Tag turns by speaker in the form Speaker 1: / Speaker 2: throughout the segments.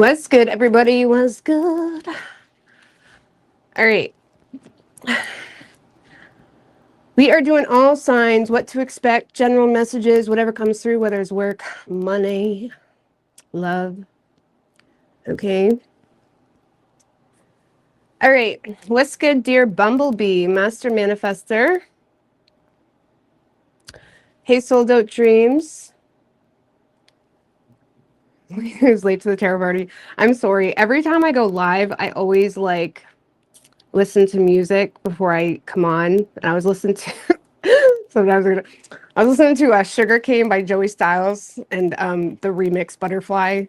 Speaker 1: What's good, everybody? What's good? All right. We are doing all signs, what to expect, general messages, whatever comes through, whether it's work, money, love. Okay. All right. What's good, dear Bumblebee, Master Manifester? Hey, Soul Dope Dreams. Who's late to the tarot party? I'm sorry. Every time I go live, I always listen to music before I come on. And I was listening to sometimes I was listening to Sugar Cane by Joey Styles and the remix Butterfly.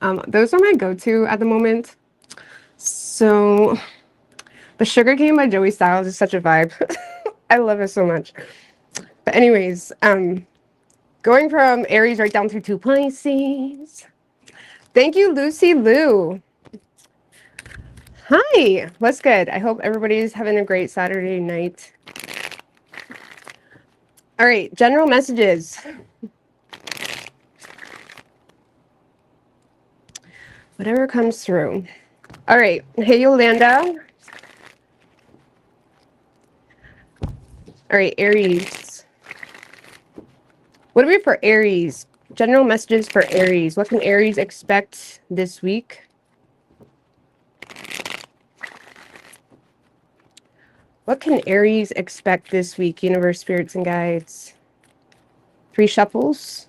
Speaker 1: Those are my go-to at the moment. So the Sugar Cane by Joey Styles is such a vibe. I love it so much. But anyways, going from Aries right down through to Pisces. Thank you, Lucy Lou. Hi, what's good? I hope everybody's having a great Saturday night. All right, general messages. Whatever comes through. All right, hey Yolanda. All right, Aries. What do we have for Aries? General messages for Aries. What can Aries expect this week? What can Aries expect this week? Universe, spirits, and guides. 3 shuffles.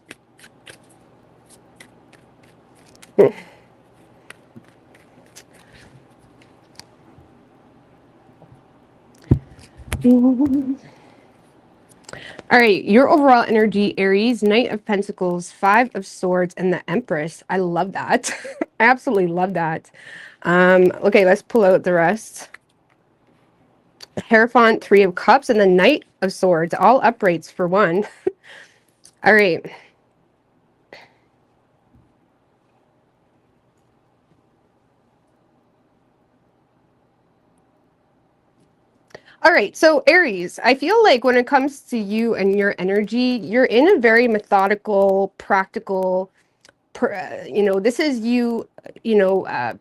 Speaker 1: All right, your overall energy, Aries, Knight of Pentacles, 5 of Swords, and the Empress. I love that. I absolutely love that. Okay, let's pull out the rest. Hierophant, 3 of Cups, and the Knight of Swords, all uprights for one. All right. All right, so Aries, I feel like when it comes to you and your energy, you're in a very methodical, practical, this is you, I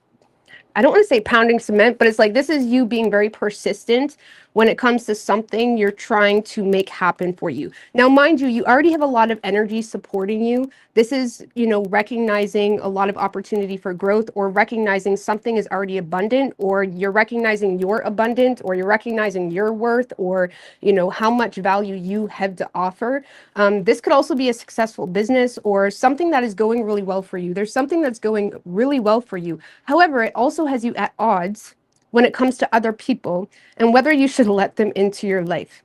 Speaker 1: don't want to say pounding cement, but it's like this is you being very persistent when it comes to something you're trying to make happen for you. Now, mind you, you already have a lot of energy supporting you. This is, recognizing a lot of opportunity for growth, or recognizing something is already abundant, or you're recognizing you're abundant, or you're recognizing your worth, or, how much value you have to offer. This could also be a successful business or something that is going really well for you. There's something that's going really well for you. However, it also has you at odds when it comes to other people and whether you should let them into your life.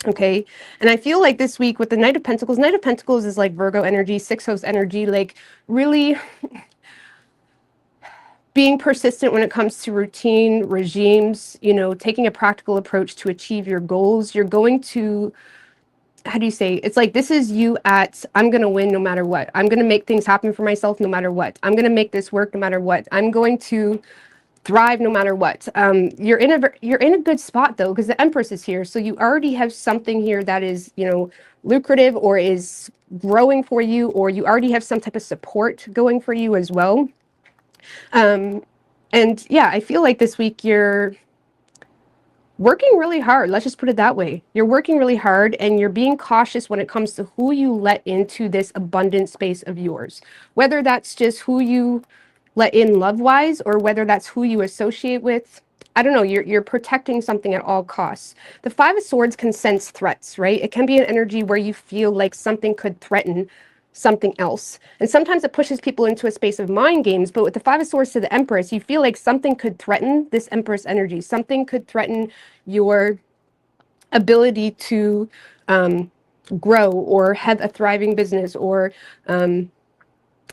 Speaker 1: Okay. And I feel like this week with the Knight of Pentacles is like Virgo energy, 6 house energy, like really being persistent when it comes to routine, regimes, taking a practical approach to achieve your goals. You're going to, how do you say, it's like this is you at, I'm going to win no matter what. I'm going to make things happen for myself no matter what. I'm going to make this work no matter what. I'm going to thrive no matter what. You're in a good spot though, because the Empress is here. So you already have something here that is, lucrative or is growing for you, or you already have some type of support going for you as well. And yeah, I feel like this week you're working really hard. Let's just put it that way. You're working really hard and you're being cautious when it comes to who you let into this abundant space of yours, whether that's just who you let in love-wise, or whether that's who you associate with. I don't know, you're protecting something at all costs. The 5 of Swords can sense threats, right? It can be an energy where you feel like something could threaten something else. And sometimes it pushes people into a space of mind games, but with the 5 of Swords to the Empress, you feel like something could threaten this Empress energy. Something could threaten your ability to grow or have a thriving business, or even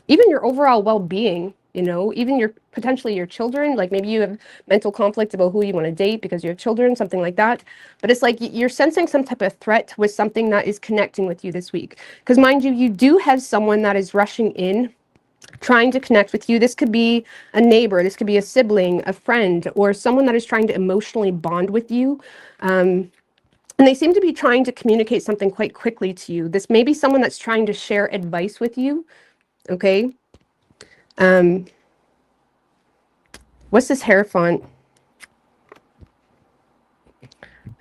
Speaker 1: your overall well-being. Even potentially your children, like maybe you have mental conflict about who you want to date because you have children, something like that. But it's like you're sensing some type of threat with something that is connecting with you this week. Because mind you, you do have someone that is rushing in, trying to connect with you. This could be a neighbor, this could be a sibling, a friend, or someone that is trying to emotionally bond with you. And they seem to be trying to communicate something quite quickly to you. This may be someone that's trying to share advice with you, okay? What's this Hierophant?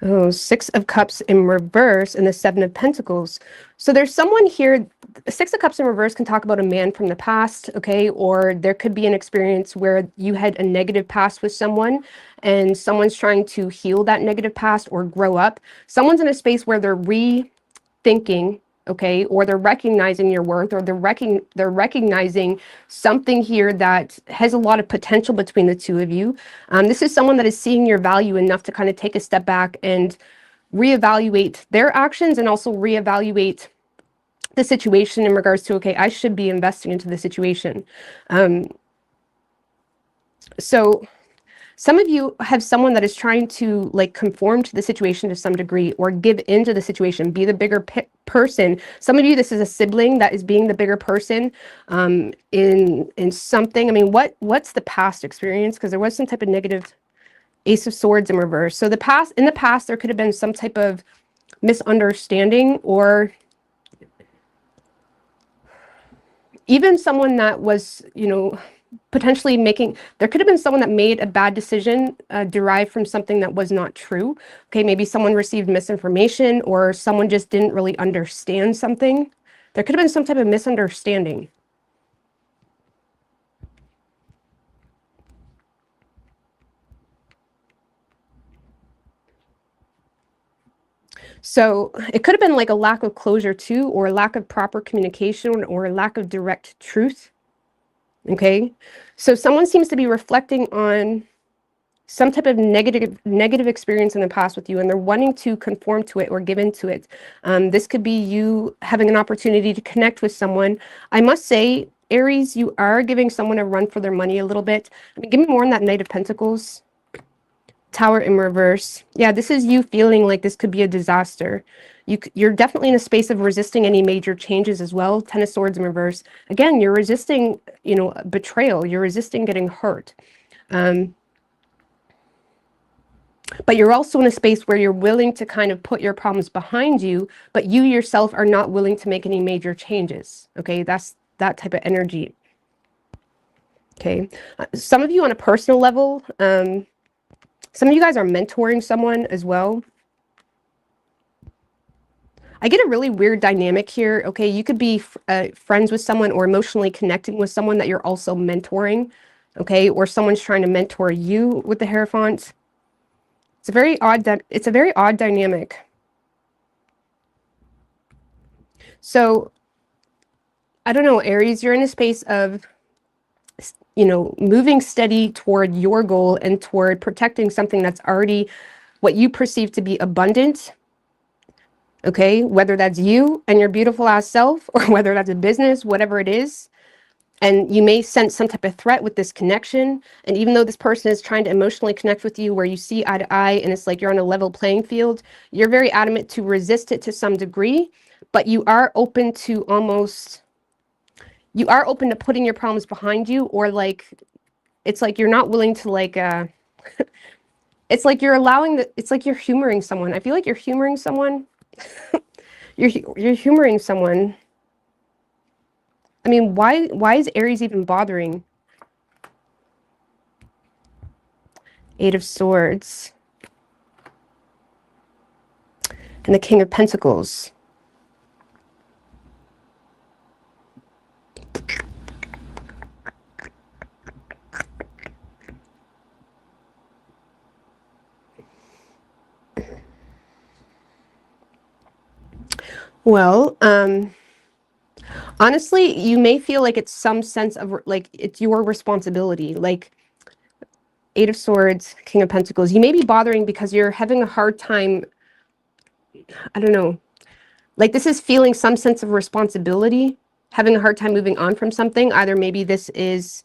Speaker 1: Oh, Six of Cups in reverse and the Seven of Pentacles. So there's someone here. Six of Cups in reverse can talk about a man from the past, okay? Or there could be an experience where you had a negative past with someone and someone's trying to heal that negative past or grow up. Someone's in a space where they're rethinking, okay? Or they're recognizing your worth, or they're recognizing something here that has a lot of potential between the two of you. This is someone that is seeing your value enough to kind of take a step back and reevaluate their actions and also reevaluate the situation in regards to, okay, I should be investing into the situation. So some of you have someone that is trying to like conform to the situation to some degree or give into the situation, be the bigger person. Some of you, this is a sibling that is being the bigger person in something. I mean, what's the past experience? Because there was some type of negative Ace of Swords in reverse. So in the past, there could have been some type of misunderstanding, or even someone that was, potentially there could have been someone that made a bad decision derived from something that was not true. Okay, maybe someone received misinformation or someone just didn't really understand something. There could have been some type of misunderstanding. So it could have been like a lack of closure too, or a lack of proper communication, or a lack of direct truth. Okay, so someone seems to be reflecting on some type of negative experience in the past with you, and they're wanting to conform to it or give into it. This could be you having an opportunity to connect with someone. I must say, Aries, you are giving someone a run for their money a little bit. I mean, give me more on that Knight of Pentacles. Tower in reverse. Yeah, this is you feeling like this could be a disaster. You're definitely in a space of resisting any major changes as well. Ten of Swords in reverse. Again, you're resisting, betrayal. You're resisting getting hurt. But you're also in a space where you're willing to kind of put your problems behind you, but you yourself are not willing to make any major changes. Okay, that's that type of energy. Okay, some of you on a personal level, some of you guys are mentoring someone as well. I get a really weird dynamic here. Okay, you could be friends with someone or emotionally connecting with someone that you're also mentoring. Okay, or someone's trying to mentor you with the Hierophant. It's a very odd dynamic. So, I don't know, Aries, you're in a space of, moving steady toward your goal and toward protecting something that's already what you perceive to be abundant. Okay, whether that's you and your beautiful ass self, or whether that's a business, whatever it is. And you may sense some type of threat with this connection. And even though this person is trying to emotionally connect with you where you see eye to eye and it's like you're on a level playing field, you're very adamant to resist it to some degree, but you are open to putting your problems behind you, or like, it's like you're not willing to like, it's like it's like you're humoring someone. I feel like you're humoring someone. You're humoring someone. I mean, why is Aries even bothering? Eight of Swords. And the King of Pentacles. Well, honestly, you may feel like it's some sense of like it's your responsibility. Like Eight of Swords, King of Pentacles. You may be bothering because you're having a hard time. I don't know. Like this is feeling some sense of responsibility, having a hard time moving on from something. Either maybe this is,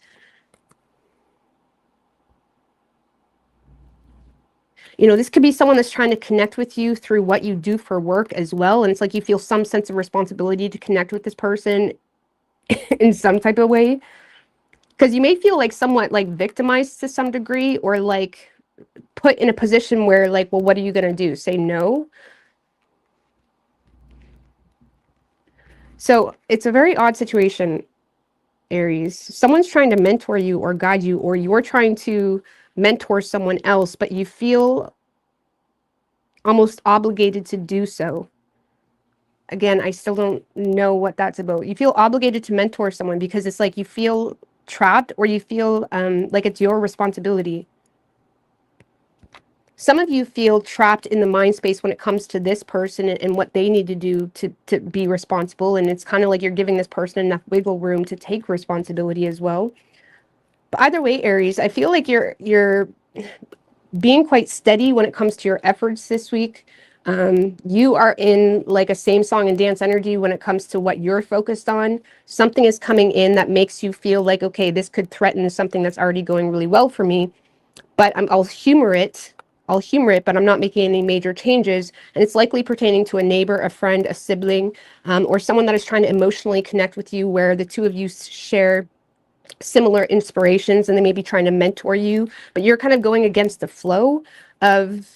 Speaker 1: this could be someone that's trying to connect with you through what you do for work as well. And it's like you feel some sense of responsibility to connect with this person in some type of way. Because you may feel like somewhat like victimized to some degree, or like put in a position where like, well, what are you going to do? Say no? So it's a very odd situation. Aries. Someone's trying to mentor you or guide you, or you're trying to mentor someone else, but you feel almost obligated to do so. Again, I still don't know what that's about. You feel obligated to mentor someone because it's like you feel trapped, or you feel like it's your responsibility. Some of you feel trapped in the mind space when it comes to this person and what they need to do to be responsible. And it's kind of like you're giving this person enough wiggle room to take responsibility as well. But either way, Aries, I feel like you're being quite steady when it comes to your efforts this week. You are in like a same song and dance energy when it comes to what you're focused on. Something is coming in that makes you feel like, okay, this could threaten something that's already going really well for me, but I'll humor it. I'll humor it, but I'm not making any major changes. And it's likely pertaining to a neighbor, a friend, a sibling, or someone that is trying to emotionally connect with you, where the two of you share similar inspirations and they may be trying to mentor you, but you're kind of going against the flow of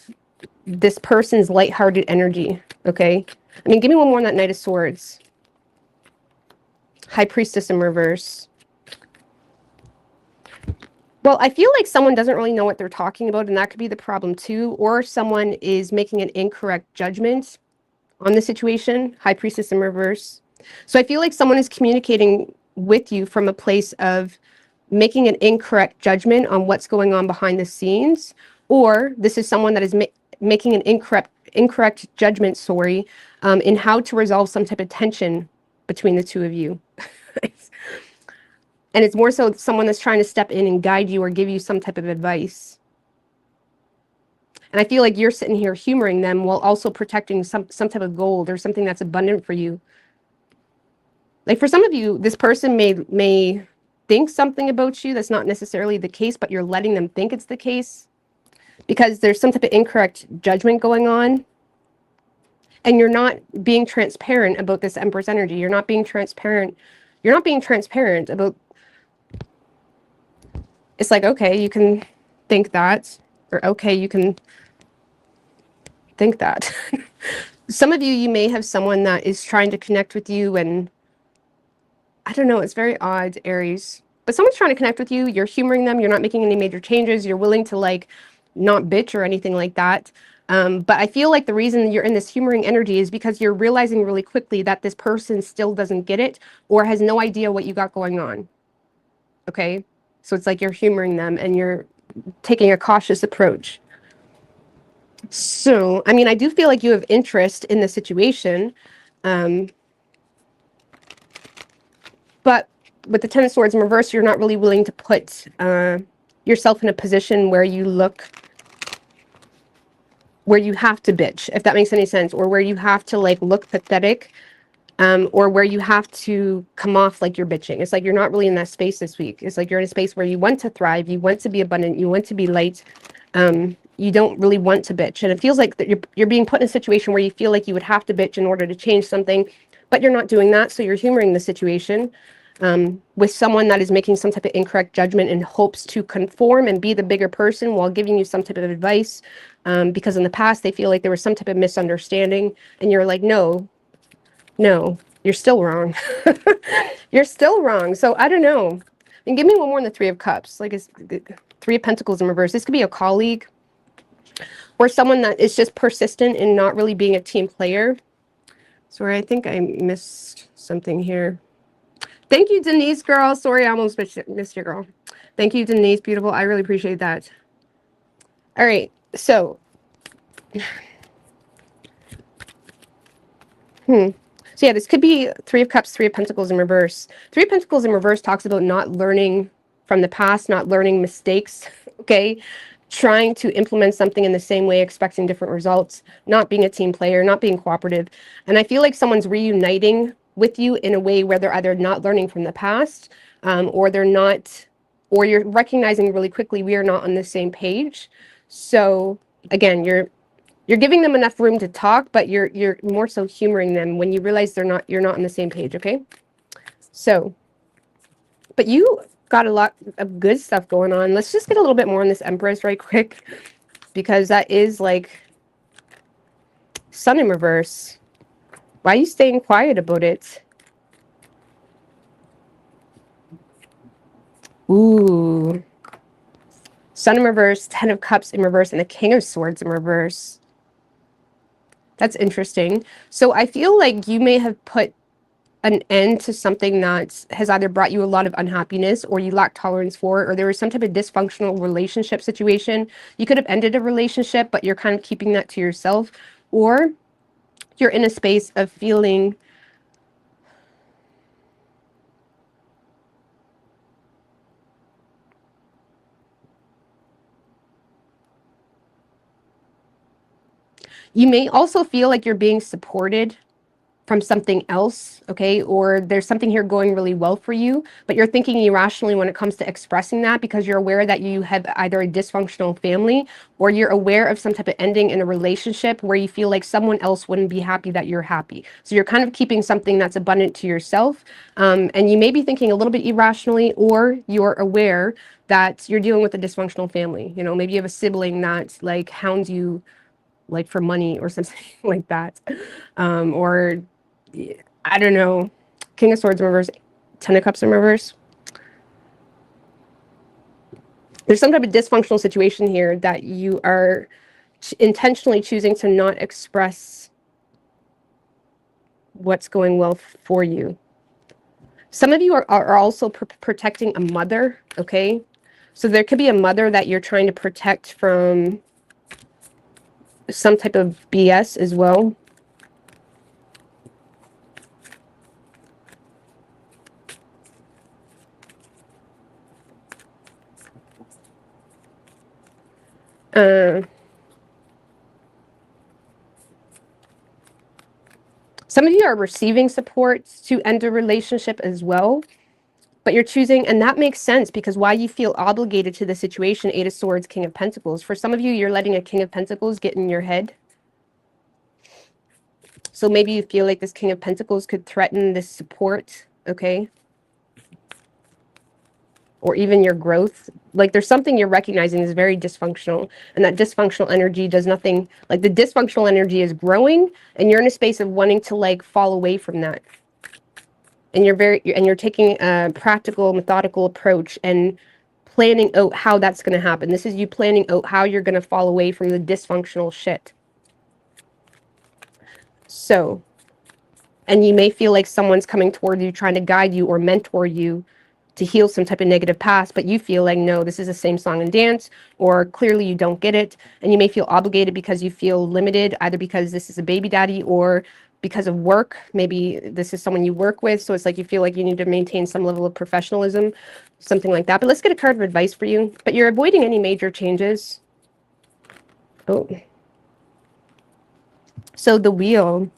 Speaker 1: this person's lighthearted energy. Okay. I mean, give me one more on that Knight of Swords. High Priestess in reverse. Well, I feel like someone doesn't really know what they're talking about, and that could be the problem too. Or someone is making an incorrect judgment on the situation. High Priestess in reverse. So I feel like someone is communicating with you from a place of making an incorrect judgment on what's going on behind the scenes, or this is someone that is making an incorrect judgment, in how to resolve some type of tension between the two of you. And it's more so someone that's trying to step in and guide you or give you some type of advice. And I feel like you're sitting here humoring them while also protecting some type of gold or something that's abundant for you. Like for some of you, this person may think something about you that's not necessarily the case, but you're letting them think it's the case because there's some type of incorrect judgment going on. And you're not being transparent about this Empress energy. You're not being transparent. You're not being transparent about. It's like, okay, you can think that, or okay, you can think that. Some of you may have someone that is trying to connect with you, and I don't know, it's very odd, Aries. But someone's trying to connect with you, you're humoring them, you're not making any major changes, you're willing to like not bitch or anything like that. But I feel like the reason you're in this humoring energy is because you're realizing really quickly that this person still doesn't get it or has no idea what you got going on. Okay? So it's like you're humoring them and you're taking a cautious approach. So, I mean, I do feel like you have interest in the situation. But with the Ten of Swords in reverse, you're not really willing to put yourself in a position where you have to bitch, if that makes any sense, or where you have to like look pathetic, or where you have to come off like you're bitching. It's like you're not really in that space this week. It's like you're in a space where you want to thrive, you want to be abundant, you want to be light. You don't really want to bitch. And it feels like that you're being put in a situation where you feel like you would have to bitch in order to change something, but you're not doing that. So you're humoring the situation with someone that is making some type of incorrect judgment in hopes to conform and be the bigger person while giving you some type of advice. Because in the past, they feel like there was some type of misunderstanding. And you're like, no, you're still wrong. You're still wrong. So I don't know. And give me one more in the Three of Cups. Like it's Three of Pentacles in reverse. This could be a colleague or someone that is just persistent in not really being a team player. Sorry, I think I missed something here. Thank you, Denise, girl. Sorry, I almost missed you, girl. Thank you, Denise. Beautiful. I really appreciate that. All right. So, So yeah, this could be Three of Cups, Three of Pentacles in reverse. Three of Pentacles in reverse talks about not learning from the past, not learning mistakes, okay? Trying to implement something in the same way, expecting different results, not being a team player, not being cooperative. And I feel like someone's reuniting with you in a way where they're either not learning from the past, or they're not, or you're recognizing really quickly we are not on the same page. So again, you're giving them enough room to talk, but you're more so humoring them when you realize you're not on the same page, okay? So, but you got a lot of good stuff going on. Let's just get a little bit more on this Empress right quick, because that is like Sun in reverse. Why are you staying quiet about it? Ooh. Sun in reverse, Ten of Cups in reverse, and the King of Swords in reverse. That's interesting. So I feel like you may have put an end to something that has either brought you a lot of unhappiness or you lack tolerance for it, or there was some type of dysfunctional relationship situation. You could have ended a relationship, but you're kind of keeping that to yourself, or you're in a space of feeling you may also feel like you're being supported from something else, okay? Or there's something here going really well for you, but you're thinking irrationally when it comes to expressing that because you're aware that you have either a dysfunctional family or you're aware of some type of ending in a relationship where you feel like someone else wouldn't be happy that you're happy. So you're kind of keeping something that's abundant to yourself. And you may be thinking a little bit irrationally, or you're aware that you're dealing with a dysfunctional family. You know, maybe you have a sibling that like hounds you like for money or something like that. Or I don't know, King of Swords in reverse, Ten of Cups in reverse. There's some type of dysfunctional situation here that you are intentionally choosing to not express what's going well for you. Some of you are also protecting a mother, okay? So there could be a mother that you're trying to protect from some type of BS as well. Some of you are receiving support to end a relationship as well, but you're choosing, and that makes sense because why you feel obligated to the situation, Eight of Swords, King of Pentacles. For some of you, you're letting a King of Pentacles get in your head. So maybe you feel like this King of Pentacles could threaten this support, okay? Or even your growth. Like there's something you're recognizing is very dysfunctional, and that dysfunctional energy does nothing. Like the dysfunctional energy is growing and you're in a space of wanting to like fall away from that. And you're taking a practical, methodical approach and planning out how that's going to happen. This is you planning out how you're going to fall away from the dysfunctional shit. So, and you may feel like someone's coming toward you, trying to guide you or mentor you to heal some type of negative past, but you feel like, no, this is the same song and dance, or clearly you don't get it. And you may feel obligated because you feel limited, either because this is a baby daddy or because of work. Maybe this is someone you work with. So it's like you feel like you need to maintain some level of professionalism, something like that. But let's get a card of advice for you. But you're avoiding any major changes. Oh. So the wheel.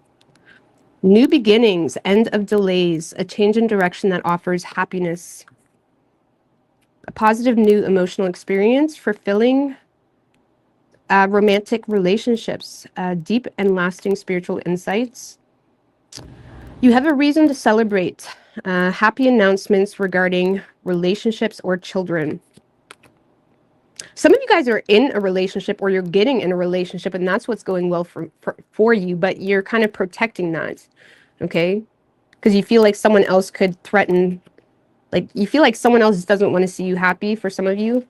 Speaker 1: New beginnings, end of delays, a change in direction that offers happiness. A positive new emotional experience, fulfilling romantic relationships, deep and lasting spiritual insights. You have a reason to celebrate. Happy announcements regarding relationships or children. Some of you guys are in a relationship or you're getting in a relationship and that's what's going well for you, but you're kind of protecting that, okay? Because you feel like someone else could threaten, like you feel like someone else doesn't want to see you happy for some of you.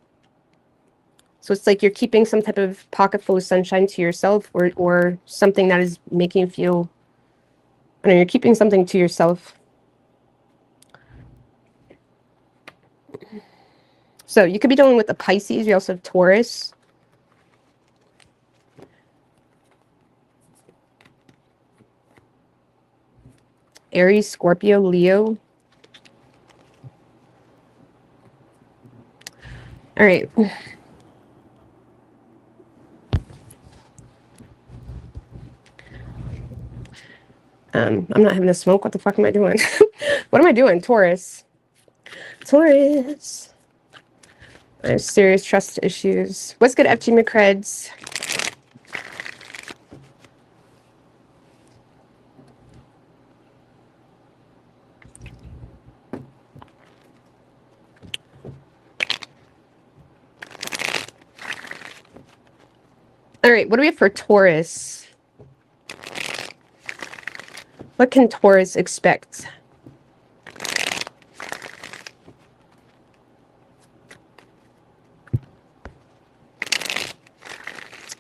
Speaker 1: So it's like you're keeping some type of pocket full of sunshine to yourself, or something that is making you feel, I don't know, you're keeping something to yourself. So you could be dealing with a Pisces. You also have Taurus. Aries, Scorpio, Leo. All right. I'm not having a smoke. What the fuck am I doing? What am I doing? Taurus. Taurus. I have serious trust issues. What's good, FG McCreds? All right, what do we have for Taurus? What can Taurus expect?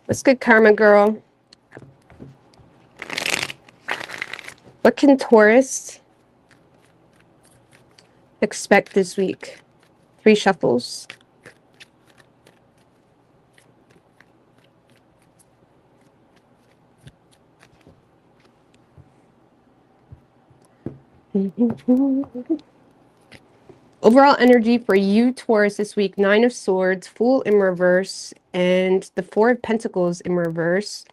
Speaker 1: What's good, karma girl? What can Taurus expect this week? 3 shuffles. Overall energy for you, Taurus, this week, 9 of Swords, Fool in reverse, and the 4 of Pentacles in reverse.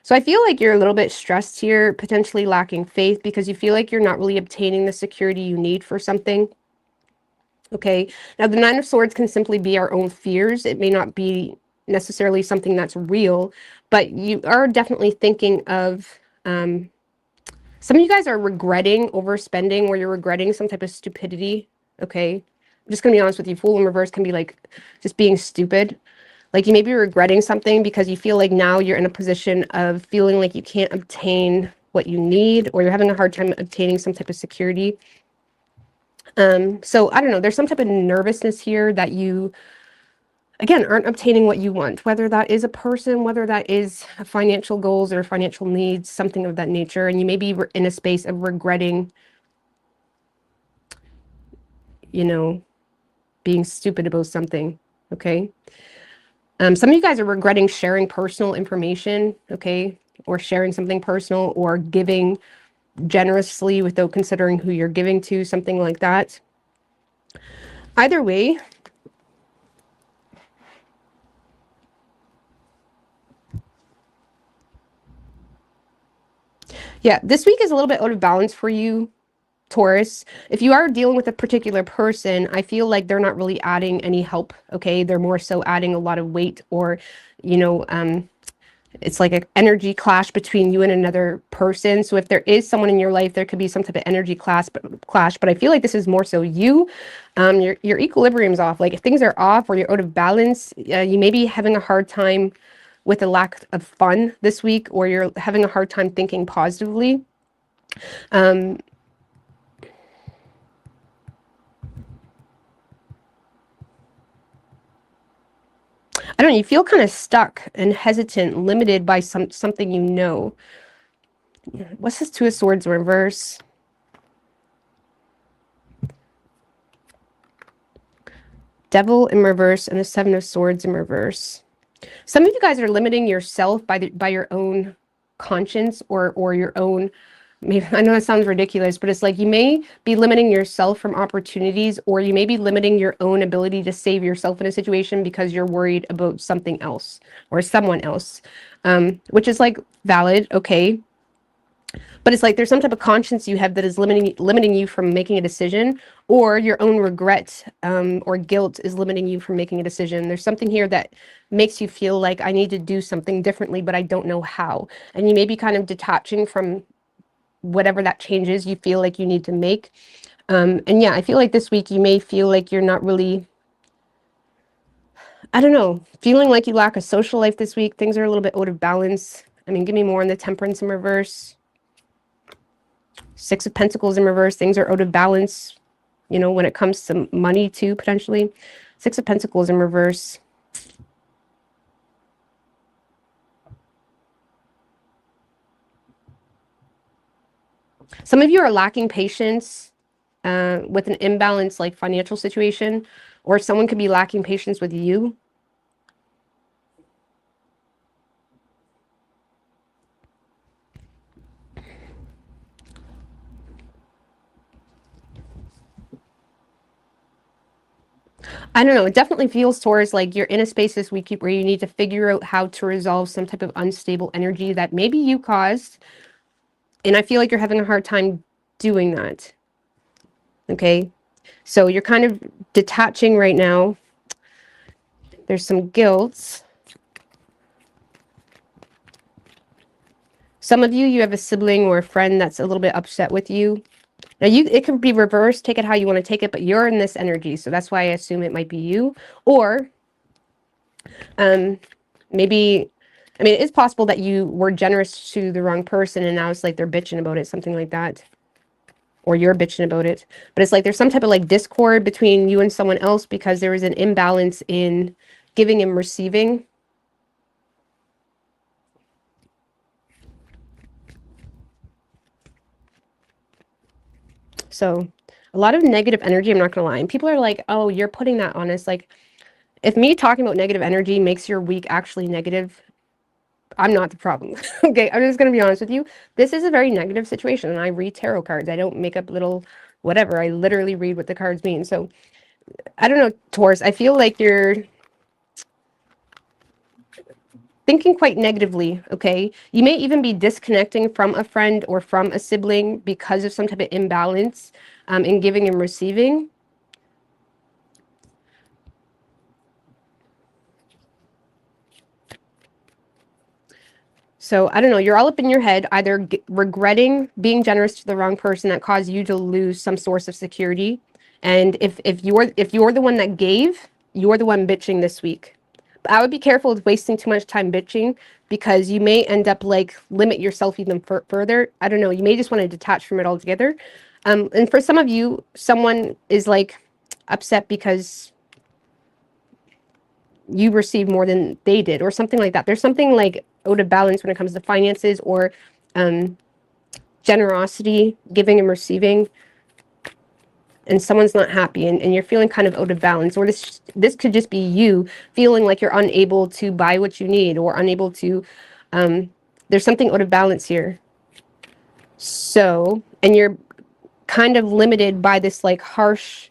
Speaker 1: So I feel like you're a little bit stressed here, potentially lacking faith because you feel like you're not really obtaining the security you need for something. Okay, now the 9 of Swords can simply be our own fears. It may not be necessarily something that's real, but you are definitely thinking of, some of you guys are regretting overspending, or you're regretting some type of stupidity. Okay, I'm just gonna be honest with you. Fool in reverse can be like just being stupid. Like you may be regretting something because you feel like now you're in a position of feeling like you can't obtain what you need, or you're having a hard time obtaining some type of security. So I don't know, there's some type of nervousness here that you, again, aren't obtaining what you want, whether that is a person, whether that is financial goals or financial needs, something of that nature. And you may be in a space of regretting, you know, being stupid about something. Okay. Some of you guys are regretting sharing personal information. Okay. Or sharing something personal, or giving generously without considering who you're giving to, something like that. Either way, yeah, this week is a little bit out of balance for you, Taurus. If you are dealing with a particular person, I feel like they're not really adding any help. Okay, they're more so adding a lot of weight, or, you know, it's like an energy clash between you and another person. So if there is someone in your life, there could be some type of energy clash. But I feel like this is more so you. Your equilibrium's off. Like if things are off or you're out of balance, you may be having a hard time with a lack of fun this week, or you're having a hard time thinking positively. I don't know, you feel kind of stuck and hesitant, limited by something you know. What's this 2 of Swords reverse? Devil in reverse and the 7 of Swords in reverse. Some of you guys are limiting yourself by your own conscience, or your own, maybe, I know that sounds ridiculous, but it's like you may be limiting yourself from opportunities, or you may be limiting your own ability to save yourself in a situation because you're worried about something else or someone else, which is like valid, okay. But it's like there's some type of conscience you have that is limiting you from making a decision, or your own regret or guilt is limiting you from making a decision. There's something here that makes you feel like I need to do something differently, but I don't know how. And you may be kind of detaching from whatever that change is you feel like you need to make. And yeah, I feel like this week you may feel like you're not really, I don't know, feeling like you lack a social life this week. Things are a little bit out of balance. I mean, give me more on the Temperance in reverse. 6 of Pentacles in reverse. Things are out of balance, you know, when it comes to money too, potentially. 6 of Pentacles in reverse. Some of you are lacking patience with an imbalanced like financial situation, or someone could be lacking patience with you. I don't know. It definitely feels towards like you're in a space this week where you need to figure out how to resolve some type of unstable energy that maybe you caused. And I feel like you're having a hard time doing that. Okay. So you're kind of detaching right now. There's some guilt. Some of you, you have a sibling or a friend that's a little bit upset with you. Now, it could be reversed. Take it how you want to take it, but you're in this energy. So that's why I assume it might be you. Or maybe, I mean, it is possible that you were generous to the wrong person and now it's like they're bitching about it, something like that. Or you're bitching about it. But it's like there's some type of like discord between you and someone else because there is an imbalance in giving and receiving. So a lot of negative energy, I'm not gonna lie. And people are like, oh, you're putting that on us. Like, if me talking about negative energy makes your week actually negative, I'm not the problem. Okay, I'm just gonna be honest with you. This is a very negative situation, and I read tarot cards. I don't make up little whatever. I literally read what the cards mean. So I don't know, Taurus. I feel like you're thinking quite negatively, okay? You may even be disconnecting from a friend or from a sibling because of some type of imbalance in giving and receiving. So I don't know, you're all up in your head, either regretting being generous to the wrong person that caused you to lose some source of security. And if you're the one that gave, you're the one bitching this week. But I would be careful with wasting too much time bitching, because you may end up like limit yourself even further. I don't know, you may just want to detach from it altogether. And for some of you, someone is like upset because you receive more than they did or something like that. There's something like out of balance when it comes to finances or generosity, giving and receiving, and someone's not happy, and you're feeling kind of out of balance. Or this could just be you feeling like you're unable to buy what you need, or unable to there's something out of balance here. So, and you're kind of limited by this like harsh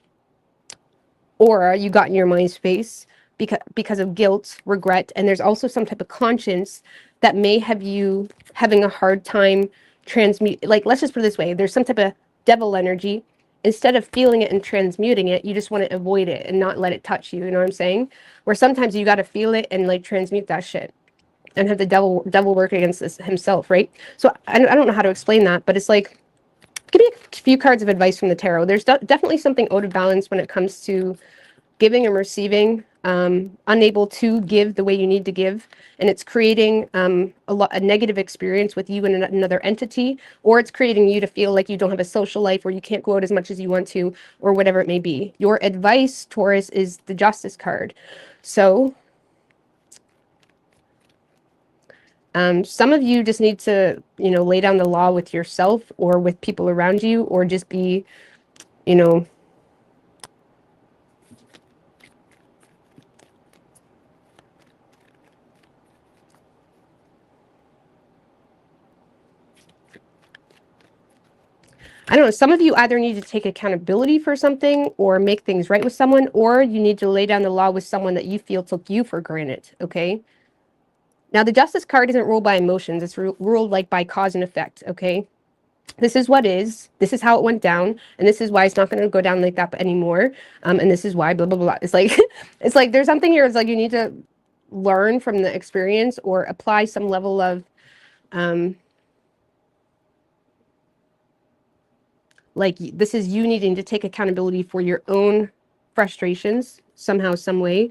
Speaker 1: aura you got in your mind space because of guilt, regret, and there's also some type of conscience that may have you having a hard time transmute. Like, let's just put it this way: there's some type of devil energy. Instead of feeling it and transmuting it, you just want to avoid it and not let it touch you. You know what I'm saying? Where sometimes you got to feel it and like transmute that shit and have the devil work against this himself, right? So I don't know how to explain that, but it's like, give me a few cards of advice from the tarot. There's definitely something out of balance when it comes to giving and receiving, unable to give the way you need to give, and it's creating a negative experience with you and another entity, or it's creating you to feel like you don't have a social life, or you can't go out as much as you want to, or whatever it may be. Your advice, Taurus, is the Justice card. So some of you just need to, lay down the law with yourself or with people around you, or just be, you know, I don't know, some of you either need to take accountability for something or make things right with someone, or you need to lay down the law with someone that you feel took you for granted, okay? Now, the Justice card isn't ruled by emotions. It's ruled like by cause and effect, okay? This is what is, this is how it went down, and this is why it's not going to go down like that anymore, and this is why, blah, blah, blah. It's like, it's like there's something here, it's like you need to learn from the experience or apply some level of, like, this is you needing to take accountability for your own frustrations somehow, some way.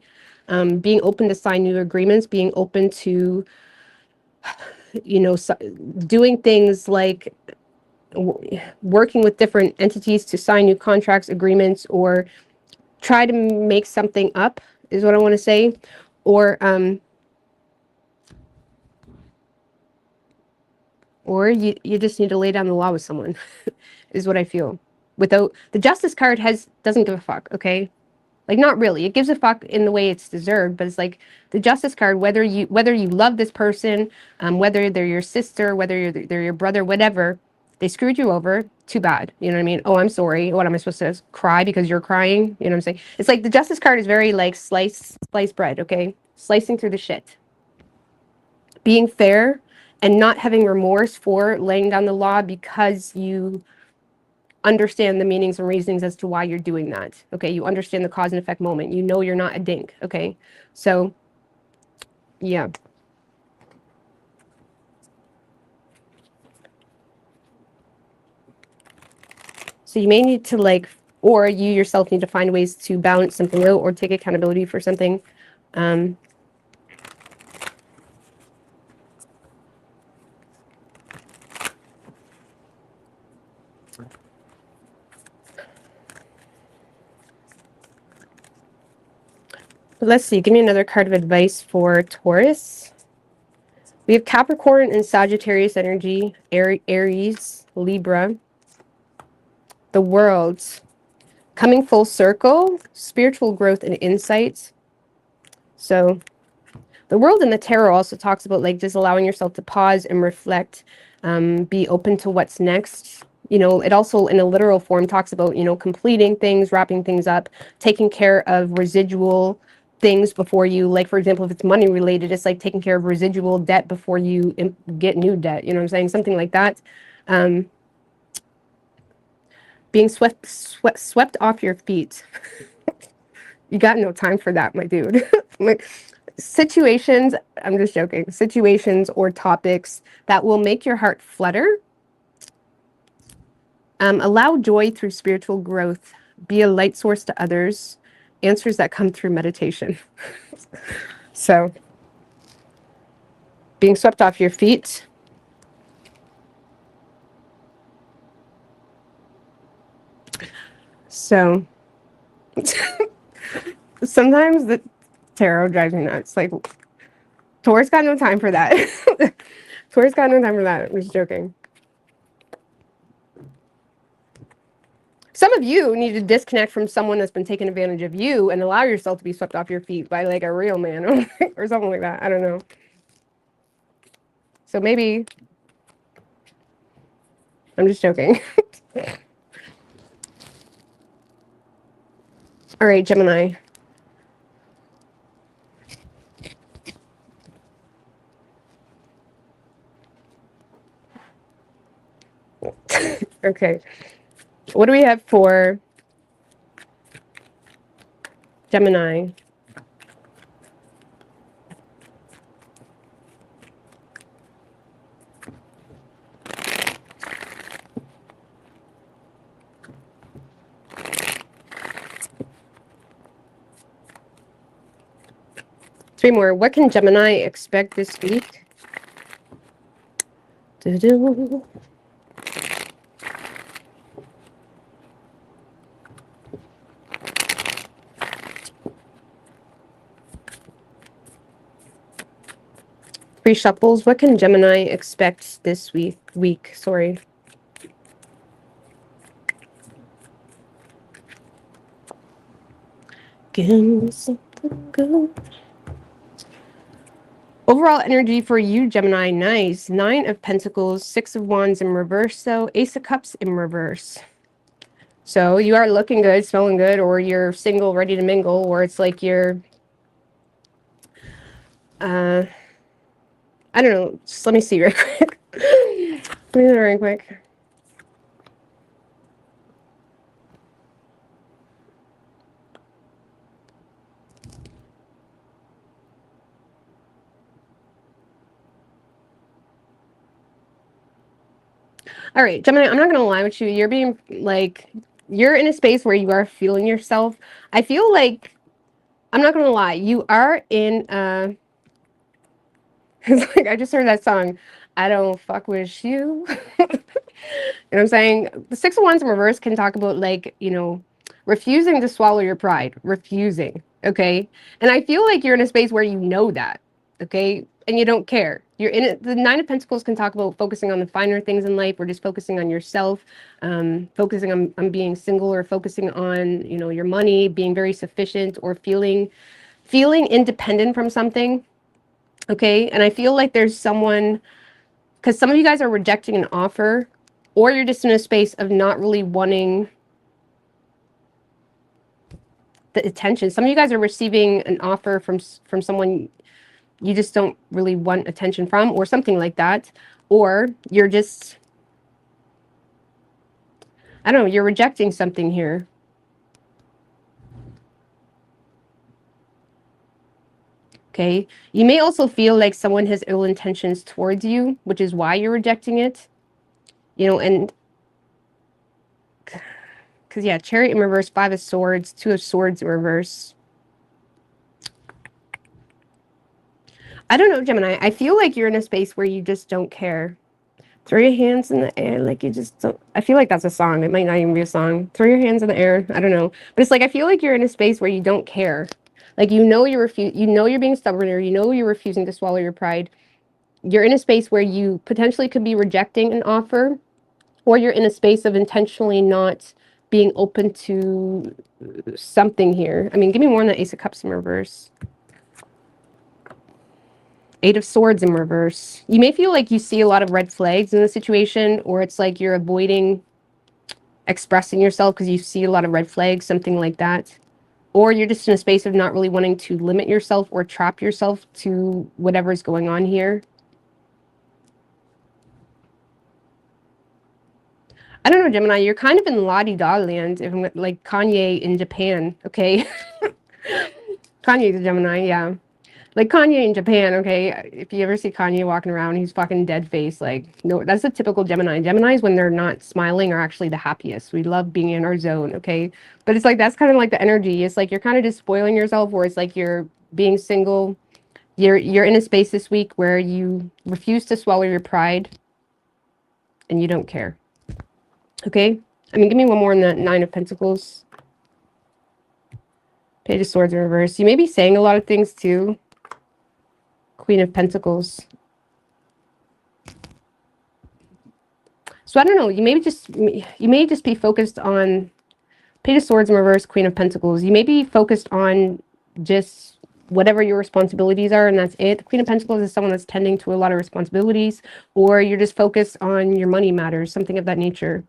Speaker 1: Being open to sign new agreements, being open to, doing things like working with different entities to sign new contracts, agreements, or try to make something up, is what I want to say. Or you just need to lay down the law with someone, is what I feel. Without the Justice card doesn't give a fuck, okay? Like, not really. It gives a fuck in the way it's deserved, but it's like the Justice card, whether you love this person, whether they're your sister, whether they're your brother, whatever, they screwed you over, too bad. You know what I mean? Oh, I'm sorry. What am I supposed to cry because you're crying? You know what I'm saying? It's like the Justice card is very like sliced bread, okay? Slicing through the shit. Being fair and not having remorse for laying down the law because you understand the meanings and reasonings as to why you're doing that. Okay, you understand the cause and effect moment. You know you're not a dink. Okay, so yeah. So you may need to like, or you yourself need to find ways to balance something out or take accountability for something. But let's see, give me another card of advice for Taurus. We have Capricorn and Sagittarius energy, Aries, Libra. The World. Coming full circle, spiritual growth and insights. So the World in the tarot also talks about like just allowing yourself to pause and reflect, be open to what's next. You know, it also in a literal form talks about, you know, completing things, wrapping things up, taking care of residual things before you, like, for example, if it's money related, it's like taking care of residual debt before you get new debt. You know what I'm saying? Something like that. Being swept off your feet. You got no time for that, my dude. Like, situations, I'm just joking, situations or topics that will make your heart flutter. Allow joy through spiritual growth. Be a light source to others. Answers that come through meditation. So, being swept off your feet. So, sometimes the tarot drives me nuts. Like, Taurus got no time for that. Taurus got no time for that. I'm just joking. Some of you need to disconnect from someone that's been taking advantage of you and allow yourself to be swept off your feet by like a real man or something like that. I don't know. So maybe, I'm just joking. All right, Gemini. Okay. What do we have for Gemini? Three more. What can Gemini expect this week? Doo-doo. Three shuffles. What can Gemini expect this week? Sorry. Give me something good. Overall energy for you, Gemini, nice. 9 of Pentacles, 6 of Wands in reverse, so Ace of Cups in reverse. So you are looking good, smelling good, or you're single, ready to mingle, or it's like you're, I don't know. Just let me see real quick. Let me see real quick. All right, Gemini, I'm not going to lie with you. You're being like, you're in a space where you are feeling yourself. I feel like, I'm not going to lie, you are in, it's like, I just heard that song, I don't fuck with you. You know what I'm saying? The 6 of Wands in reverse can talk about, like, you know, refusing to swallow your pride. Refusing, okay? And I feel like you're in a space where you know that, okay? And you don't care. You're in it. The 9 of Pentacles can talk about focusing on the finer things in life, or just focusing on yourself, focusing on being single, or focusing on, you know, your money, being very sufficient, or feeling independent from something, okay? And I feel like there's someone, because some of you guys are rejecting an offer, or you're just in a space of not really wanting the attention. Some of you guys are receiving an offer from someone you just don't really want attention from, or something like that. Or you're just, I don't know, you're rejecting something here. Okay. You may also feel like someone has ill intentions towards you, which is why you're rejecting it. You know, and because, yeah, Chariot in reverse, 5 of Swords, 2 of Swords in reverse. I don't know, Gemini. I feel like you're in a space where you just don't care. Throw your hands in the air like you just don't. I feel like that's a song. It might not even be a song. Throw your hands in the air. I don't know. But it's like, I feel like you're in a space where you don't care. Like, you know, you know you're being stubborn, or you know you're refusing to swallow your pride. You're in a space where you potentially could be rejecting an offer, or you're in a space of intentionally not being open to something here. I mean, give me more on the Ace of Cups in reverse. Eight of Swords in reverse. You may feel like you see a lot of red flags in the situation, or it's like you're avoiding expressing yourself because you see a lot of red flags, something like that. Or you're just in a space of not really wanting to limit yourself or trap yourself to whatever's going on here. I don't know, Gemini, you're kind of in la-di-da land, if I'm like Kanye in Japan, okay? Kanye's a Gemini, yeah. Like Kanye in Japan, okay? If you ever see Kanye walking around, he's fucking dead face. Like, no, that's a typical Gemini. Geminis, when they're not smiling, are actually the happiest. We love being in our zone, okay? But it's like, that's kind of like the energy. It's like you're kind of just spoiling yourself, or it's like you're being single. You're in a space this week where you refuse to swallow your pride and you don't care. Okay? I mean, give me one more on the Nine of Pentacles. Page of Swords in reverse. You may be saying a lot of things too. Queen of Pentacles. So I don't know. You may just be focused on Page of Swords in reverse, Queen of Pentacles. You may be focused on just whatever your responsibilities are, and that's it. The Queen of Pentacles is someone that's tending to a lot of responsibilities, or you're just focused on your money matters, something of that nature.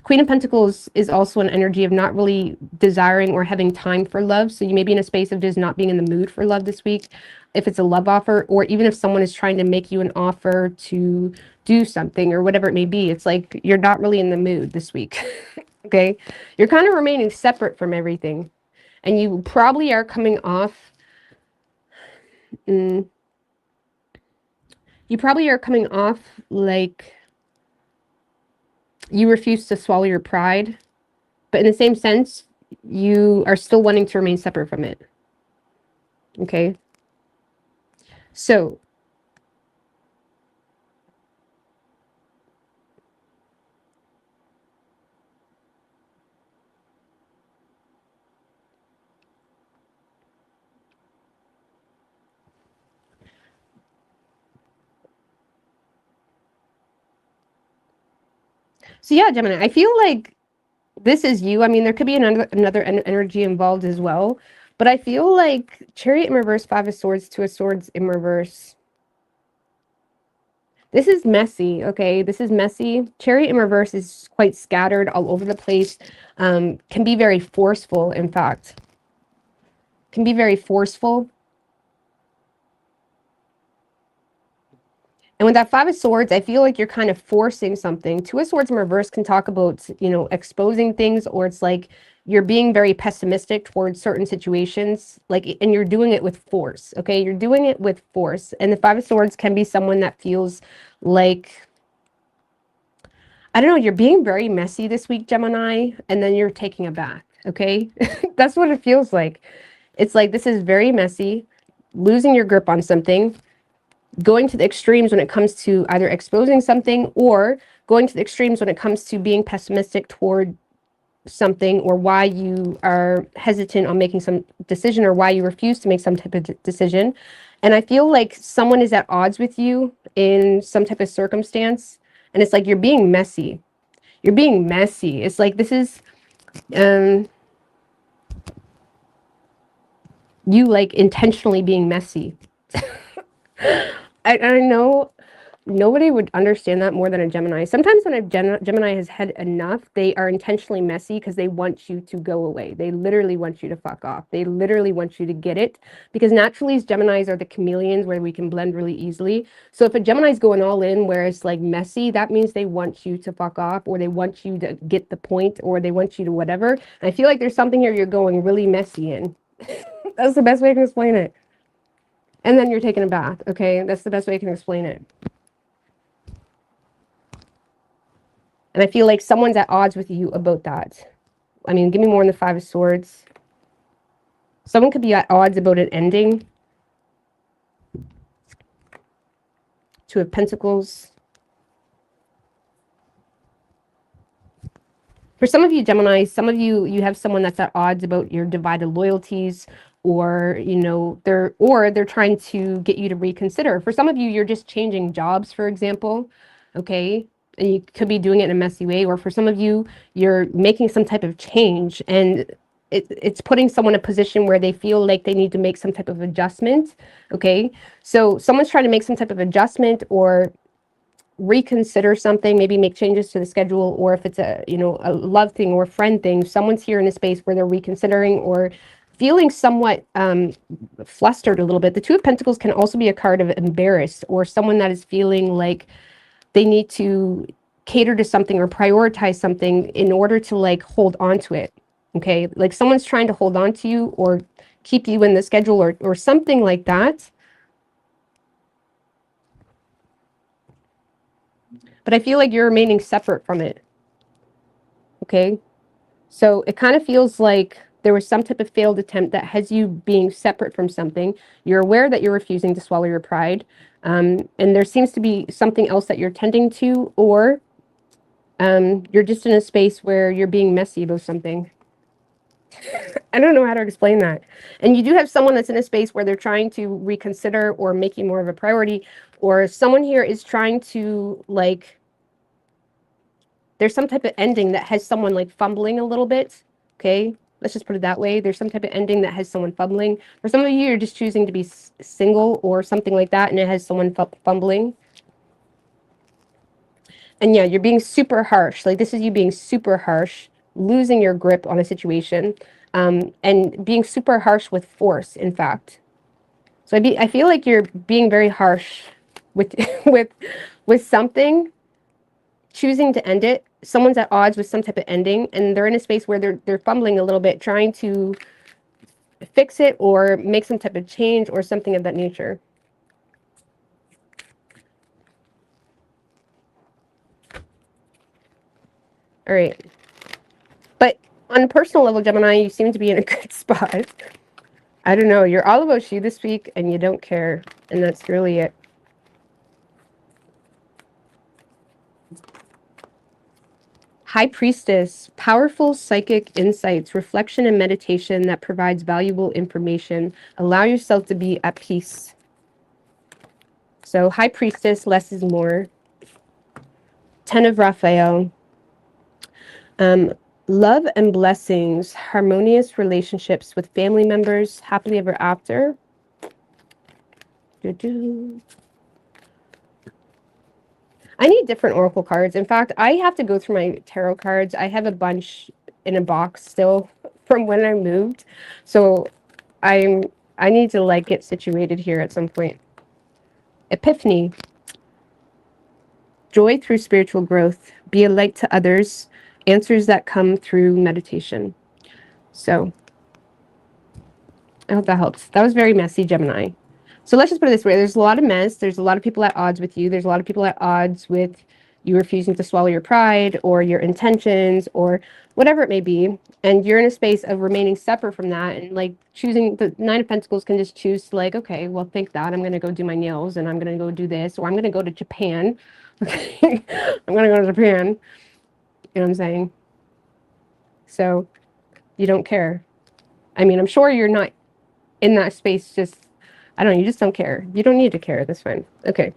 Speaker 1: Queen of Pentacles is also an energy of not really desiring or having time for love. So you may be in a space of just not being in the mood for love this week. If it's a love offer, or even if someone is trying to make you an offer to do something or whatever it may be, it's like you're not really in the mood this week. Okay? You're kind of remaining separate from everything. And you probably are coming off... you probably are coming off like... you refuse to swallow your pride, but in the same sense, you are still wanting to remain separate from it. Okay? So, yeah, Gemini, I feel like this is you. I mean, there could be another energy involved as well, but I feel like Chariot in reverse, Five of Swords, Two of Swords in reverse. This is messy, okay? This is messy. Chariot in reverse is quite scattered all over the place. Can be very forceful, in fact. Can be very forceful. And with that Five of Swords, I feel like you're kind of forcing something. Two of Swords in reverse can talk about, you know, exposing things, or it's like you're being very pessimistic towards certain situations, like, and you're doing it with force, okay? You're doing it with force. And the Five of Swords can be someone that feels like, I don't know, you're being very messy this week, Gemini, and then you're taking a bath, okay? That's what it feels like. It's like, this is very messy, losing your grip on something, going to the extremes when it comes to either exposing something, or going to the extremes when it comes to being pessimistic toward something, or why you are hesitant on making some decision, or why you refuse to make some type of decision. And I feel like someone is at odds with you in some type of circumstance, and it's like you're being messy. You're being messy. It's like this is you like intentionally being messy. I know nobody would understand that more than a Gemini. Sometimes when a Gemini has had enough, they are intentionally messy because they want you to go away. They literally want you to fuck off. They literally want you to get it, because naturally Geminis are the chameleons where we can blend really easily. So if a Gemini's going all in where it's like messy, that means they want you to fuck off, or they want you to get the point, or they want you to whatever. And I feel like there's something here you're going really messy in. That's the best way I can explain it. And then you're taking a bath, okay? That's the best way I can explain it. And I feel like someone's at odds with you about that. I mean, give me more on the Five of Swords. Someone could be at odds about it ending. Two of Pentacles. For some of you, Gemini, some of you have someone that's at odds about your divided loyalties, or, you know, they're trying to get you to reconsider. For some of you, you're just changing jobs, for example, okay? and you could be doing it in a messy way, or for some of you, you're making some type of change, and it's putting someone in a position where they feel like they need to make some type of adjustment. Okay, so someone's trying to make some type of adjustment or reconsider something, maybe make changes to the schedule, or if it's a, you know, a love thing or friend thing, someone's here in a space where they're reconsidering or feeling somewhat flustered a little bit. The Two of Pentacles can also be a card of embarrassed, or someone that is feeling like they need to cater to something or prioritize something in order to like hold on to it. Okay, like someone's trying to hold on to you or keep you in the schedule, or something like that. But I feel like you're remaining separate from it. Okay, so it kind of feels like there was some type of failed attempt that has you being separate from something. You're aware that you're refusing to swallow your pride, and there seems to be something else that you're tending to, or you're just in a space where you're being messy about something. I don't know how to explain that. And you do have someone that's in a space where they're trying to reconsider or make you more of a priority, or someone here is trying to like, there's some type of ending that has someone like fumbling a little bit. Okay, let's just put it that way. There's some type of ending that has someone fumbling. For some of you, you're just choosing to be single or something like that, and it has someone fumbling. And yeah, you're being super harsh. Like this is you being super harsh, losing your grip on a situation, and being super harsh with force, in fact. So I feel like you're being very harsh with with with something, choosing to end it. Someone's at odds with some type of ending, and they're in a space where they're fumbling a little bit, trying to fix it or make some type of change or something of that nature. All right. But on a personal level, Gemini, you seem to be in a good spot. I don't know. You're all about you this week, and you don't care. And that's really it. High Priestess, powerful psychic insights, reflection and meditation that provides valuable information. Allow yourself to be at peace. So High Priestess, less is more. 10 of Raphael. Love and blessings, harmonious relationships with family members, happily ever after. I need different oracle cards. In fact, I have to go through my tarot cards. I have a bunch in a box still from when I moved. So I need to like get situated here at some point. Epiphany. Joy through spiritual growth. Be a light to others. Answers that come through meditation. So I hope that helps. That was very messy, Gemini. So let's just put it this way. There's a lot of mess. There's a lot of people at odds with you. There's a lot of people at odds with you refusing to swallow your pride or your intentions or whatever it may be. And you're in a space of remaining separate from that and like choosing. The Nine of Pentacles can just choose to like, okay, well, think that. I'm going to go do my nails and I'm going to go do this, or I'm going to go to Japan. Okay. I'm going to go to Japan. You know what I'm saying? So you don't care. I mean, I'm sure you're not in that space. Just, I don't know, you just don't care. You don't need to care. That's fine. Okay.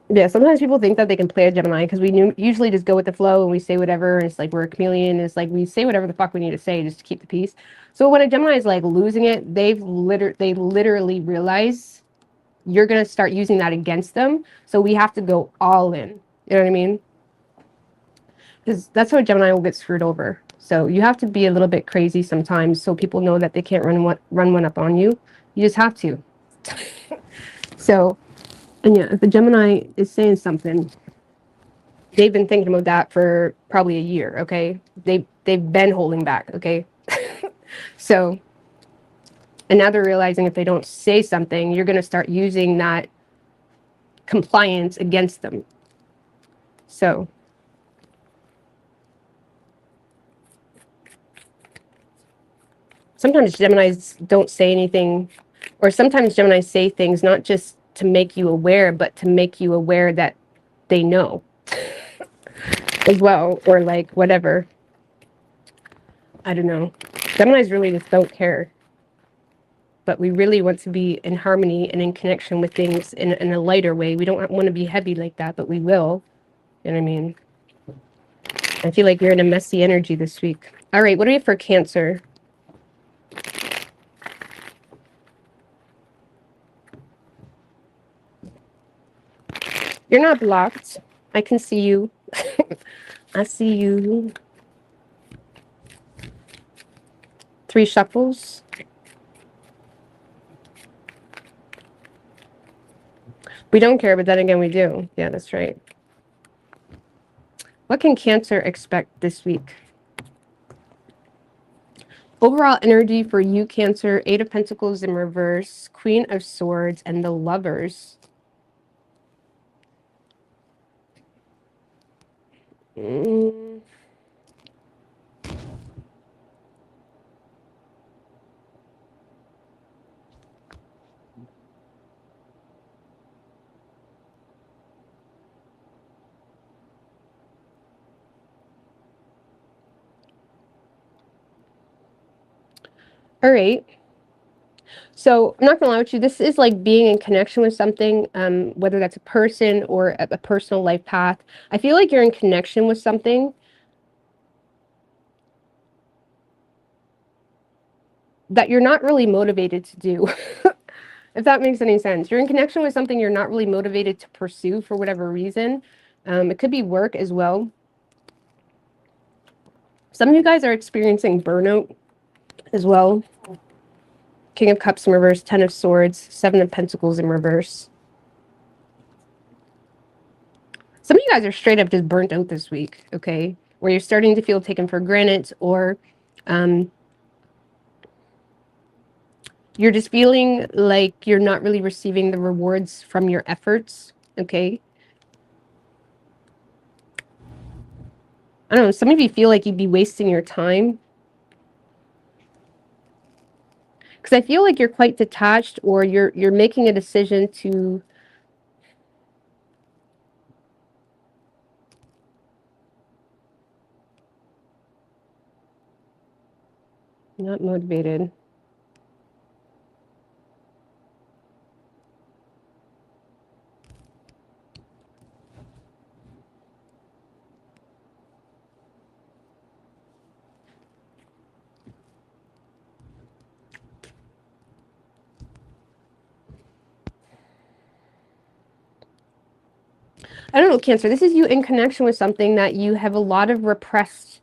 Speaker 1: Yeah, sometimes people think that they can play a Gemini because we usually just go with the flow and we say whatever. And it's like we're a chameleon. And it's like we say whatever the fuck we need to say just to keep the peace. So when a Gemini is like losing it, they literally realize you're going to start using that against them. So we have to go all in. You know what I mean? Because that's how a Gemini will get screwed over. So you have to be a little bit crazy sometimes so people know that they can't run one up on you. You just have to. So, and yeah, if the Gemini is saying something, they've been thinking about that for probably a year, okay? They've been holding back, okay? So, and now they're realizing if they don't say something, you're going to start using that compliance against them. So, sometimes Geminis don't say anything, or sometimes Geminis say things not just to make you aware, but to make you aware that they know as well, or like whatever. I don't know. Geminis really just don't care. but we really want to be in harmony and in connection with things in a lighter way. We don't want to be heavy like that, but we will. You know what I mean? I feel like you're in a messy energy this week. All right, what do we have for Cancer? You're not blocked. I can see you. I see you. 3 shuffles. We don't care, but then again, we do. Yeah, that's right. What can Cancer expect this week? Overall energy for you, Cancer, 8 of Pentacles in reverse, Queen of Swords, and the Lovers. All right. So I'm not gonna lie with you. This is like being in connection with something, whether that's a person or a personal life path. I feel like you're in connection with something that you're not really motivated to do. If that makes any sense. You're in connection with something you're not really motivated to pursue for whatever reason. It could be work as well. Some of you guys are experiencing burnout as well. King of Cups in reverse, 10 of Swords, 7 of Pentacles in reverse. Some of you guys are straight up just burnt out this week, okay? Where you're starting to feel taken for granted, or you're just feeling like you're not really receiving the rewards from your efforts, okay? I don't know, some of you feel like you'd be wasting your time. Because I feel like you're quite detached, or you're making a decision to not motivated. I don't know, Cancer. This is you in connection with something that you have a lot of repressed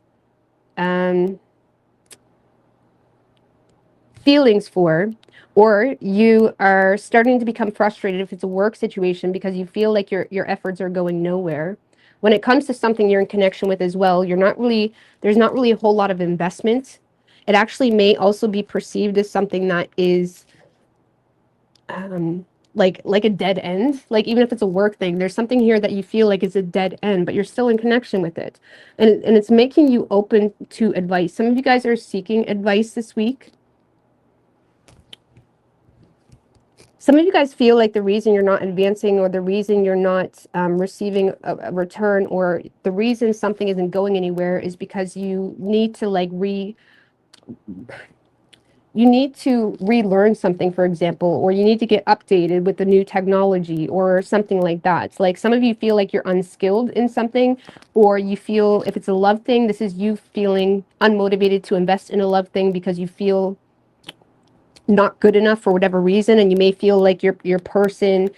Speaker 1: feelings for, or you are starting to become frustrated if it's a work situation because you feel like your efforts are going nowhere. When it comes to something you're in connection with as well, there's not really a whole lot of investment. It actually may also be perceived as something that is like a dead end. Like, even if it's a work thing, there's something here that you feel like is a dead end, but you're still in connection with it. And it's making you open to advice. Some of you guys are seeking advice this week. Some of you guys feel like the reason you're not advancing, or the reason you're not receiving a return, or the reason something isn't going anywhere is because you need to relearn something, for example, or you need to get updated with the new technology or something like that. It's like some of you feel like you're unskilled in something, or you feel, if it's a love thing, this is you feeling unmotivated to invest in a love thing because you feel not good enough for whatever reason, and you may feel like your person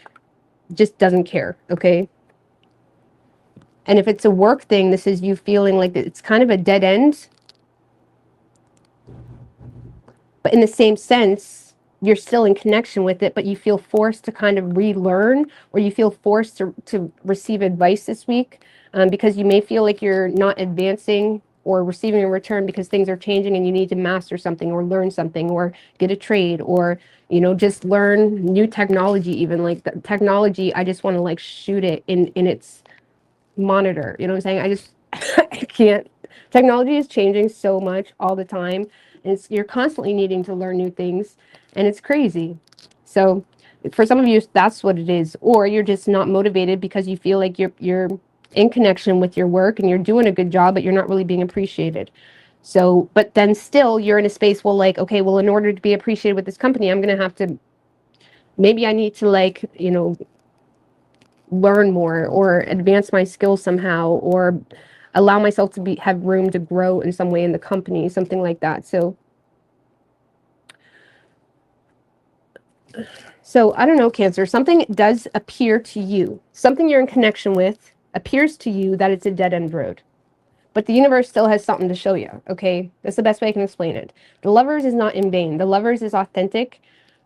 Speaker 1: just doesn't care, okay? And if it's a work thing, this is you feeling like it's kind of a dead end. But in the same sense, you're still in connection with it, but you feel forced to kind of relearn, or you feel forced to receive advice this week, because you may feel like you're not advancing or receiving a return because things are changing and you need to master something or learn something or get a trade, or, you know, just learn new technology. Even like the technology, I just want to like shoot it in its monitor. You know what I'm saying? I just, I can't. Technology is changing so much all the time. And you're constantly needing to learn new things, and it's crazy. So for some of you, that's what it is. Or you're just not motivated because you feel like you're in connection with your work and you're doing a good job, but you're not really being appreciated. So, but then still you're in a space, well, like, okay, well, in order to be appreciated with this company, I'm going to have to, maybe I need to, like, learn more or advance my skills somehow, or allow myself to have room to grow in some way in the company, something like that. So I don't know, Cancer, something does appear to you, something you're in connection with appears to you that it's a dead end road. But the universe still has something to show you, okay? That's the best way I can explain it. The Lovers is not in vain. The Lovers is authentic,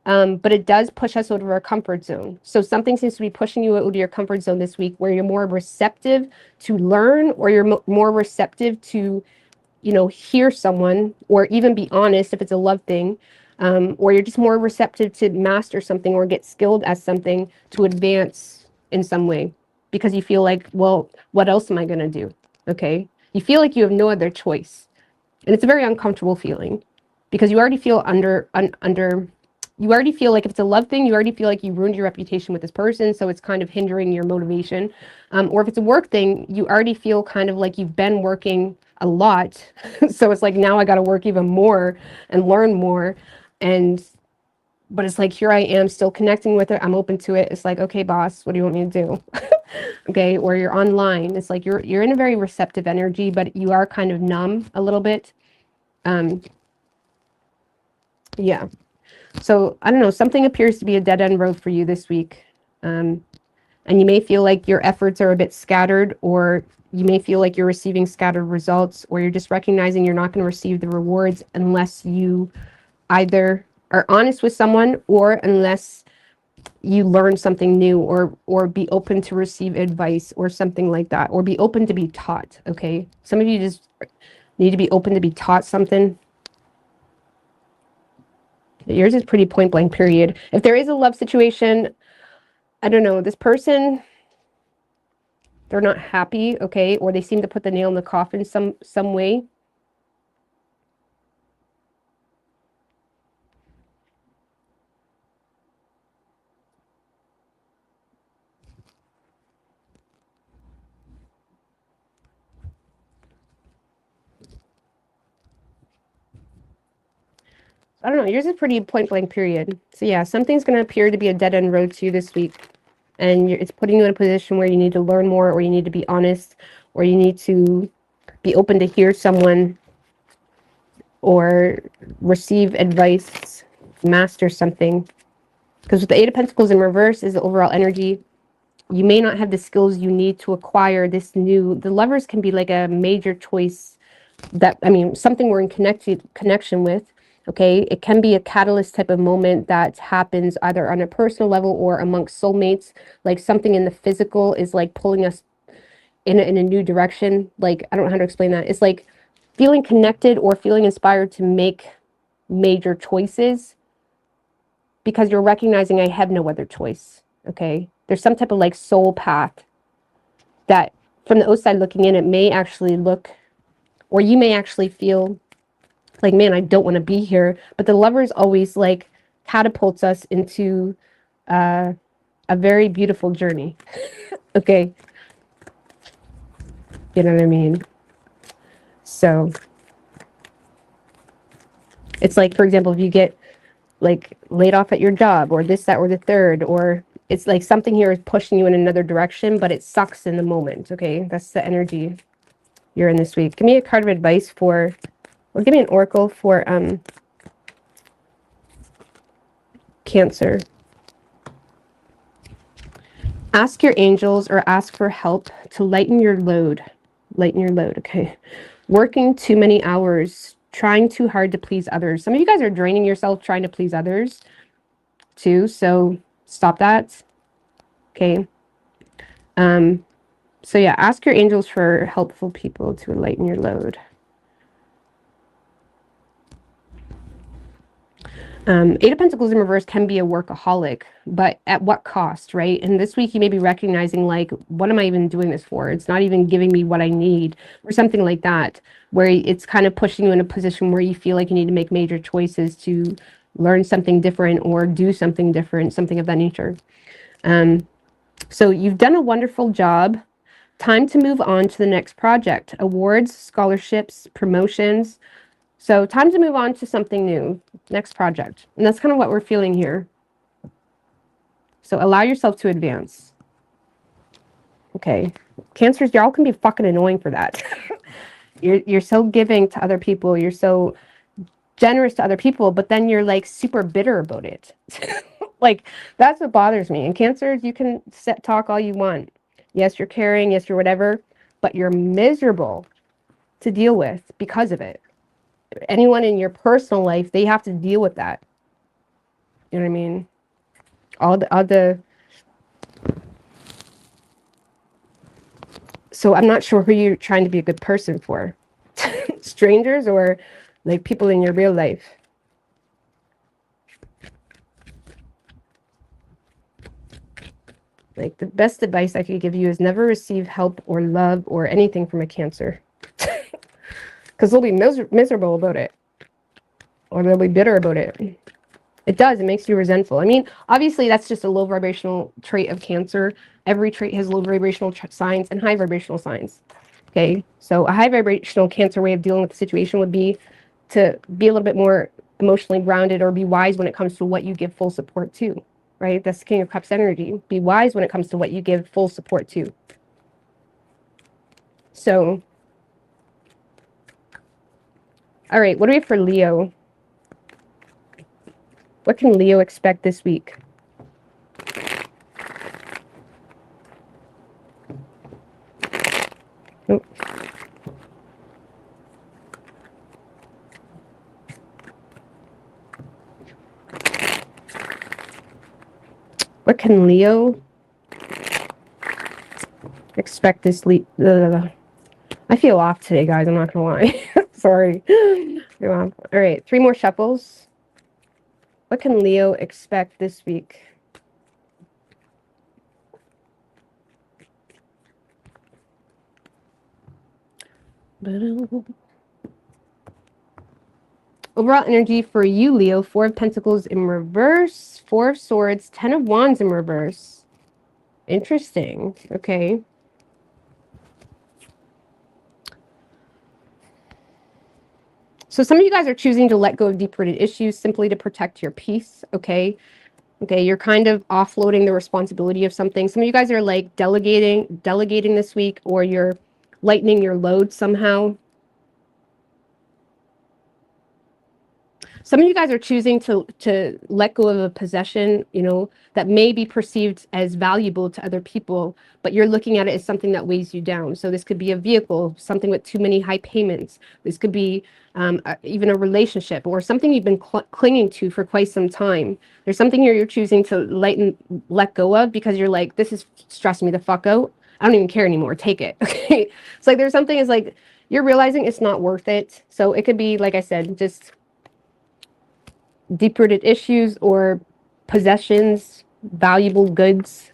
Speaker 1: but it does push us out of our comfort zone. So something seems to be pushing you out of your comfort zone this week, where you're more receptive to learn, or you're more receptive to, hear someone, or even be honest if it's a love thing, or you're just more receptive to master something or get skilled at something to advance in some way, because you feel like, well, what else am I going to do? Okay. You feel like you have no other choice. And it's a very uncomfortable feeling, because you already feel you already feel like, if it's a love thing, you already feel like you ruined your reputation with this person. So it's kind of hindering your motivation. Or if it's a work thing, you already feel kind of like you've been working a lot. So it's like, now I got to work even more and learn more. But it's like, here I am still connecting with it. I'm open to it. It's like, okay, boss, what do you want me to do? Okay. Or you're online. It's like, you're in a very receptive energy, but you are kind of numb a little bit. Yeah. So I don't know, something appears to be a dead end road for you this week. And you may feel like your efforts are a bit scattered, or you may feel like you're receiving scattered results, or you're just recognizing you're not going to receive the rewards unless you either are honest with someone, or unless you learn something new, or be open to receive advice or something like that, or be open to be taught. Okay. Some of you just need to be open to be taught something. Yours is pretty point blank, period. If there is a love situation, I don't know, this person, they're not happy, okay, or they seem to put the nail in the coffin some way. I don't know, yours is pretty point blank, period. So yeah, something's going to appear to be a dead end road to you this week. And it's putting you in a position where you need to learn more, or you need to be honest, or you need to be open to hear someone, or receive advice, master something. Because with the Eight of Pentacles in reverse is the overall energy. You may not have the skills you need to acquire this new. The Lovers can be like a major choice that, I mean, something we're in connection with. Okay, it can be a catalyst type of moment that happens either on a personal level or amongst soulmates. Like something in the physical is like pulling us in a new direction. Like, I don't know how to explain that. It's like feeling connected or feeling inspired to make major choices, because you're recognizing, I have no other choice. Okay, there's some type of like soul path that, from the outside looking in, it may actually look, or you may actually feel like, man, I don't want to be here. But the Lovers always like catapults us into a very beautiful journey. Okay. You know what I mean? So it's like, for example, if you get like laid off at your job, or this, that, or the third, or it's like something here is pushing you in another direction, but it sucks in the moment. Okay. That's the energy you're in this week. Give me a card of advice for, or give me an oracle for Cancer. Ask your angels, or ask for help to lighten your load. Lighten your load, okay? Working too many hours, trying too hard to please others. Some of you guys are draining yourself trying to please others too, so stop that. Okay. So yeah, ask your angels for helpful people to lighten your load. Eight of Pentacles in reverse can be a workaholic, but at what cost, right? And this week you may be recognizing, like, what am I even doing this for? It's not even giving me what I need, or something like that, where it's kind of pushing you in a position where you feel like you need to make major choices to learn something different or do something different, something of that nature. So you've done a wonderful job time to move on to the next project. Awards, scholarships, promotions. So time to move on to something new. Next project. And that's kind of what we're feeling here. So allow yourself to advance. Okay. Cancers, y'all can be fucking annoying for that. You're so giving to other people. You're so generous to other people, but then you're like super bitter about it. Like, that's what bothers me. And Cancers, you can talk all you want. Yes, you're caring. Yes, you're whatever, but you're miserable to deal with because of it. Anyone in your personal life, they have to deal with that. You know what I mean? All the so I'm not sure who you're trying to be a good person for. Strangers or like people in your real life. Like, the best advice I could give you is never receive help or love or anything from a Cancer. Because they'll be miserable about it. Or they'll be bitter about it. It does. It makes you resentful. I mean, obviously, that's just a low vibrational trait of Cancer. Every trait has low vibrational signs and high vibrational signs. Okay? So a high vibrational Cancer way of dealing with the situation would be to be a little bit more emotionally grounded or be wise when it comes to what you give full support to. Right? That's the King of Cups energy. Be wise when it comes to what you give full support to. So, all right, what do we have for Leo? What can Leo expect this week? Oh. What can Leo expect this week? I feel off today, guys. I'm not gonna lie. Sorry. All right, 3 more shuffles. What can Leo expect this week? Overall energy for you, Leo. 4 of Pentacles in reverse. 4 of Swords. 10 of Wands in reverse. Interesting. Okay. So some of you guys are choosing to let go of deep-rooted issues simply to protect your peace, okay? Okay, you're kind of offloading the responsibility of something. Some of you guys are like delegating this week, or you're lightening your load somehow. Some of you guys are choosing to let go of a possession, you know, that may be perceived as valuable to other people, but you're looking at it as something that weighs you down. So this could be a vehicle, something with too many high payments. This could be even a relationship or something you've been clinging to for quite some time. There's something here you're choosing to let go of because you're like, this is stressing me the fuck out. I don't even care anymore. Take it. Okay. It's like there's something is like you're realizing it's not worth it. So it could be, like I said, just deep-rooted issues or possessions, valuable goods,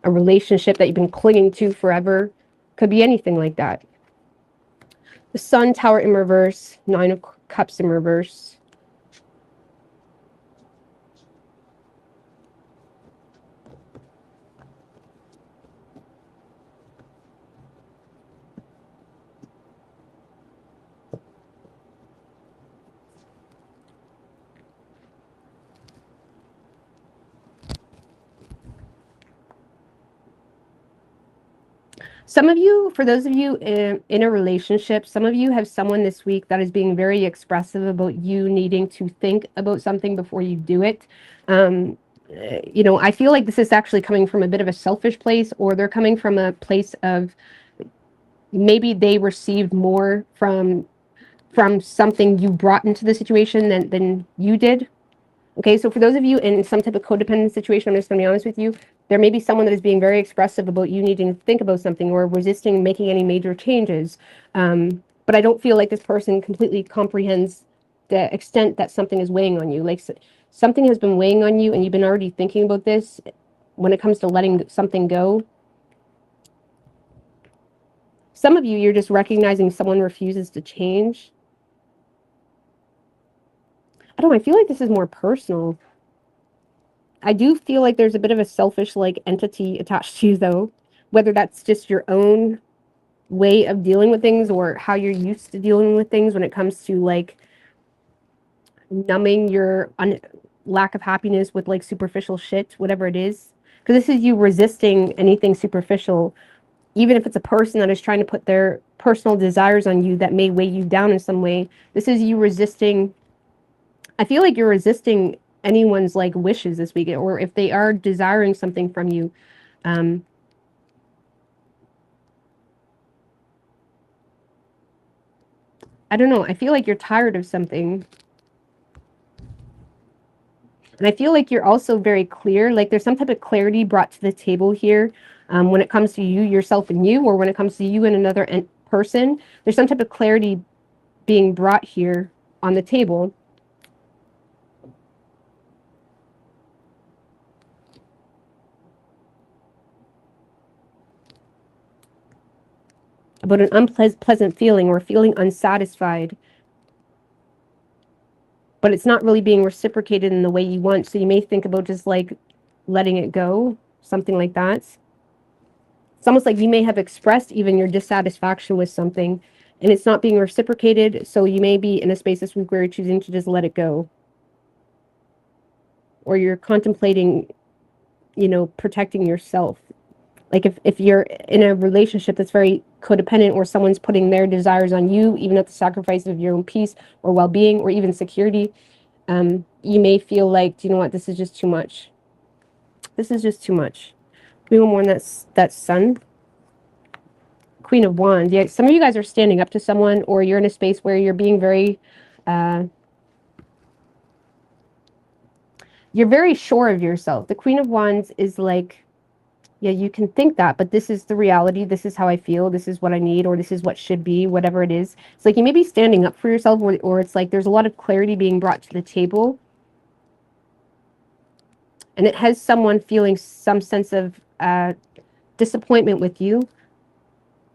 Speaker 1: a relationship that you've been clinging to forever. Could be anything like that. The Sun, Tower in reverse, 9 of Cups in reverse. Some of you, for those of you in a relationship, some of you have someone this week that is being very expressive about you needing to think about something before you do it. You know, I feel like this is actually coming from a bit of a selfish place, or they're coming from a place of maybe they received more from something you brought into the situation than you did. Okay, so for those of you in some type of codependent situation, I'm just going to be honest with you, there may be someone that is being very expressive about you needing to think about something or resisting making any major changes. But I don't feel like this person completely comprehends the extent that something is weighing on you. Like something has been weighing on you and you've been already thinking about this when it comes to letting something go. Some of you, you're just recognizing someone refuses to change. I don't know, I feel like this is more personal. I do feel like there's a bit of a selfish like entity attached to you though, whether that's just your own way of dealing with things, or how you're used to dealing with things when it comes to like numbing your lack of happiness with like superficial shit, whatever it is. Because this is you resisting anything superficial, even if it's a person that is trying to put their personal desires on you that may weigh you down in some way. This is you resisting. I feel like you're resisting anyone's like wishes this week, or if they are desiring something from you. Um, I don't know. I feel like you're tired of something. And I feel like you're also very clear. Like there's some type of clarity brought to the table here when it comes to you, yourself, and you, or when it comes to you and another person. There's some type of clarity being brought here on the table. About an unpleasant feeling or feeling unsatisfied, but it's not really being reciprocated in the way you want. So you may think about just like letting it go, something like that. It's almost like you may have expressed even your dissatisfaction with something and it's not being reciprocated. So you may be in a space this week where you're choosing to just let it go. Or you're contemplating, protecting yourself. Like if you're in a relationship that's very codependent, or someone's putting their desires on you, even at the sacrifice of your own peace or well-being or even security, you may feel like, do you know what, this is just too much. This is just too much. Give me one more on that sun. Queen of Wands. Yeah, some of you guys are standing up to someone, or you're in a space where you're being very, you're very sure of yourself. The Queen of Wands is like, yeah, you can think that, but this is the reality. This is how I feel. This is what I need, or this is what should be, whatever it is. It's like you may be standing up for yourself, or it's like there's a lot of clarity being brought to the table. And it has someone feeling some sense of disappointment with you.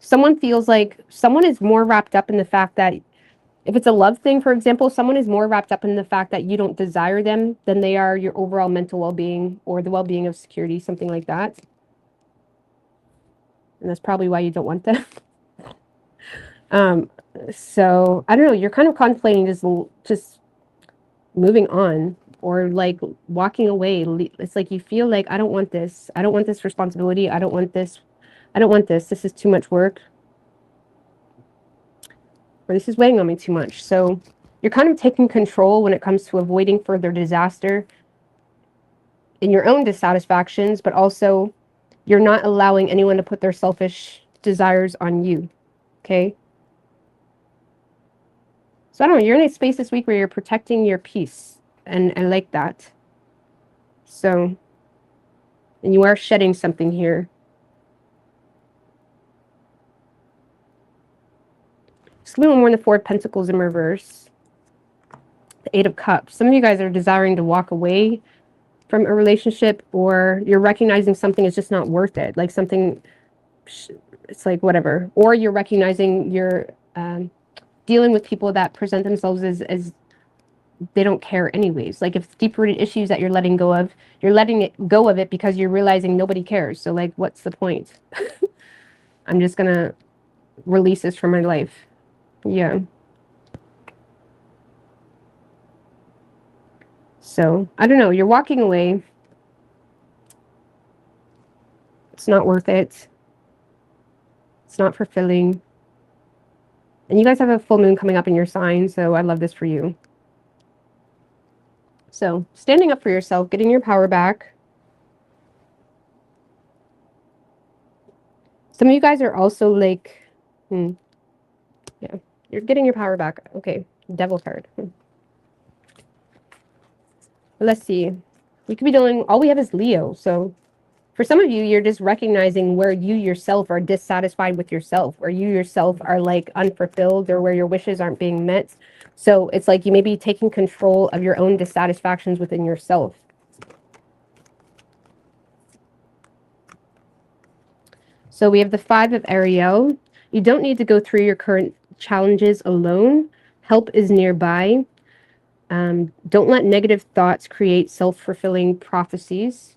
Speaker 1: Someone feels like someone is more wrapped up in the fact that if it's a love thing, for example, someone is more wrapped up in the fact that you don't desire them than they are your overall mental well-being or the well-being of security, something like that. And that's probably why you don't want them. So I don't know, you're kind of contemplating just moving on, or like walking away. It's like you feel like, I don't want this. I don't want this responsibility. I don't want this. I don't want this. This is too much work. Or this is weighing on me too much. So you're kind of taking control when it comes to avoiding further disaster in your own dissatisfactions, but also you're not allowing anyone to put their selfish desires on you. Okay? So I don't know, you're in a space this week where you're protecting your peace, and I like that. So, and you are shedding something here. Just give me one more in the Four of Pentacles in reverse. The Eight of Cups. Some of you guys are desiring to walk away from a relationship, or you're recognizing something is just not worth it. Like something, it's like whatever. Or you're recognizing you're dealing with people that present themselves as they don't care anyways. Like if it's deep-rooted issues that you're letting go of, you're letting it go of it because you're realizing nobody cares. So like, what's the point? I'm just gonna release this from my life. Yeah. So I don't know, you're walking away. It's not worth it. It's not fulfilling. And you guys have a full moon coming up in your sign, so I love this for you. So standing up for yourself, getting your power back. Some of you guys are also like, yeah, you're getting your power back. Okay, Devil card. Let's see. We could be dealing, all we have is Leo. So for some of you, you're just recognizing where you yourself are dissatisfied with yourself, where you yourself are like unfulfilled, or where your wishes aren't being met. So it's like you may be taking control of your own dissatisfactions within yourself. So we have the Five of Ariel. You don't need to go through your current challenges alone. Help is nearby. Don't let negative thoughts create self-fulfilling prophecies.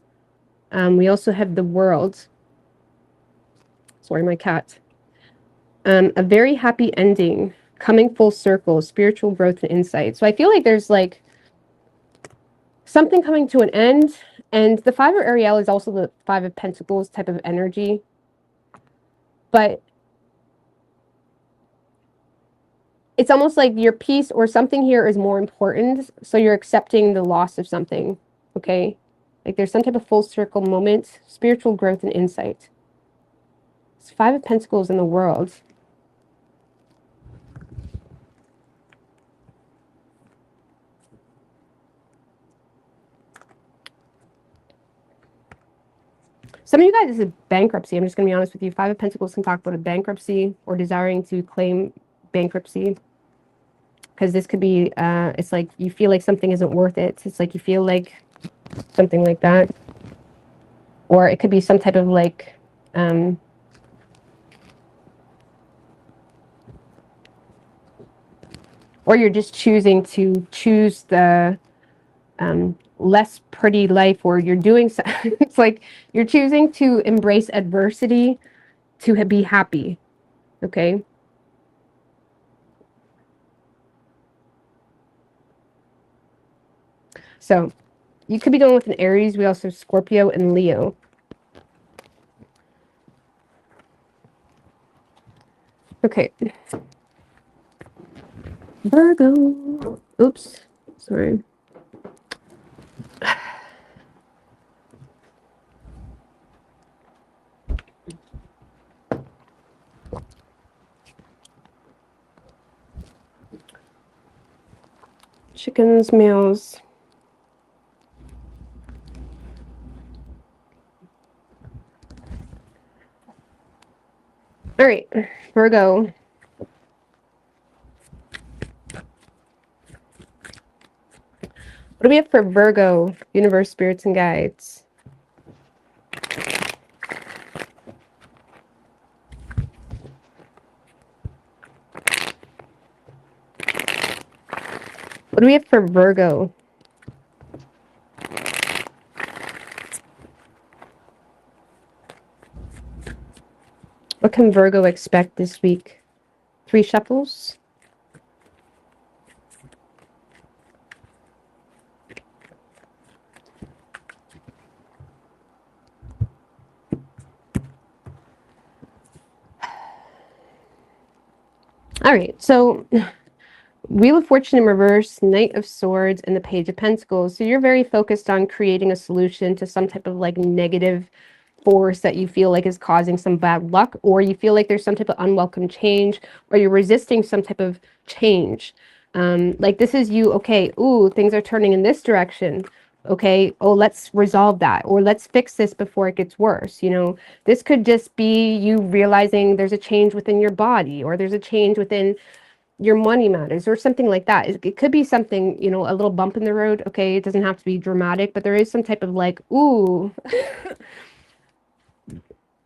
Speaker 1: We also have the World. Sorry, my cat. A very happy ending, coming full circle, spiritual growth and insight. So I feel like there's like something coming to an end. And the Five of Ariel is also the Five of Pentacles type of energy. But it's almost like your peace or something here is more important. So you're accepting the loss of something. Okay? Like there's some type of full circle moment, spiritual growth and insight. It's Five of Pentacles in the world. Some of you guys, this is bankruptcy. I'm just going to be honest with you. Five of Pentacles can talk about a bankruptcy or desiring to claim bankruptcy. Because this could be, it's like you feel like something isn't worth it. It's like you feel like something like that. Or it could be some type of like, or you're just choosing to choose the less pretty life, or you're doing, it's like you're choosing to embrace adversity to be happy. Okay? So you could be going with an Aries. We also have Scorpio and Leo. Okay. Virgo. Oops. Sorry. Chickens, males. All right, Virgo. What do we have for Virgo? Universe, spirits, and guides. What do we have for Virgo? What can Virgo expect this week? 3 shuffles. All right, so Wheel of Fortune in reverse, Knight of Swords, and the Page of Pentacles. So you're very focused on creating a solution to some type of like negative force that you feel like is causing some bad luck, or you feel like there's some type of unwelcome change, or you're resisting some type of change. Like this is you, okay, ooh, things are turning in this direction. Okay, oh, let's resolve that, or let's fix this before it gets worse. You know, this could just be you realizing there's a change within your body, or there's a change within your money matters, or something like that. It could be something, you know, a little bump in the road. Okay, it doesn't have to be dramatic, but there is some type of like, ooh,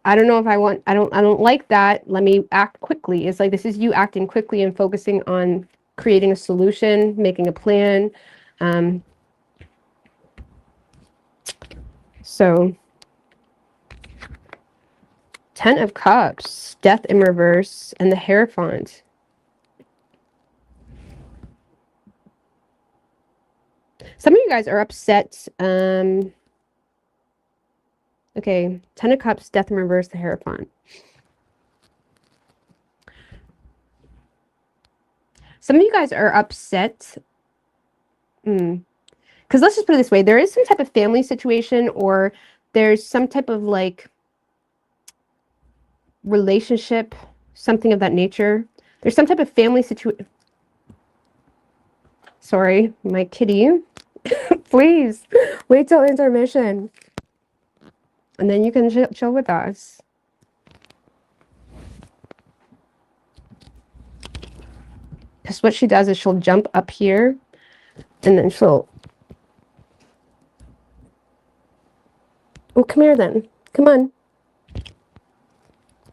Speaker 1: I don't know if I don't like that. Let me act quickly. It's like this is you acting quickly and focusing on creating a solution, making a plan. So 10 of Cups, Death in reverse, and the Hierophant. Some of you guys are upset. Okay, 10 of Cups, Death in reverse, the Hierophant. Some of you guys are upset. Because let's just put it this way. There is some type of family situation, or there's some type of like relationship, something of that nature. There's some type of family situation. Sorry, my kitty. Please, wait till intermission. And then you can chill with us. Because what she does is she'll jump up here, and then she'll... Oh, come here then. Come on.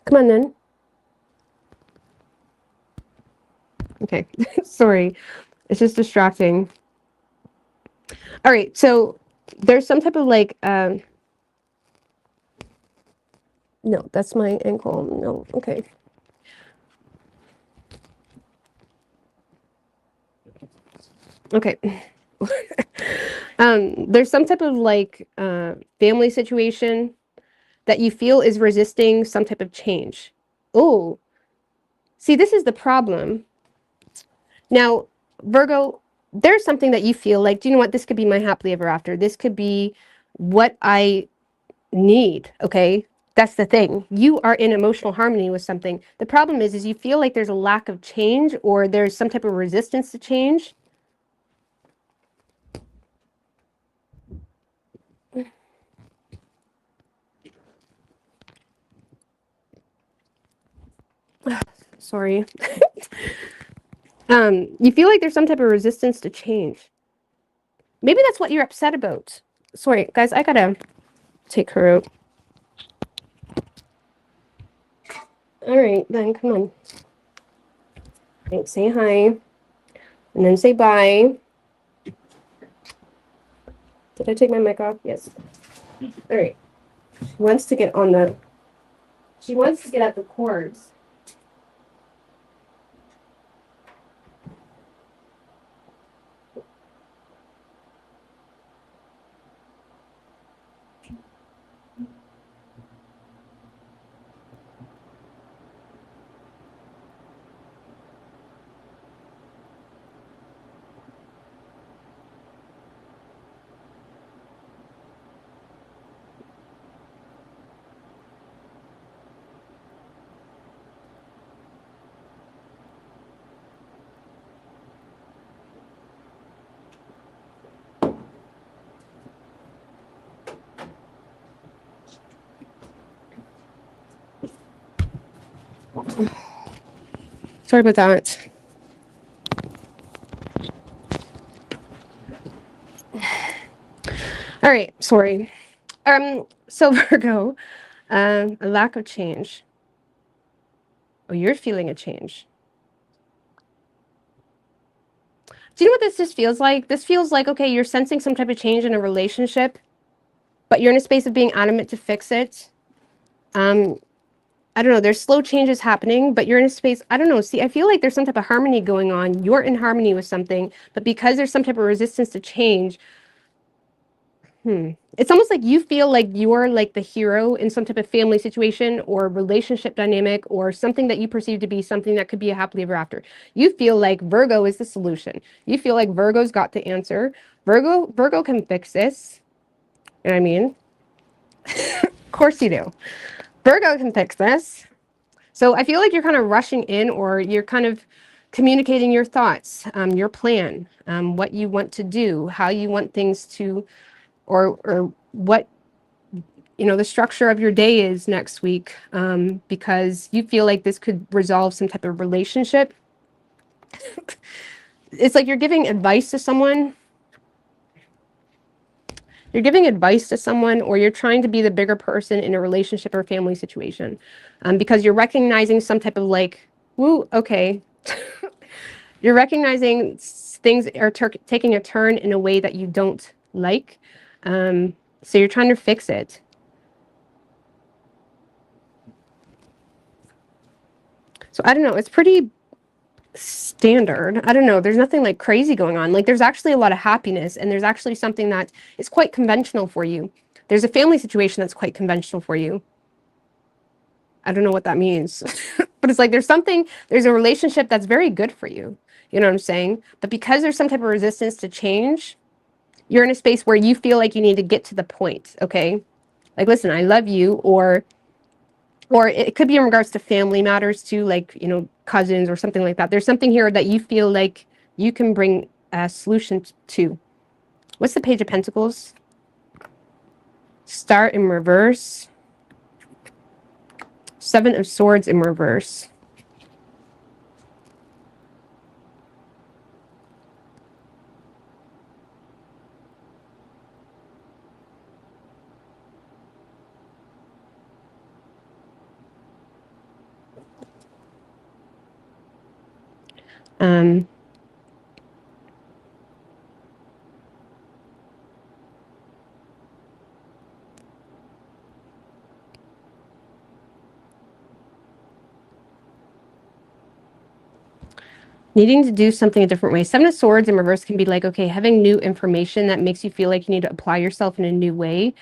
Speaker 1: Come on then. Okay, sorry. It's just distracting. All right, so there's some type of like... No, that's my ankle. No, okay. Okay. There's some type of like family situation that you feel is resisting some type of change. Oh, see, this is the problem. Now, Virgo, there's something that you feel like, do you know what? This could be my happily ever after. This could be what I need. Okay. That's the thing. You are in emotional harmony with something. The problem is you feel like there's a lack of change or there's some type of resistance to change. Sorry. You feel like there's some type of resistance to change. Maybe that's what you're upset about. Sorry, guys, I gotta take her out. All right, then, come on. Right, say hi, and then say bye. Did I take my mic off? Yes. All right. She wants to get on the... She wants to get at the cords. Sorry about that. All right, sorry. So Virgo, a lack of change. Oh, you're feeling a change. Do you know what this just feels like? This feels like, okay, you're sensing some type of change in a relationship, but you're in a space of being adamant to fix it. I don't know, there's slow changes happening, but you're in a space, I don't know. See, I feel like there's some type of harmony going on. You're in harmony with something, but because there's some type of resistance to change, it's almost like you feel like you're like the hero in some type of family situation or relationship dynamic or something that you perceive to be something that could be a happily ever after. You feel like Virgo is the solution. You feel like Virgo's got the answer. Virgo can fix this. You know what I mean? Of course you do. Virgo can fix this. So I feel like you're kind of rushing in or you're kind of communicating your thoughts, your plan, what you want to do, how you want things to, or what, you know, the structure of your day is next week, because you feel like this could resolve some type of relationship. It's like you're giving advice to someone. You're giving advice to someone or you're trying to be the bigger person in a relationship or family situation, because you're recognizing some type of like, woo, okay. You're recognizing things are taking a turn in a way that you don't like. So you're trying to fix it. So I don't know. It's pretty standard. I don't know. There's nothing like crazy going on. Like there's actually a lot of happiness and there's actually something that is quite conventional for you. There's a family situation that's quite conventional for you. I don't know what that means, but it's like there's a relationship that's very good for you. You know what I'm saying? But because there's some type of resistance to change, you're in a space where you feel like you need to get to the point, okay? Like, listen, I love you, or it could be in regards to family matters too, like, you know, cousins or something like that. There's something here that you feel like you can bring a solution to. What's the Page of Pentacles? Star in reverse. Seven of Swords in reverse. Um, Needing to do something a different way. Seven of Swords in reverse can be like, okay, having new information that makes you feel like you need to apply yourself in a new way.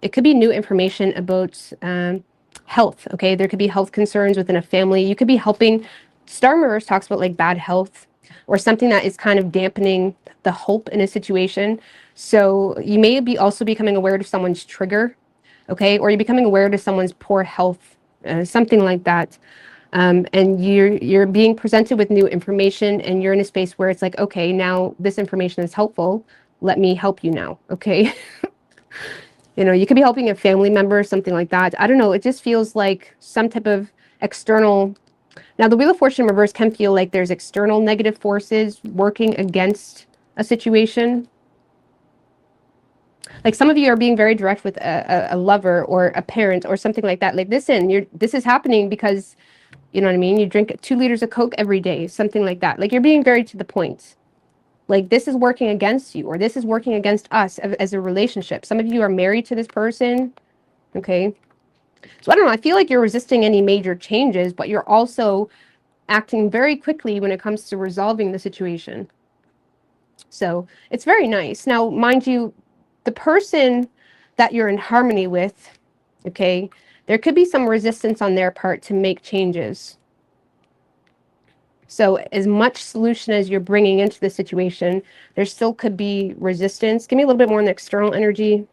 Speaker 1: It could be new information about health, okay? There could be health concerns within a family. You could be helping. Star in reverse talks about like bad health or something that is kind of dampening the hope in a situation. So you may be also becoming aware of someone's trigger, okay? Or you're becoming aware of someone's poor health, something like that. And you're being presented with new information, and you're in a space where it's like, okay, now this information is helpful. Let me help you now, okay? You know, you could be helping a family member, something like that. I don't know. It just feels like some type of external. Now, the Wheel of Fortune in reverse can feel like there's external negative forces working against a situation. Like some of you are being very direct with a lover or a parent or something like that. Like, listen, this is happening because, you know what I mean? You drink 2 liters of Coke every day, something like that. Like, you're being very to the point. Like, this is working against you, or this is working against us as a relationship. Some of you are married to this person, okay? So I don't know. I feel like you're resisting any major changes, but you're also acting very quickly when it comes to resolving the situation. So it's very nice. Now, mind you, the person that you're in harmony with, okay, there could be some resistance on their part to make changes. So as much solution as you're bringing into the situation, there still could be resistance. Give me a little bit more on the external energy.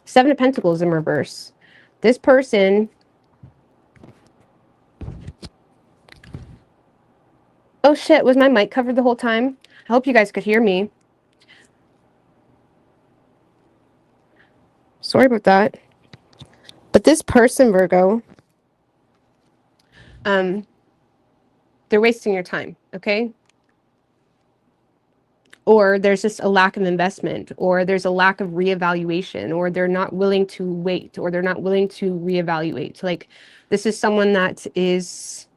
Speaker 1: 7 of Pentacles in reverse. This person... Oh shit, was my mic covered the whole time? I hope you guys could hear me. Sorry about that. But this person, Virgo, they're wasting your time, okay? Or there's just a lack of investment, or there's a lack of reevaluation, or they're not willing to wait, or they're not willing to reevaluate. Like, this is someone that is...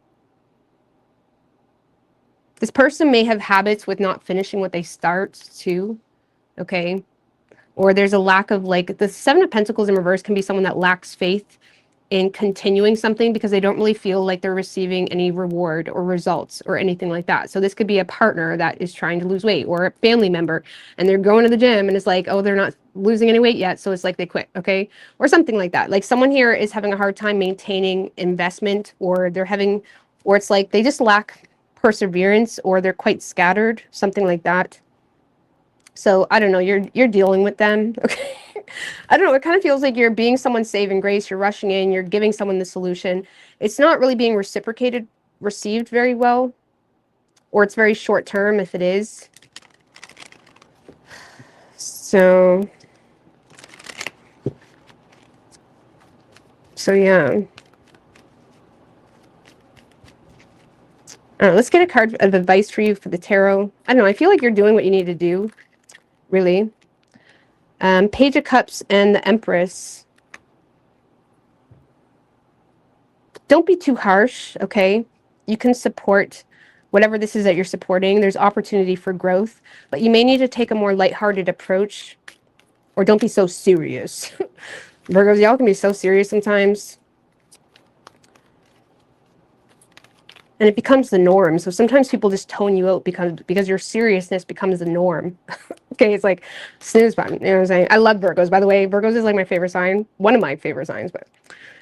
Speaker 1: This person may have habits with not finishing what they start too, okay? Or there's a lack of, like, the 7 of Pentacles in reverse can be someone that lacks faith in continuing something because they don't really feel like they're receiving any reward or results or anything like that. So this could be a partner that is trying to lose weight, or a family member, and they're going to the gym and it's like, oh, they're not losing any weight yet, so it's like they quit, okay? Or something like that. Like, someone here is having a hard time maintaining investment, or or it's like they just lack perseverance, or they're quite scattered, something like that. So I don't know, you're dealing with them, okay? I don't know, it kind of feels like you're being someone's saving grace, you're rushing in, you're giving someone the solution. It's not really being received very well, or it's very short term if it is. So yeah. Let's get a card of advice for you for the tarot. I don't know, I feel like you're doing what you need to do, really. Page of Cups and the Empress. Don't be too harsh, okay? You can support whatever this is that you're supporting. There's opportunity for growth, but you may need to take a more lighthearted approach, or don't be so serious. Virgos, y'all can be so serious sometimes. And it becomes the norm. So sometimes people just tone you out because your seriousness becomes the norm. Okay, it's like snooze button. You know what I'm saying? I love Virgos, by the way. Virgos is like my favorite sign. One of my favorite signs, but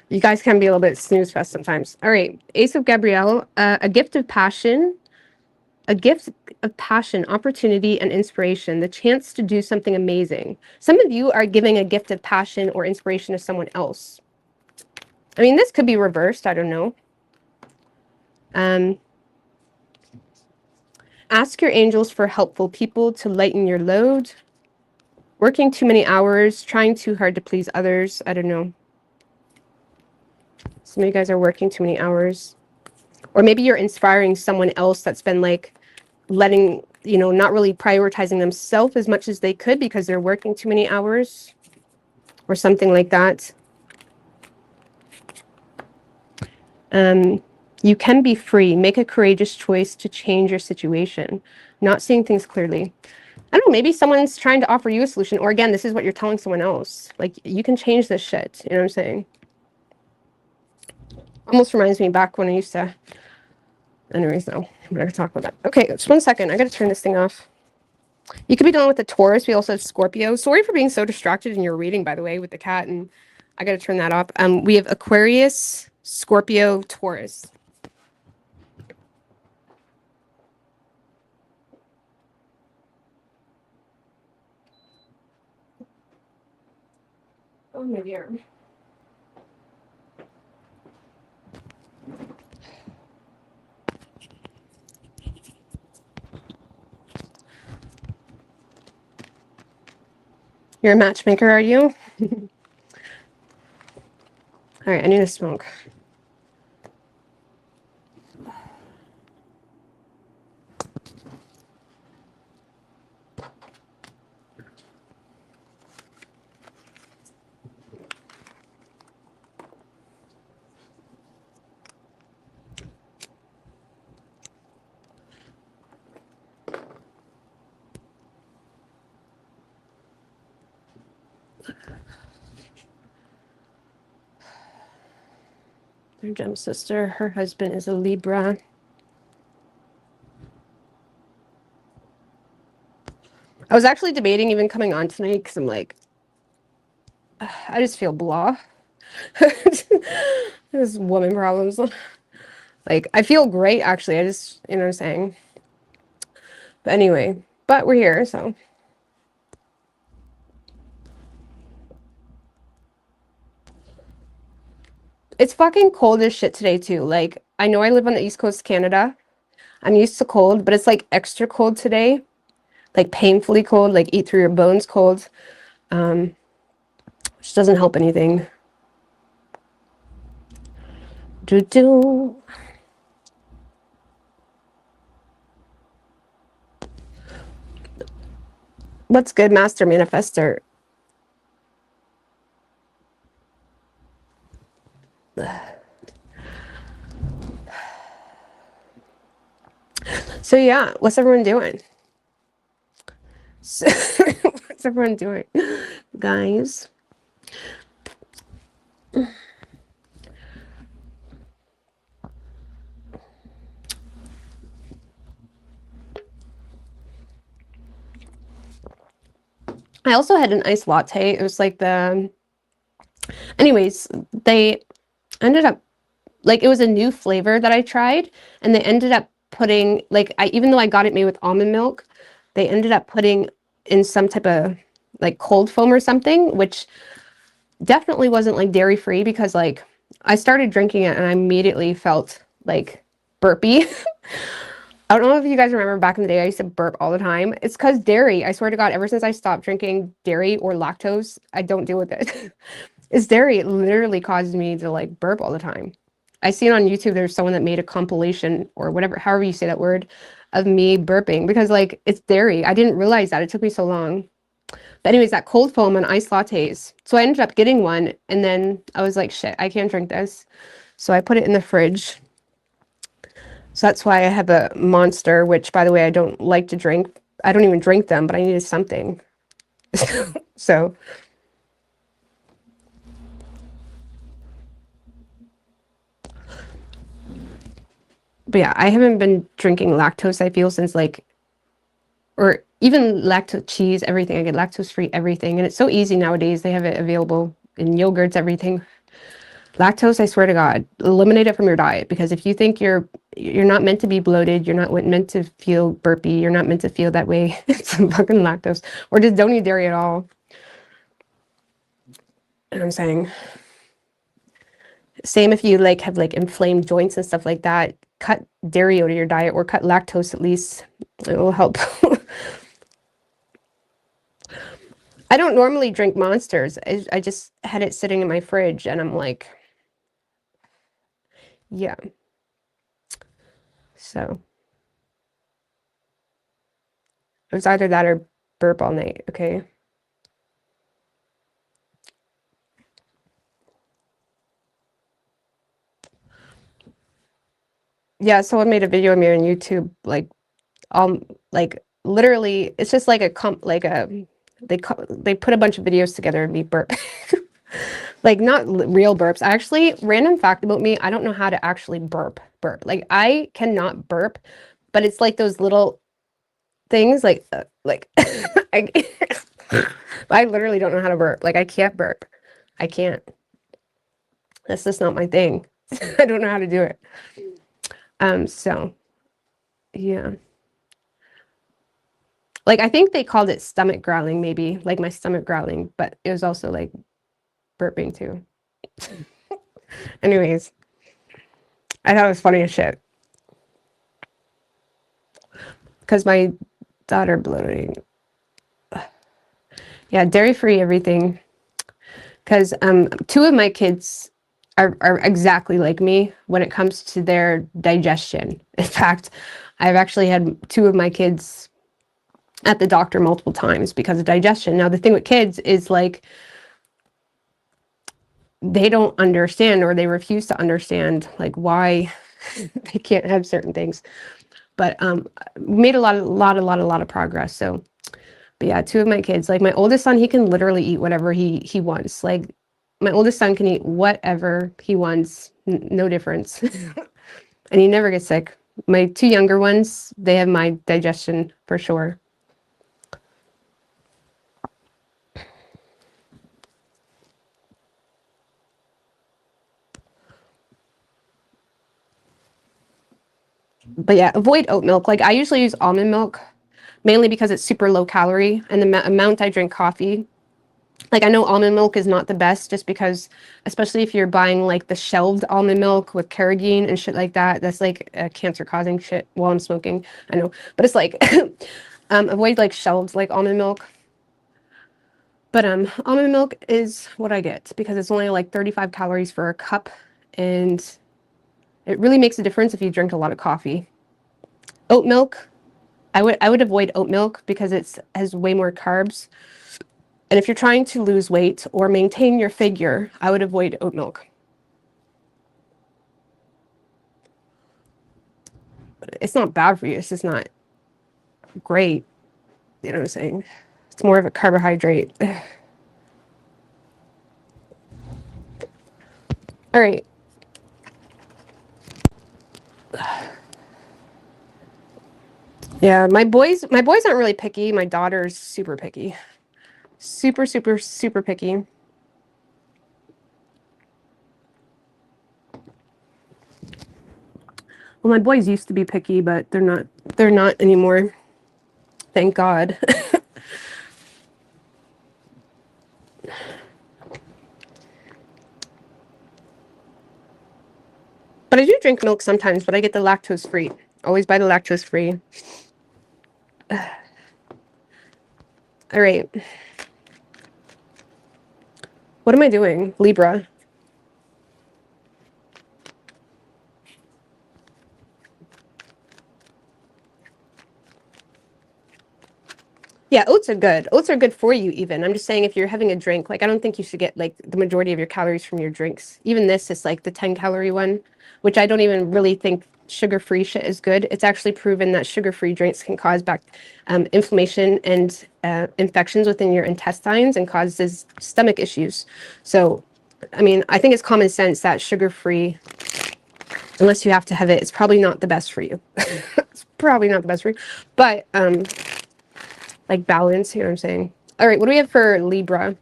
Speaker 1: you guys can be a little bit snooze fest sometimes. All right, Ace of Gabrielle, a gift of passion. A gift of passion, opportunity, and inspiration. The chance to do something amazing. Some of you are giving a gift of passion or inspiration to someone else. I mean, this could be reversed. I don't know. Ask your angels for helpful people to lighten your load. Working too many hours, trying too hard to please others. I don't know. Some of you guys are working too many hours. Or maybe you're inspiring someone else that's been like letting, you know, not really prioritizing themselves as much as they could because they're working too many hours. Or something like that. You can be free. Make a courageous choice to change your situation. Not seeing things clearly. I don't know, maybe someone's trying to offer you a solution. Or again, this is what you're telling someone else. Like, you can change this shit. You know what I'm saying? Almost reminds me back when I used to Anyways, no, I'm not gonna talk about that. Okay, just 1 second. I gotta turn this thing off. You could be dealing with the Taurus. We also have Scorpio. Sorry for being so distracted in your reading, by the way, with the cat, and I gotta turn that off. We have Aquarius, Scorpio, Taurus. Oh my dear. You're a matchmaker, are you? All right, I need to smoke. Their gem sister, her husband is a Libra. I was actually debating even coming on tonight because I'm like, I just feel blah. This woman problems. Like, I feel great, actually. I just, you know what I'm saying? But anyway, but we're here, so. It's fucking cold as shit today, too. Like, I know I live on the East Coast of Canada. I'm used to cold, but it's like extra cold today. Like, painfully cold, like eat through your bones cold. Which doesn't help anything. Do-do. What's good, Master Manifester? So yeah, what's everyone doing? What's everyone doing, guys? I also had an iced latte. It was like anyways, they ended up, like, it was a new flavor that I tried, and they ended up putting, like, even though I got it made with almond milk, they ended up putting in some type of, like, cold foam or something, which definitely wasn't, like, dairy-free, because, like, I started drinking it, and I immediately felt, like, burpy. I don't know if you guys remember back in the day, I used to burp all the time. It's because dairy, I swear to God, ever since I stopped drinking dairy or lactose, I don't deal with it. It's dairy. It literally causes me to like burp all the time. I seen on YouTube, there's someone that made a compilation or whatever, however you say that word, of me burping because like it's dairy. I didn't realize that. It took me so long. But anyways, that cold foam and iced lattes. So I ended up getting one, and then I was like, shit, I can't drink this. So I put it in the fridge. So that's why I have a Monster, which, by the way, I don't like to drink. I don't even drink them, but I needed something. So, but yeah, I haven't been drinking lactose, I feel, since like, or even lactose cheese, everything. I get lactose-free everything. And it's so easy nowadays. They have it available in yogurts, everything. Lactose, I swear to God, eliminate it from your diet, because if you think you're not meant to be bloated, you're not meant to feel burpy, you're not meant to feel that way, it's fucking lactose. Or just don't eat dairy at all. And I'm saying, same if you like have like inflamed joints and stuff like that, cut dairy out of your diet, or cut lactose at least. It will help. I don't normally drink Monsters. I just had it sitting in my fridge, and I'm like, yeah. So it was either that or burp all night, okay? Yeah, someone made a video of me on YouTube, like literally, it's just like a they put a bunch of videos together of me burp. Like not real burps. Actually, random fact about me, I don't know how to actually burp. Like I cannot burp, but it's like those little things like I, I literally don't know how to burp. Like I can't burp. I can't. That's just not my thing. I don't know how to do it. So yeah. Like I think they called it stomach growling, maybe, like my stomach growling, but it was also like burping too. Anyways, I thought it was funny as shit. Because my daughter bloating. Yeah, dairy-free everything. Because two of my kids are exactly like me when it comes to their digestion. In fact, I've actually had two of my kids at the doctor multiple times because of digestion. Now, the thing with kids is like they don't understand, or they refuse to understand like why they can't have certain things. But made a lot of progress. So, but yeah, two of my kids, like my oldest son, he can literally eat whatever he wants. Like my oldest son can eat whatever he wants, no difference. And he never gets sick. My two younger ones, they have my digestion for sure. But yeah, avoid oat milk. Like I usually use almond milk, mainly because it's super low calorie, and the amount I drink coffee. Like I know almond milk is not the best, just because, especially if you're buying like the shelved almond milk with carrageenan and shit like that, that's like cancer causing shit while I'm smoking. I know, but it's like avoid like shelved like almond milk. But almond milk is what I get because it's only like 35 calories for a cup, and it really makes a difference if you drink a lot of coffee. Oat milk, I would avoid oat milk because it's has way more carbs. And if you're trying to lose weight or maintain your figure, I would avoid oat milk. But it's not bad for you. It's just not great. You know what I'm saying? It's more of a carbohydrate. All right. Yeah, my boys aren't really picky. My daughter's super picky. Super picky. Well, my boys used to be picky, but they're not anymore. Thank God. But I do drink milk sometimes, but I get the lactose free. Always buy the lactose free. All right. What am I doing? Libra. Yeah, oats are good. Oats are good for you even. I'm just saying if you're having a drink, like I don't think you should get like the majority of your calories from your drinks. Even this is like the 10-calorie one, which I don't even really think sugar-free shit is good. It's actually proven that sugar-free drinks can cause inflammation and infections within your intestines and causes stomach issues. So, I mean, I think it's common sense that sugar-free, unless you have to have it, it's probably not the best for you. It's probably not the best for you. But like balance, you know what I'm saying? All right, what do we have for Libra?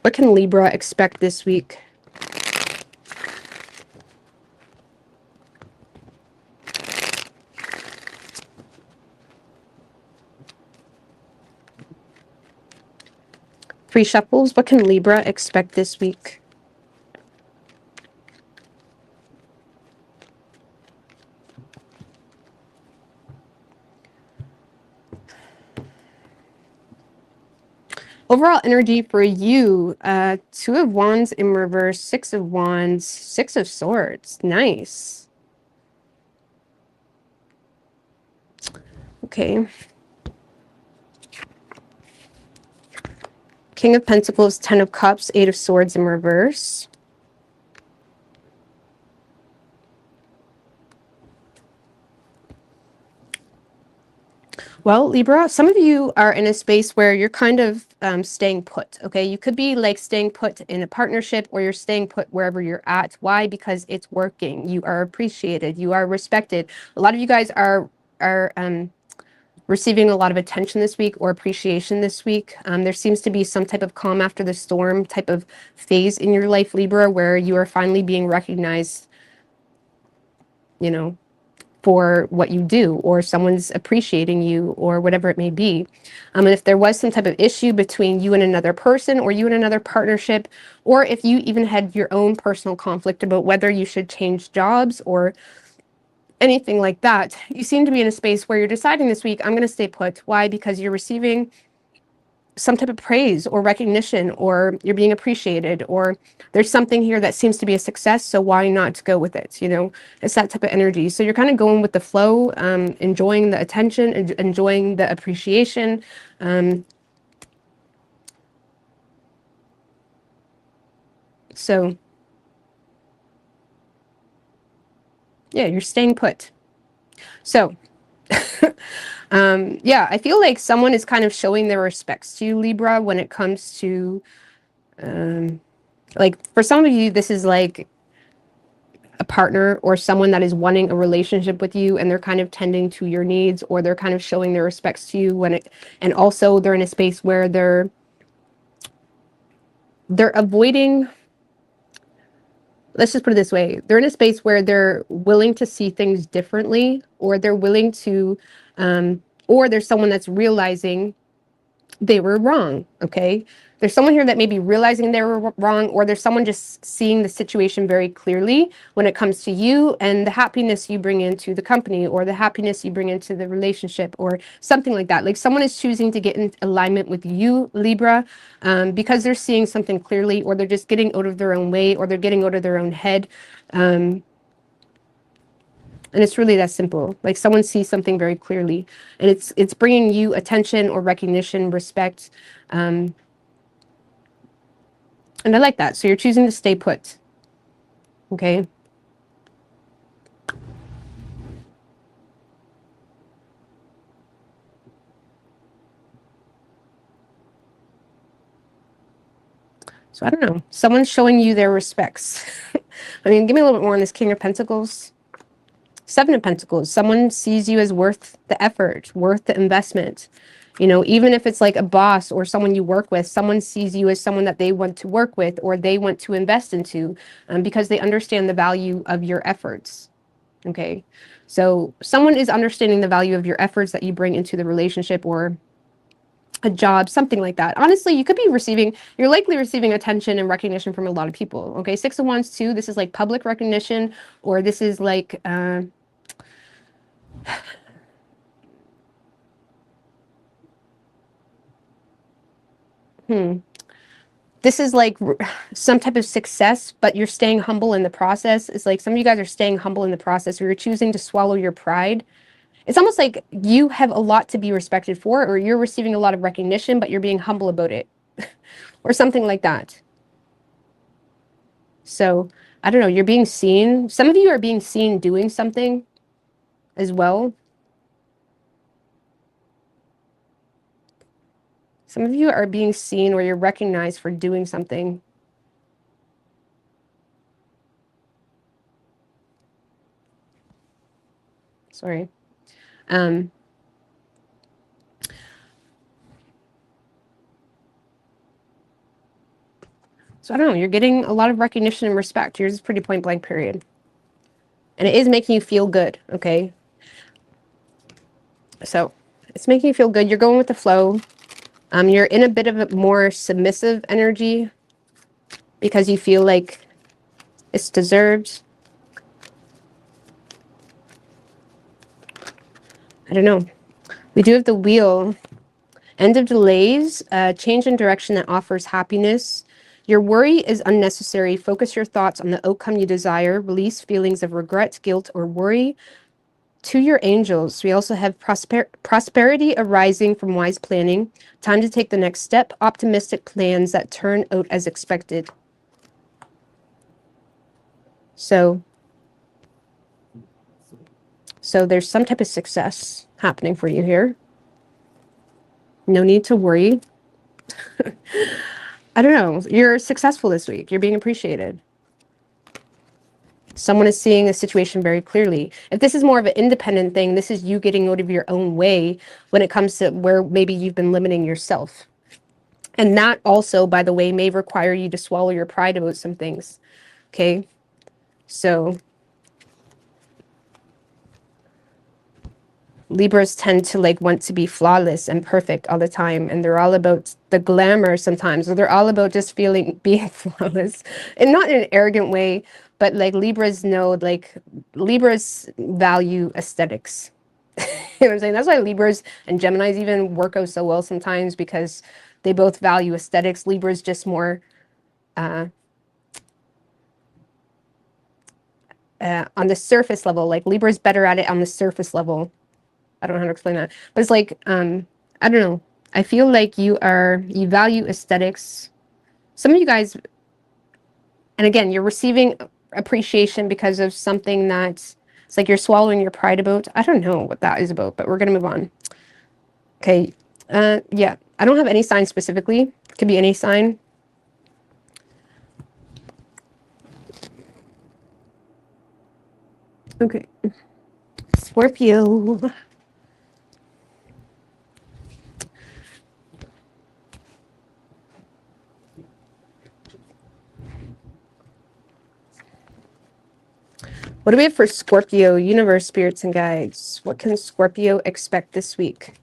Speaker 1: What can Libra expect this week? Three shuffles. What can Libra expect this week? Overall energy for you, Two of Wands in reverse, Six of Wands, Six of Swords. Nice. Okay. King of Pentacles, Ten of Cups, Eight of Swords in reverse. Well, Libra, some of you are in a space where you're kind of staying put, okay? You could be like staying put in a partnership, or you're staying put wherever you're at. Why? Because it's working. You are appreciated. You are respected. A lot of you guys are receiving a lot of attention this week or appreciation this week. There seems to be some type of calm after the storm type of phase in your life, Libra, where you are finally being recognized, you know, for what you do, or someone's appreciating you, or whatever it may be. And if there was some type of issue between you and another person, or you and another partnership, or if you even had your own personal conflict about whether you should change jobs or anything like that, you seem to be in a space where you're deciding this week, I'm going to stay put. Why? Because you're receiving some type of praise or recognition, or you're being appreciated, or there's something here that seems to be a success, so why not go with it? You know, it's that type of energy. So you're kind of going with the flow, enjoying the attention, enjoying the appreciation. So yeah, you're staying put. So yeah, I feel like someone is kind of showing their respects to you, Libra, when it comes to like, for some of you, this is like a partner or someone that is wanting a relationship with you, and they're kind of tending to your needs, or they're kind of showing their respects to you when it, and also they're in a space where they're avoiding, let's just put it this way, they're in a space where they're willing to see things differently, or they're willing to or there's someone that's realizing they were wrong, okay? There's someone here that may be realizing they were wrong, or there's someone just seeing the situation very clearly when it comes to you and the happiness you bring into the company, or the happiness you bring into the relationship, or something like that. Like, someone is choosing to get in alignment with you, Libra, because they're seeing something clearly, or they're just getting out of their own way, or they're getting out of their own head. And it's really that simple. Like, someone sees something very clearly, and it's bringing you attention or recognition, respect. And I like that. So you're choosing to stay put. Okay. So I don't know. Someone's showing you their respects. I mean, give me a little bit more on this King of Pentacles. Seven of Pentacles. Someone sees you as worth the effort, worth the investment. You know, even if it's like a boss or someone you work with, someone sees you as someone that they want to work with, or they want to invest into, because they understand the value of your efforts. Okay. So someone is understanding the value of your efforts that you bring into the relationship, or a job, something like that. Honestly, you could be receiving, you're likely receiving attention and recognition from a lot of people. Okay. Six of Wands too. This is like public recognition, or this is like, this is like some type of success, but you're staying humble in the process. It's like some of you guys are staying humble in the process, or you're choosing to swallow your pride. It's almost like you have a lot to be respected for, or you're receiving a lot of recognition, but you're being humble about it, or something like that. So I don't know, you're being seen. Some of you are being seen doing something as well. Some of you are being seen, or you're recognized for doing something. Sorry. So I don't know, you're getting a lot of recognition and respect. Yours is pretty point blank, period. And it is making you feel good, okay? So it's making you feel good. You're going with the flow. You're in a bit of a more submissive energy because you feel like it's deserved. I don't know. We do have the Wheel. End of delays, change in direction that offers happiness. Your worry is unnecessary. Focus your thoughts on the outcome you desire. Release feelings of regret, guilt, or worry. To your angels, we also have prosperity arising from wise planning. Time to take the next step. Optimistic plans that turn out as expected. So there's some type of success happening for you here. No need to worry. I don't know. You're successful this week. You're being appreciated. Someone is seeing a situation very clearly. If this is more of an independent thing, this is you getting out of your own way when it comes to where maybe you've been limiting yourself. And that also, by the way, may require you to swallow your pride about some things. Okay? So Libras tend to like want to be flawless and perfect all the time, and they're all about the glamour sometimes, or they're all about just being flawless, and not in an arrogant way, but like Libras know, like Libras value aesthetics. You know what I'm saying? That's why Libras and Geminis even work out so well sometimes, because they both value aesthetics. Libras just more on the surface level. Like Libra's better at it on the surface level. I don't know how to explain that, but it's like, I don't know. I feel like you value aesthetics. Some of you guys, and again, you're receiving appreciation because of something that's, it's like you're swallowing your pride about. I don't know what that is about, but we're going to move on. Okay. Yeah, I don't have any sign specifically. It could be any sign. Okay. Scorpio. What do we have for Scorpio? Universe, spirits, and guides. What can Scorpio expect this week?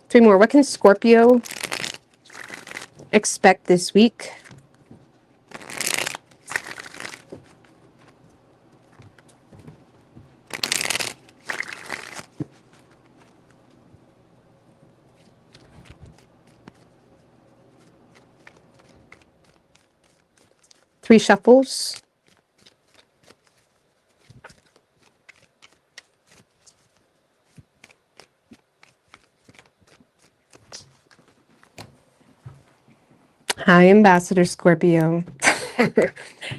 Speaker 1: Three more. What can Scorpio expect this week? Three shuffles. Hi, Ambassador Scorpio.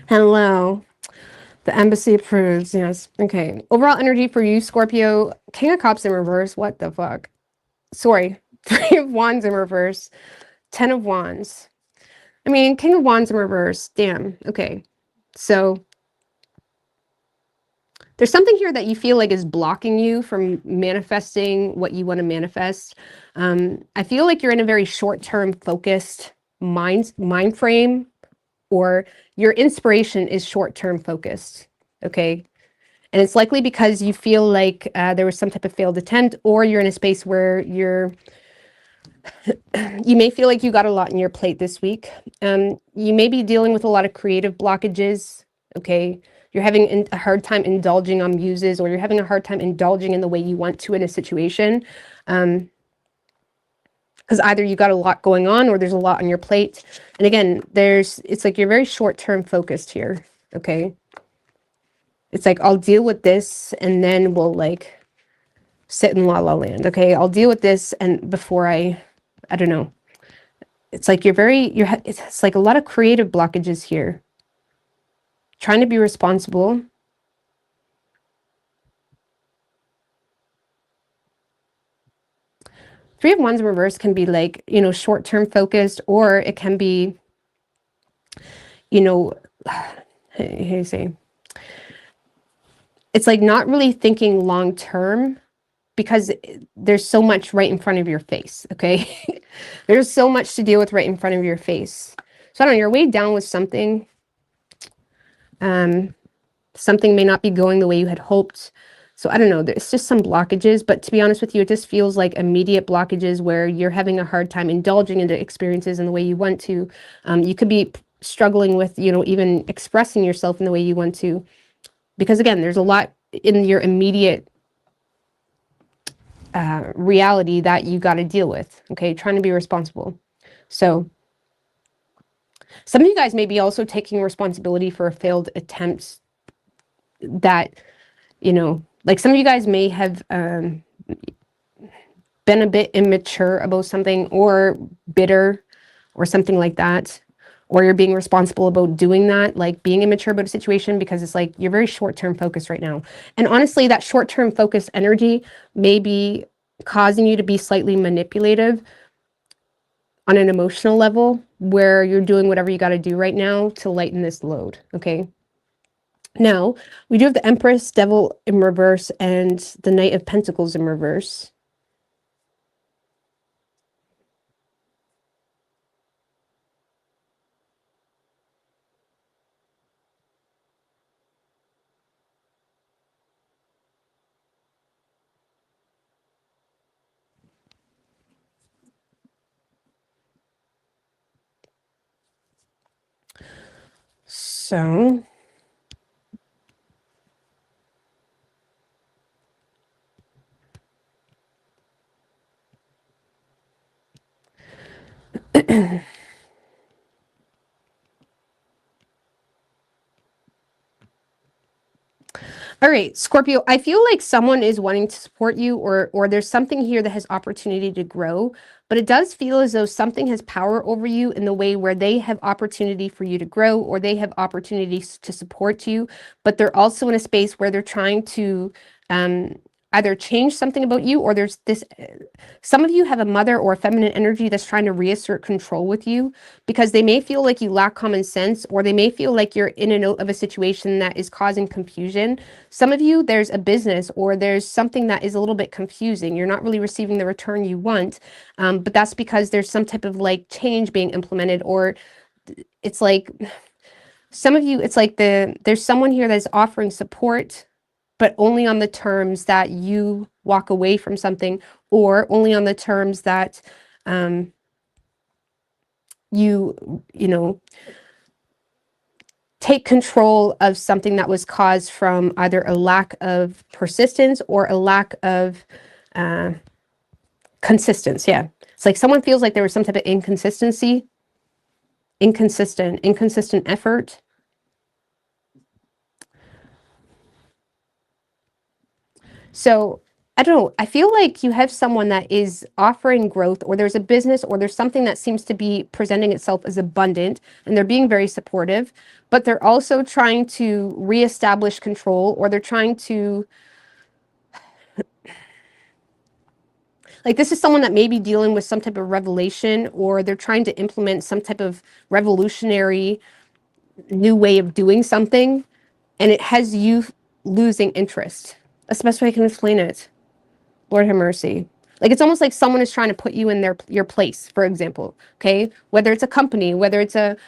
Speaker 1: Hello. The embassy approves. Yes. Okay. Overall energy for you, Scorpio. King of Cups in reverse. What the fuck? Sorry. Three of Wands in reverse. 10 of Wands. I mean, King of Wands in reverse. Damn. Okay. So there's something here that you feel like is blocking you from manifesting what you want to manifest. I feel like you're in a very short-term focused mind frame, or your inspiration is short-term focused. Okay. And it's likely because you feel like there was some type of failed attempt, or you're in a space where you may feel like you got a lot on your plate this week. You may be dealing with a lot of creative blockages. Okay. You're having a hard time indulging on muses, or you're having a hard time indulging in the way you want to in a situation. Because either you got a lot going on, or there's a lot on your plate. And again, it's like you're very short-term focused here. Okay. It's like, I'll deal with this, and then we'll like sit in la la land. Okay. I'll deal with this. And before I don't know. It's like it's like a lot of creative blockages here. Trying to be responsible. Three of Wands in reverse can be like, short-term focused, or it can be, how do you say? It's like not really thinking long-term, because there's so much right in front of your face. Okay. There's so much to deal with right in front of your face. So I don't know, you're weighed down with something. Something may not be going the way you had hoped. So I don't know, there's just some blockages, but to be honest with you, it just feels like immediate blockages where you're having a hard time indulging into experiences in the way you want to. You could be struggling with, even expressing yourself in the way you want to, because again, there's a lot in your immediate reality that you got to deal with. Okay. Trying to be responsible. So some of you guys may be also taking responsibility for a failed attempt that, like some of you guys may have, been a bit immature about something, or bitter, or something like that, or you're being responsible about doing that, like being immature about a situation, because it's like you're very short-term focused right now. And honestly, that short-term focused energy may be causing you to be slightly manipulative on an emotional level, where you're doing whatever you got to do right now to lighten this load. Okay. Now, we do have the Empress, Devil in reverse, and the Knight of Pentacles in reverse. So, all right, Scorpio, I feel like someone is wanting to support you, or there's something here that has opportunity to grow, but it does feel as though something has power over you in the way where they have opportunity for you to grow, or they have opportunities to support you, but they're also in a space where they're trying to um, either change something about you, or there's this, some of you have a mother or a feminine energy that's trying to reassert control with you, because they may feel like you lack common sense, or they may feel like you're in and out of a situation that is causing confusion. Some of you, there's a business, or there's something that is a little bit confusing. You're not really receiving the return you want, but that's because there's some type of like change being implemented, or it's like some of you, it's like there's someone here that's offering support, but only on the terms that you walk away from something, or only on the terms that um, you know, take control of something that was caused from either a lack of persistence or a lack of consistency. Yeah. It's like someone feels like there was some type of inconsistent effort. So I don't know. I feel like you have someone that is offering growth, or there's a business, or there's something that seems to be presenting itself as abundant, and they're being very supportive, but they're also trying to reestablish control, or they're trying to, like, this is someone that may be dealing with some type of revelation, or they're trying to implement some type of revolutionary new way of doing something, and it has you losing interest. That's the best way I can explain it. Lord have mercy. Like, it's almost like someone is trying to put you in your place, for example. Okay, whether it's a company, whether it's a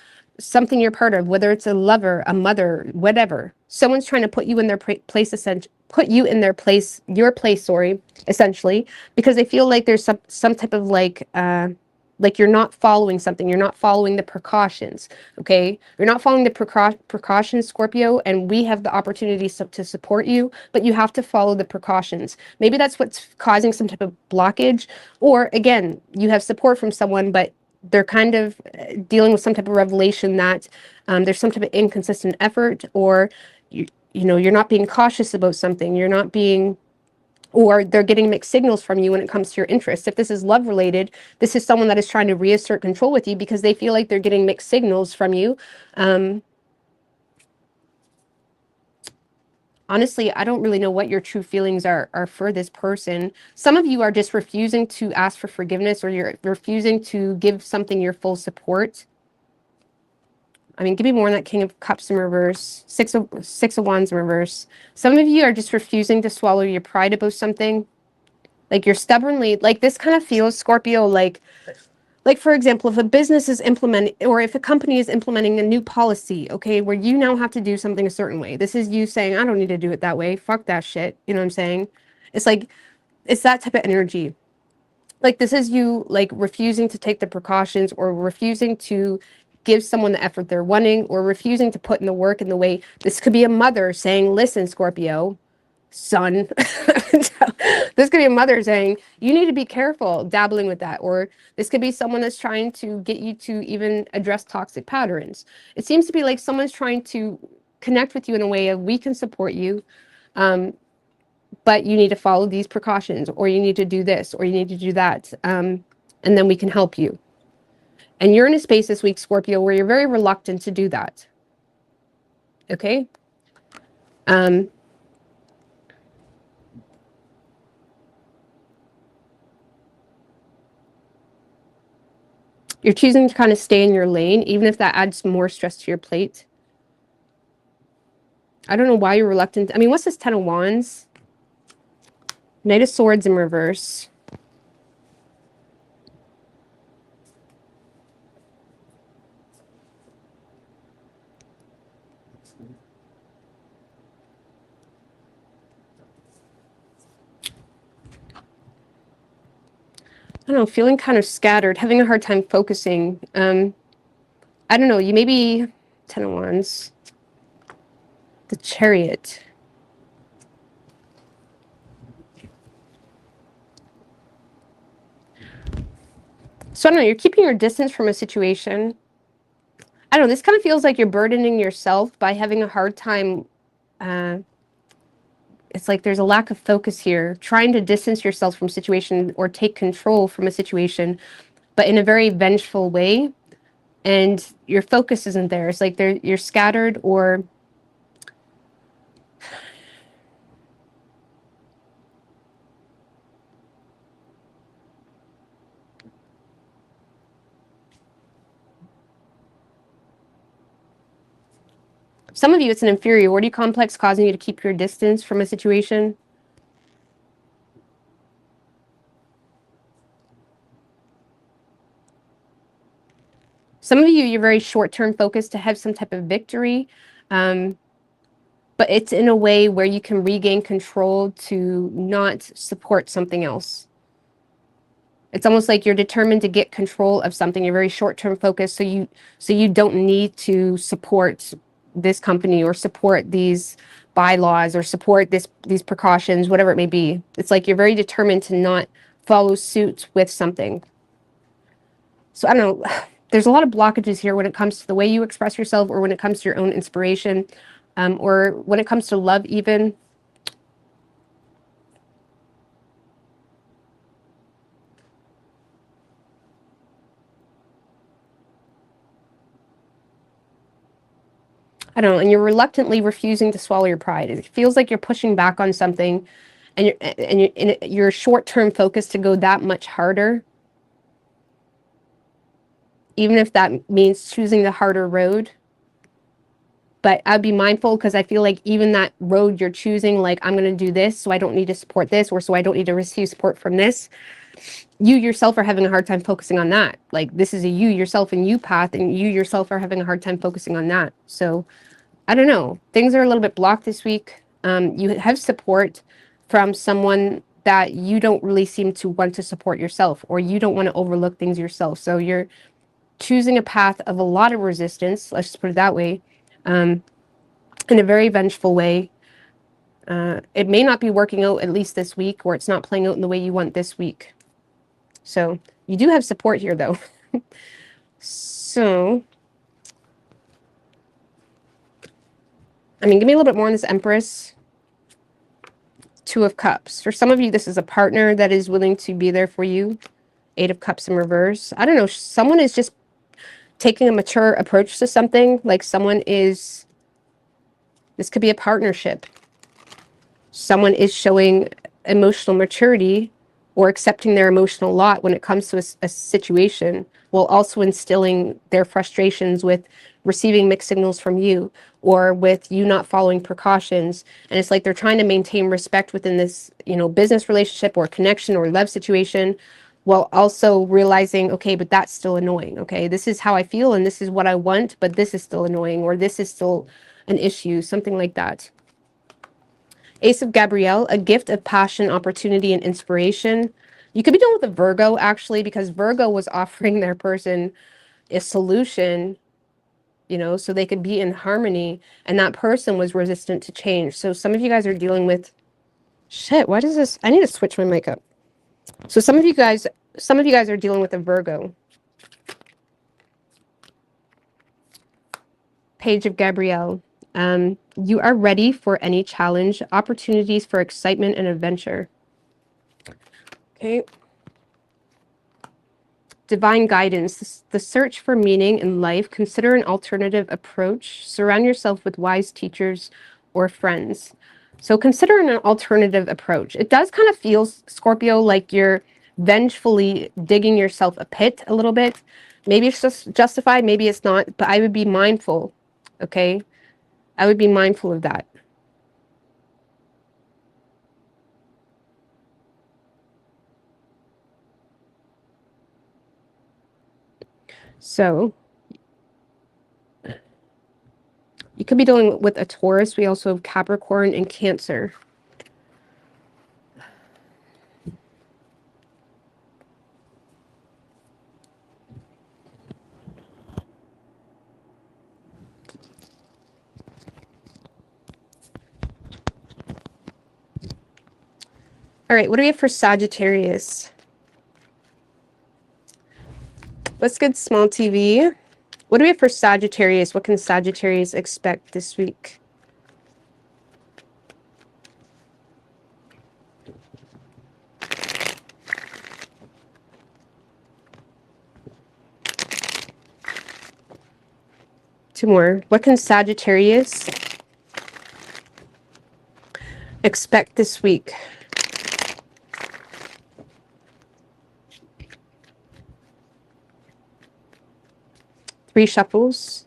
Speaker 1: something you're part of, whether it's a lover, a mother, whatever. Someone's trying to put you in their place, essentially, put you in their place, your place, sorry, essentially, because they feel like there's some type of like you're not following something, you're not following the precautions. Okay, you're not following the precautions, Scorpio, and we have the opportunity to support you, but you have to follow the precautions. Maybe that's what's causing some type of blockage, or again, you have support from someone, but they're kind of dealing with some type of revelation that there's some type of inconsistent effort, or you know, you're not being cautious about something, you're not being, or they're getting mixed signals from you when it comes to your interests. If this is love related, this is someone that is trying to reassert control with you because they feel like they're getting mixed signals from you. Honestly, I don't really know what your true feelings are for this person. Some of you are just refusing to ask for forgiveness, or you're refusing to give something your full support. I mean, give me more on that King of Cups in reverse, Six of Wands in reverse. Some of you are just refusing to swallow your pride about something. Like, you're stubbornly, like, this kind of feels, Scorpio, like for example, if a business is implementing, or if a company is implementing a new policy, okay, where you now have to do something a certain way. This is you saying, I don't need to do it that way. Fuck that shit. You know what I'm saying? It's like, it's that type of energy. Like, this is you, like, refusing to take the precautions, or refusing to give someone the effort they're wanting, or refusing to put in the work in the way. This could be a mother saying, listen, Scorpio, son. This could be a mother saying, you need to be careful dabbling with that. Or this could be someone that's trying to get you to even address toxic patterns. It seems to be like someone's trying to connect with you in a way of, we can support you. but you need to follow these precautions, or you need to do this, or you need to do that. And then we can help you. And you're in a space this week, Scorpio, where you're very reluctant to do that. Okay? You're choosing to kind of stay in your lane, even if that adds more stress to your plate. I don't know why you're reluctant. I mean, what's this 10 of Wands? Knight of Swords in reverse. I don't know, feeling kind of scattered, having a hard time focusing. I don't know, you maybe 10 of Wands. The Chariot. So I don't know, you're keeping your distance from a situation. I don't know, this kind of feels like you're burdening yourself by having a hard time. It's like there's a lack of focus here, trying to distance yourself from a situation or take control from a situation, but in a very vengeful way. And your focus isn't there. It's like you're scattered, or some of you, it's an inferiority complex causing you to keep your distance from a situation. Some of you, you're very short-term focused to have some type of victory, but it's in a way where you can regain control to not support something else. It's almost like you're determined to get control of something. You're very short-term focused, so you don't need to support this company or support these bylaws or support these precautions, whatever it may be. It's like you're very determined to not follow suit with something. So I don't know. There's a lot of blockages here when it comes to the way you express yourself, or when it comes to your own inspiration, or when it comes to love even. I don't know, and you're reluctantly refusing to swallow your pride. It feels like you're pushing back on something, and you're short-term focused to go that much harder, even if that means choosing the harder road. But I'd be mindful, because I feel like even that road you're choosing, like, I'm going to do this, so I don't need to support this, or so I don't need to receive support from this. You yourself are having a hard time focusing on that. Like, this is a you yourself and you path, and you yourself are having a hard time focusing on that. So I don't know. Things are a little bit blocked this week. You have support from someone that you don't really seem to want to support yourself, or you don't want to overlook things yourself. So you're choosing a path of a lot of resistance, let's just put it that way, in a very vengeful way. It may not be working out, at least this week, or it's not playing out in the way you want this week. So you do have support here, though. So, I mean, give me a little bit more on this Empress. Two of Cups. For some of you, this is a partner that is willing to be there for you. Eight of Cups in reverse. I don't know. Someone is just taking a mature approach to something. Like, someone is... This could be a partnership. Someone is showing emotional maturity, or accepting their emotional lot when it comes to a situation, while also instilling their frustrations with receiving mixed signals from you, or with you not following precautions. And it's like they're trying to maintain respect within this, business relationship or connection or love situation, while also realizing, okay, but that's still annoying. Okay, this is how I feel and this is what I want, but this is still annoying, or this is still an issue, something like that. Ace of Gabrielle, a gift of passion, opportunity, and inspiration. You could be dealing with a Virgo, actually, because Virgo was offering their person a solution, so they could be in harmony, and that person was resistant to change. So some of you guys are dealing with... Shit, why does this... I need to switch my mic up. So some of you guys are dealing with a Virgo. Page of Gabrielle. You are ready for any challenge, opportunities for excitement and adventure. Okay. Divine guidance, the search for meaning in life. Consider an alternative approach. Surround yourself with wise teachers or friends. So consider an alternative approach. It does kind of feel, Scorpio, like you're vengefully digging yourself a pit a little bit. Maybe it's just justified, maybe it's not, but I would be mindful, okay? I would be mindful of that. So you could be dealing with a Taurus. We also have Capricorn and Cancer. All right, what do we have for Sagittarius? Let's get small TV. What do we have for Sagittarius? What can Sagittarius expect this week? Two more. What can Sagittarius expect this week? Three shuffles.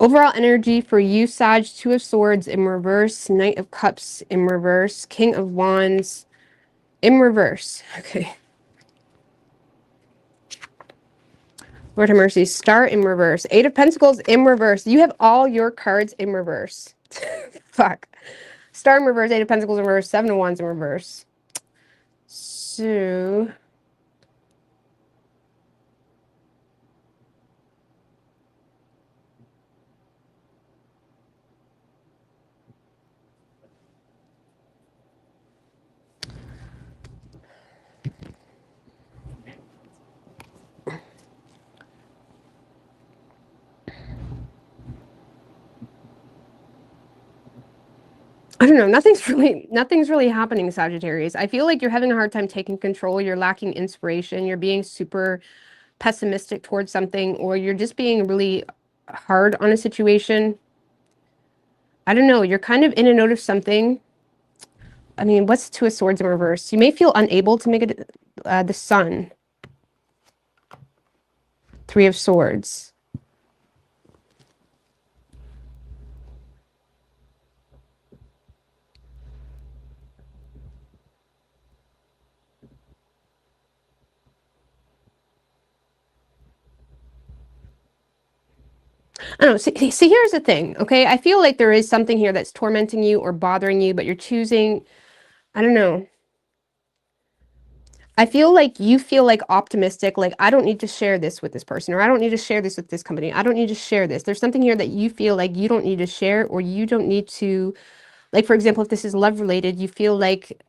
Speaker 1: Overall energy for you, Sag, Two of Swords in reverse, Knight of Cups in reverse, King of Wands in reverse. Okay. Lord have mercy. Star in reverse. Eight of Pentacles in reverse. You have all your cards in reverse. Fuck. Star in reverse, Eight of Pentacles in reverse, Seven of Wands in reverse. So... I don't know. Nothing's really happening, Sagittarius. I feel like you're having a hard time taking control. You're lacking inspiration. You're being super pessimistic towards something, or you're just being really hard on a situation. I don't know. You're kind of in and out of something. I mean, what's Two of Swords in reverse? You may feel unable to make it the Sun. Three of Swords. I don't know. See, here's the thing, okay? I feel like there is something here that's tormenting you or bothering you, but you're choosing, I don't know. I feel like you feel like optimistic, like I don't need to share this with this person, or I don't need to share this with this company. I don't need to share this. There's something here that you feel like you don't need to share, or you don't need to, like, for example, if this is love related, you feel like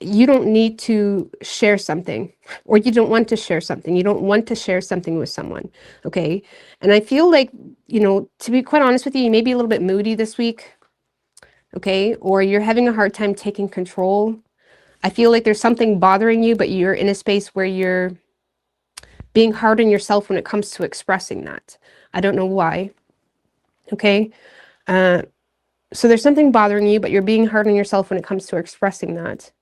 Speaker 1: you don't need to share something, or you don't want to share something. You don't want to share something with someone, okay? And I feel like, you know, to be quite honest with you, you may be a little bit moody this week, okay? Or you're having a hard time taking control. I feel like there's something bothering you, but you're in a space where you're being hard on yourself when it comes to expressing that. I don't know why, okay? So there's something bothering you, but you're being hard on yourself when it comes to expressing that.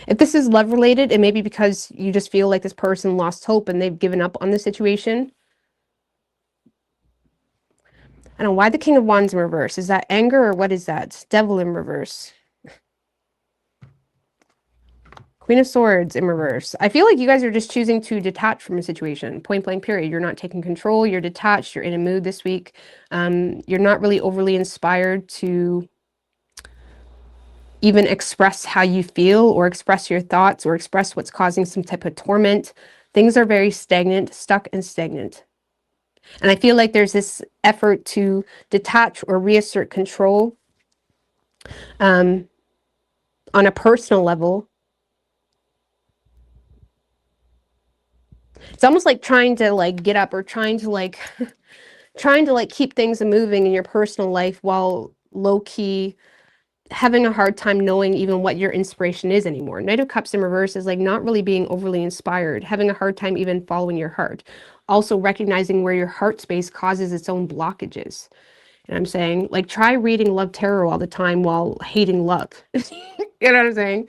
Speaker 1: If this is love related, it may be because you just feel like this person lost hope and they've given up on the situation. I don't know, why the King of Wands in reverse? Is that anger, or what is that? Devil in reverse. Queen of Swords in reverse. I feel like you guys are just choosing to detach from a situation. Point blank period. You're not taking control. You're detached. You're in a mood this week. You're not really overly inspired to even express how you feel, or express your thoughts, or express what's causing some type of torment. Things are very stagnant, stuck and stagnant. And I feel like there's this effort to detach or reassert control. On a personal level, it's almost like trying to like get up or trying to like trying to like keep things moving in your personal life while low key having a hard time knowing even what your inspiration is anymore. Knight of Cups in reverse is like not really being overly inspired, having a hard time even following your heart. Also recognizing where your heart space causes its own blockages. And I'm saying, like, try reading love tarot all the time while hating love. You know what I'm saying?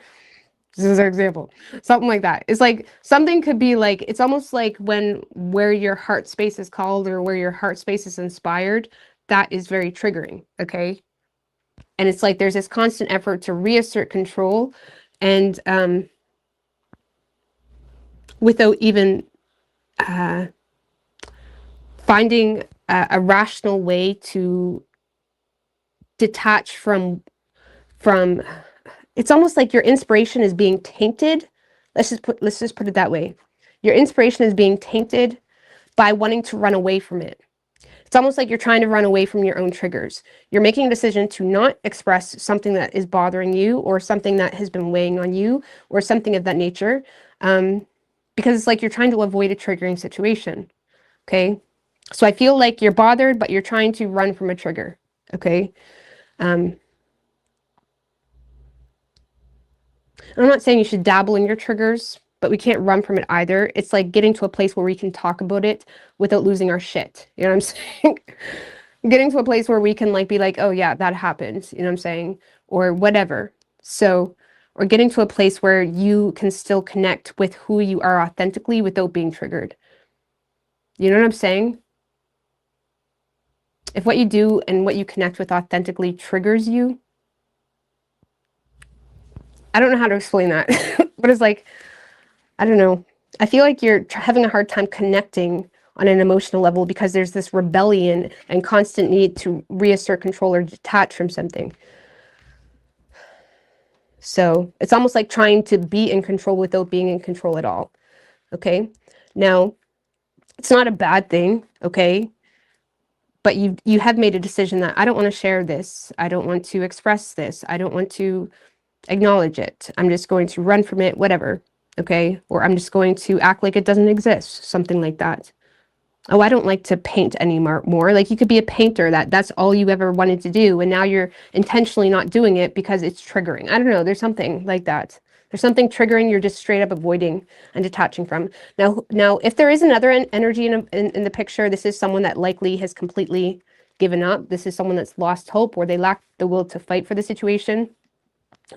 Speaker 1: This is an example. Something like that. It's like something could be like, it's almost like when where your heart space is called or where your heart space is inspired, that is very triggering. Okay. And it's like there's this constant effort to reassert control and without even finding a rational way to detach from it's almost like your inspiration is being tainted. Let's just put it that way. Your inspiration is being tainted by wanting to run away from it. It's almost like you're trying to run away from your own triggers. You're making a decision to not express something that is bothering you or something that has been weighing on you or something of that nature, because it's like you're trying to avoid a triggering situation. Okay. So I feel like you're bothered, but you're trying to run from a trigger. Okay. I'm not saying you should dabble in your triggers, but we can't run from it either. It's like getting to a place where we can talk about it without losing our shit. You know what I'm saying? Getting to a place where we can like be like, oh yeah, that happened. You know what I'm saying? Or whatever. So, or getting to a place where you can still connect with who you are authentically without being triggered. You know what I'm saying? If what you do and what you connect with authentically triggers you, I don't know how to explain that, but it's like, I don't know. I feel like you're having a hard time connecting on an emotional level because there's this rebellion and constant need to reassert control or detach from something. So it's almost like trying to be in control without being in control at all. Okay. Now, it's not a bad thing. Okay. But you have made a decision that I don't want to share this. I don't want to express this. I don't want to acknowledge it. I'm just going to run from it, whatever. Okay. Or I'm just going to act like it doesn't exist. Something like that. Oh, I don't like to paint anymore. Like you could be a painter that's all you ever wanted to do, and now you're intentionally not doing it because it's triggering. I don't know. There's something like that. There's something triggering you're just straight up avoiding and detaching from. Now, if there is another energy in the picture, this is someone that likely has completely given up. This is someone that's lost hope or they lack the will to fight for the situation.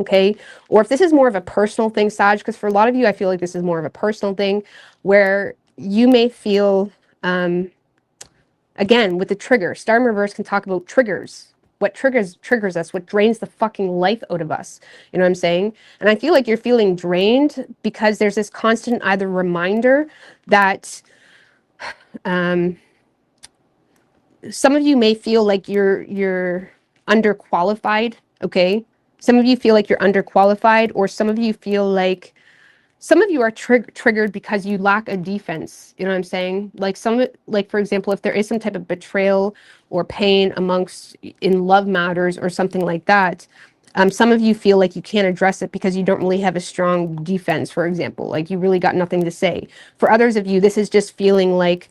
Speaker 1: Okay. Or if this is more of a personal thing, Saj, because for a lot of you, I feel like this is more of a personal thing where you may feel, again, with the trigger, Star in Reverse can talk about triggers. What triggers us, what drains the fucking life out of us. You know what I'm saying? And I feel like you're feeling drained because there's this constant either reminder that some of you may feel like you're underqualified, okay? Some of you feel like you're underqualified, or some of you feel like some of you are triggered because you lack a defense. You know what I'm saying? Like like for example, if there is some type of betrayal or pain amongst in love matters or something like that, some of you feel like you can't address it because you don't really have a strong defense, for example. Like you really got nothing to say. For others of you, this is just feeling like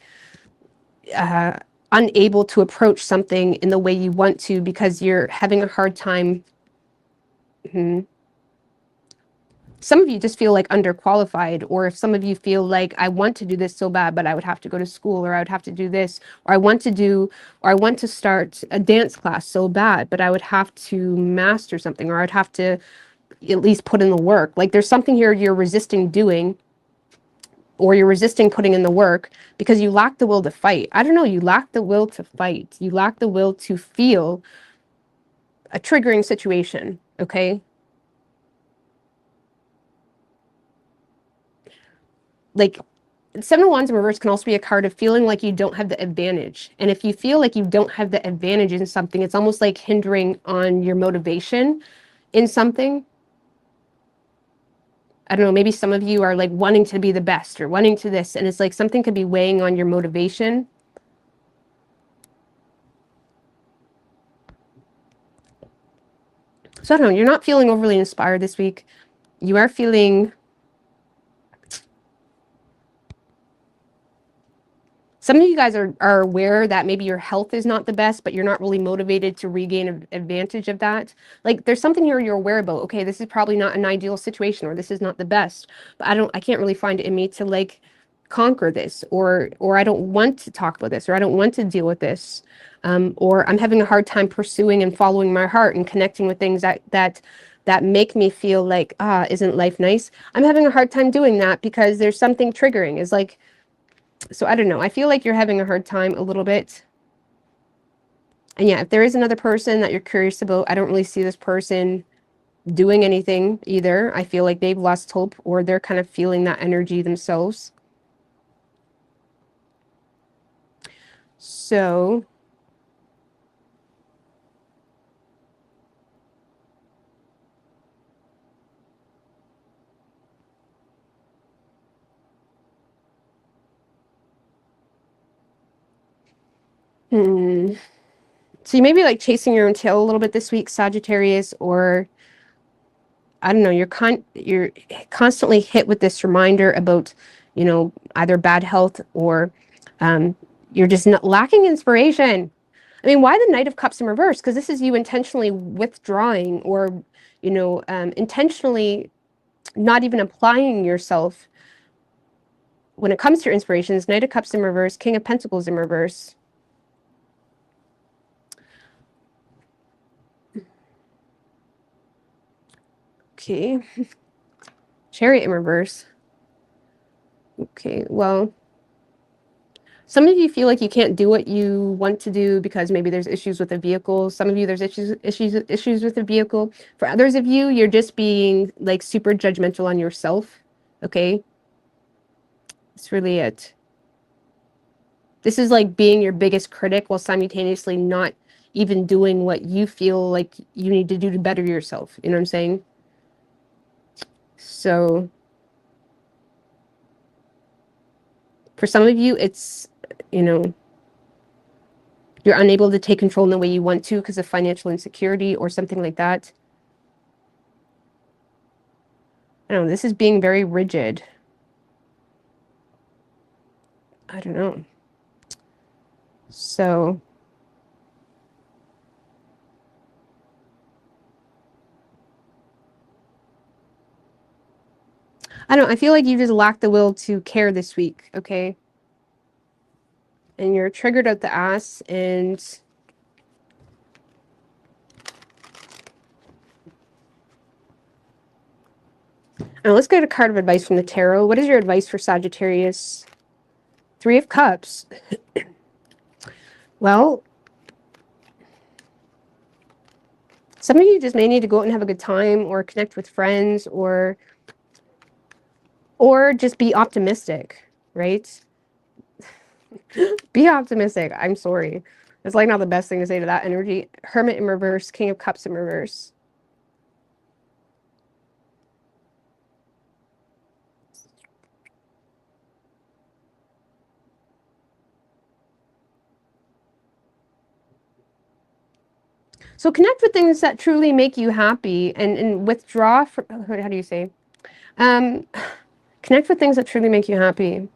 Speaker 1: unable to approach something in the way you want to because you're having a hard time. Some of you just feel like underqualified, or if some of you feel like I want to do this so bad, but I would have to go to school, or I would have to do this, or I want to start a dance class so bad, but I would have to master something, or I'd have to at least put in the work. Like there's something here you're resisting doing, or you're resisting putting in the work because you lack the will to fight. I don't know, you lack the will to fight. You lack the will to feel a triggering situation, okay? Like Seven of Wands in reverse can also be a card of feeling like you don't have the advantage. And if you feel like you don't have the advantage in something, it's almost like hindering on your motivation in something. I don't know, maybe some of you are like wanting to be the best or wanting to this, and it's like something could be weighing on your motivation. So I don't know, you're not feeling overly inspired this week. You are feeling, some of you guys are aware that maybe your health is not the best, but you're not really motivated to regain advantage of that. Like there's something here you're aware about. Okay, this is probably not an ideal situation, or this is not the best, but I can't really find it in me to like conquer this, or I don't want to talk about this, or I don't want to deal with this. Or I'm having a hard time pursuing and following my heart and connecting with things that make me feel like, isn't life nice? I'm having a hard time doing that because there's something triggering. Is like, so I don't know. I feel like you're having a hard time a little bit. And yeah, if there is another person that you're curious about, I don't really see this person doing anything either. I feel like they've lost hope, or they're kind of feeling that energy themselves. So so you may be like chasing your own tail a little bit this week, Sagittarius, or I don't know, you're constantly hit with this reminder about, either bad health, or you're just not lacking inspiration. I mean, why the Knight of Cups in reverse? Because this is you intentionally withdrawing, or, intentionally not even applying yourself when it comes to your inspirations. Knight of Cups in reverse, King of Pentacles in reverse. Okay. Chariot in reverse. Okay, well, some of you feel like you can't do what you want to do because maybe there's issues with the vehicle. Some of you, there's issues with the vehicle. For others of you, you're just being like super judgmental on yourself. Okay, that's really it. This is like being your biggest critic while simultaneously not even doing what you feel like you need to do to better yourself. You know what I'm saying? So for some of you, it's, you're unable to take control in the way you want to because of financial insecurity or something like that. I don't know, this is being very rigid. I don't know. So I don't know, I feel like you just lack the will to care this week, okay? And you're triggered out the ass, and now let's get a card of advice from the tarot. What is your advice for Sagittarius? Three of Cups. Well, some of you just may need to go out and have a good time, or connect with friends, or just be optimistic, right? Be optimistic. I'm sorry. It's like not the best thing to say to that energy. Hermit in reverse, King of Cups in reverse. So connect with things that truly make you happy, and withdraw from, how do you say? Connect with things that truly make you happy.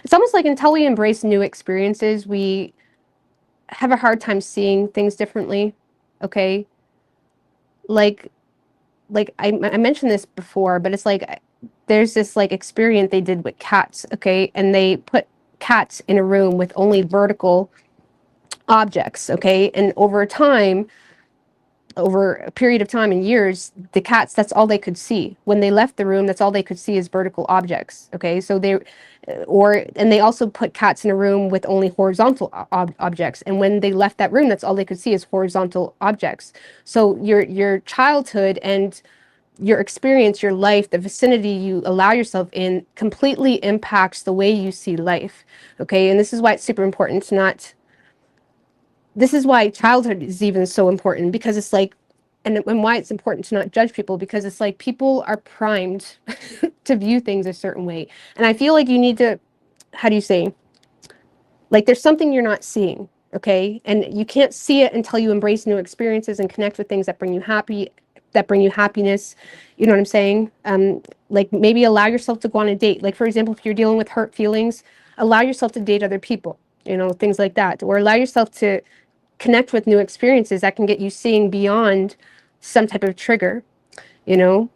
Speaker 1: It's almost like until we embrace new experiences, we have a hard time seeing things differently. Okay. Like I mentioned this before, but it's like there's this like experiment they did with cats, okay? And they put cats in a room with only vertical objects, okay? And over a period of time and years, the cats, that's all they could see. When they left the room, that's all they could see is vertical objects, okay? So and they also put cats in a room with only horizontal objects. And when they left that room, that's all they could see is horizontal objects. So your childhood and your experience, your life, the vicinity you allow yourself in completely impacts the way you see life, okay? And this is why it's super important to not, this is why childhood is even so important, because it's like and why it's important to not judge people, because it's like people are primed to view things a certain way. And I feel like you need to, how do you say, like there's something you're not seeing, okay? And you can't see it until you embrace new experiences and connect with things that bring you happiness. You know what I'm saying? Like maybe allow yourself to go on a date. Like for example, if you're dealing with hurt feelings, allow yourself to date other people, you know, things like that. Or allow yourself to connect with new experiences that can get you seeing beyond some type of trigger, you know?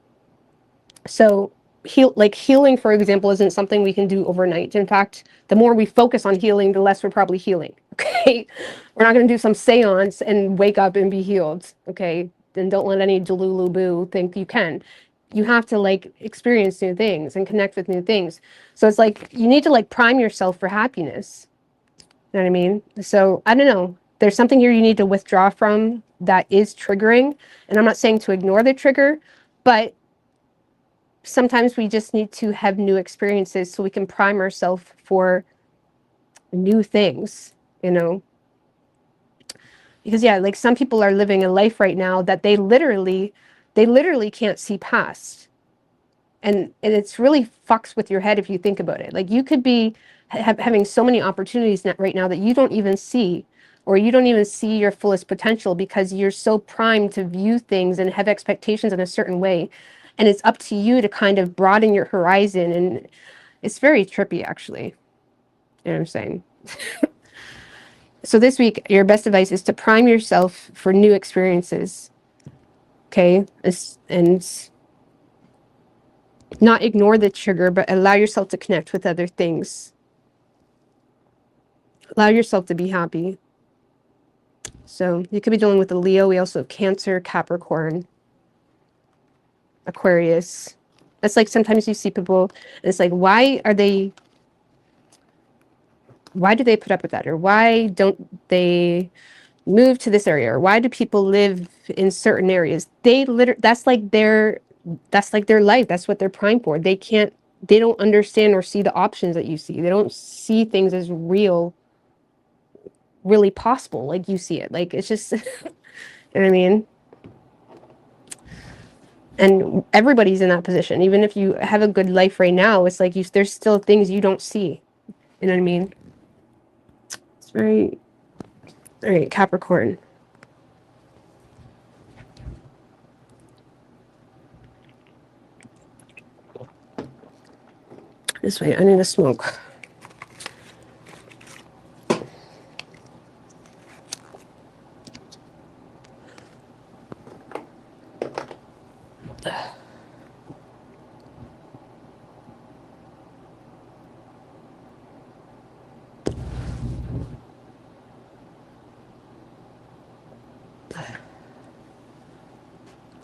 Speaker 1: So healing, for example, isn't something we can do overnight. In fact, the more we focus on healing, the less we're probably healing. Okay. We're not going to do some seance and wake up and be healed. Okay. Then don't let any delulu boo think you can. You have to like experience new things and connect with new things. So it's like you need to like prime yourself for happiness. You know what I mean? So I don't know. There's something here you need to withdraw from that is triggering. And I'm not saying to ignore the trigger, but sometimes we just need to have new experiences so we can prime ourselves for new things, you know? Because yeah, like some people are living a life right now that they literally can't see past. And it's really fucks with your head if you think about it. Like you could be having so many opportunities right now that you don't even see, or you don't even see your fullest potential because you're so primed to view things and have expectations in a certain way. And it's up to you to kind of broaden your horizon. And it's very trippy, actually. You know what I'm saying? So this week, your best advice is to prime yourself for new experiences. Okay? And not ignore the trigger, but allow yourself to connect with other things. Allow yourself to be happy. So you could be dealing with a Leo. We also have Cancer, Capricorn, Aquarius. That's like sometimes you see people, and it's like, why do they put up with that? Or why don't they move to this area? Or why do people live in certain areas? That's like their life. That's what they're primed for. They don't understand or see the options that you see. They don't see things as really possible like you see it. Like it's just, you know what I mean? And everybody's in that position. Even if you have a good life right now, it's like there's still things you don't see. You know what I mean? It's very, all right, Capricorn. This way, I need to smoke.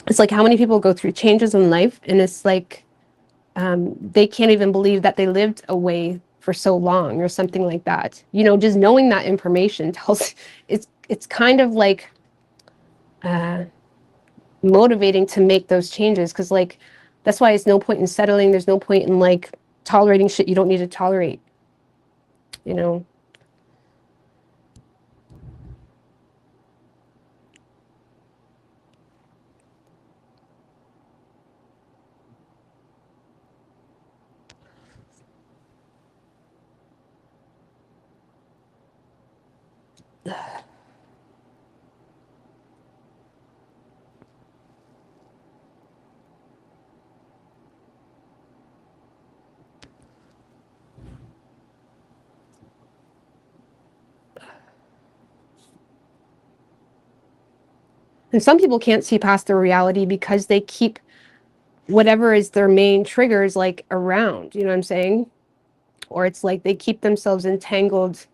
Speaker 1: It's like how many people go through changes in life, and it's like they can't even believe that they lived away for so long or something like that. You know, just knowing that information tells it's kind of like motivating to make those changes, because like that's why it's no point in settling. There's no point in like tolerating shit you don't need to tolerate. You know. And some people can't see past their reality because they keep whatever is their main triggers like around, you know what I'm saying? Or it's like they keep themselves entangled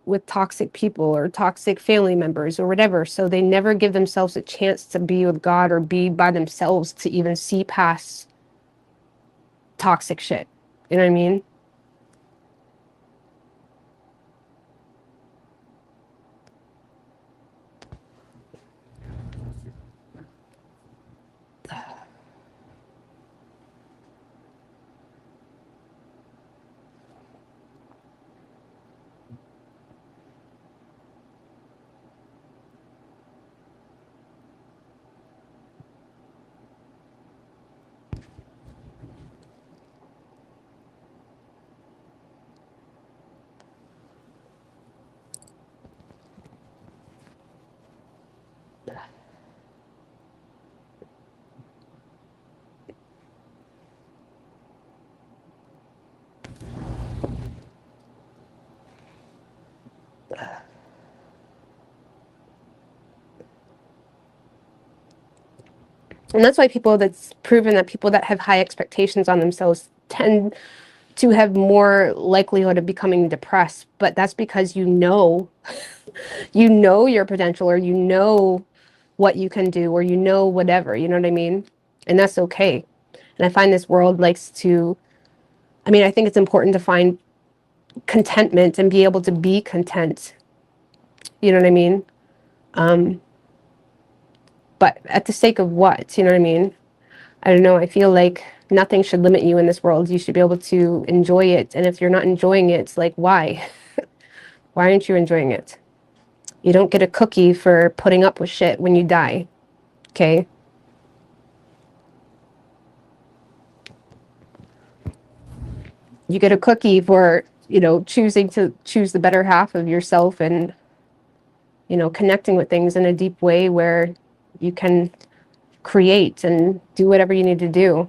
Speaker 1: with toxic people or toxic family members or whatever. So they never give themselves a chance to be with God or be by themselves to even see past toxic shit. You know what I mean? And that's why people, that's proven that people that have high expectations on themselves tend to have more likelihood of becoming depressed. But that's because you know your potential, or you know what you can do, or you know whatever, you know what I mean? And that's okay. And I find this world likes to, I mean, I think it's important to find contentment and be able to be content. You know what I mean? But at the sake of what? You know what I mean? I don't know. I feel like nothing should limit you in this world. You should be able to enjoy it. And if you're not enjoying it, it's like, why? Why aren't you enjoying it? You don't get a cookie for putting up with shit when you die. Okay? You get a cookie for, choosing to choose the better half of yourself, and, connecting with things in a deep way where you can create and do whatever you need to do.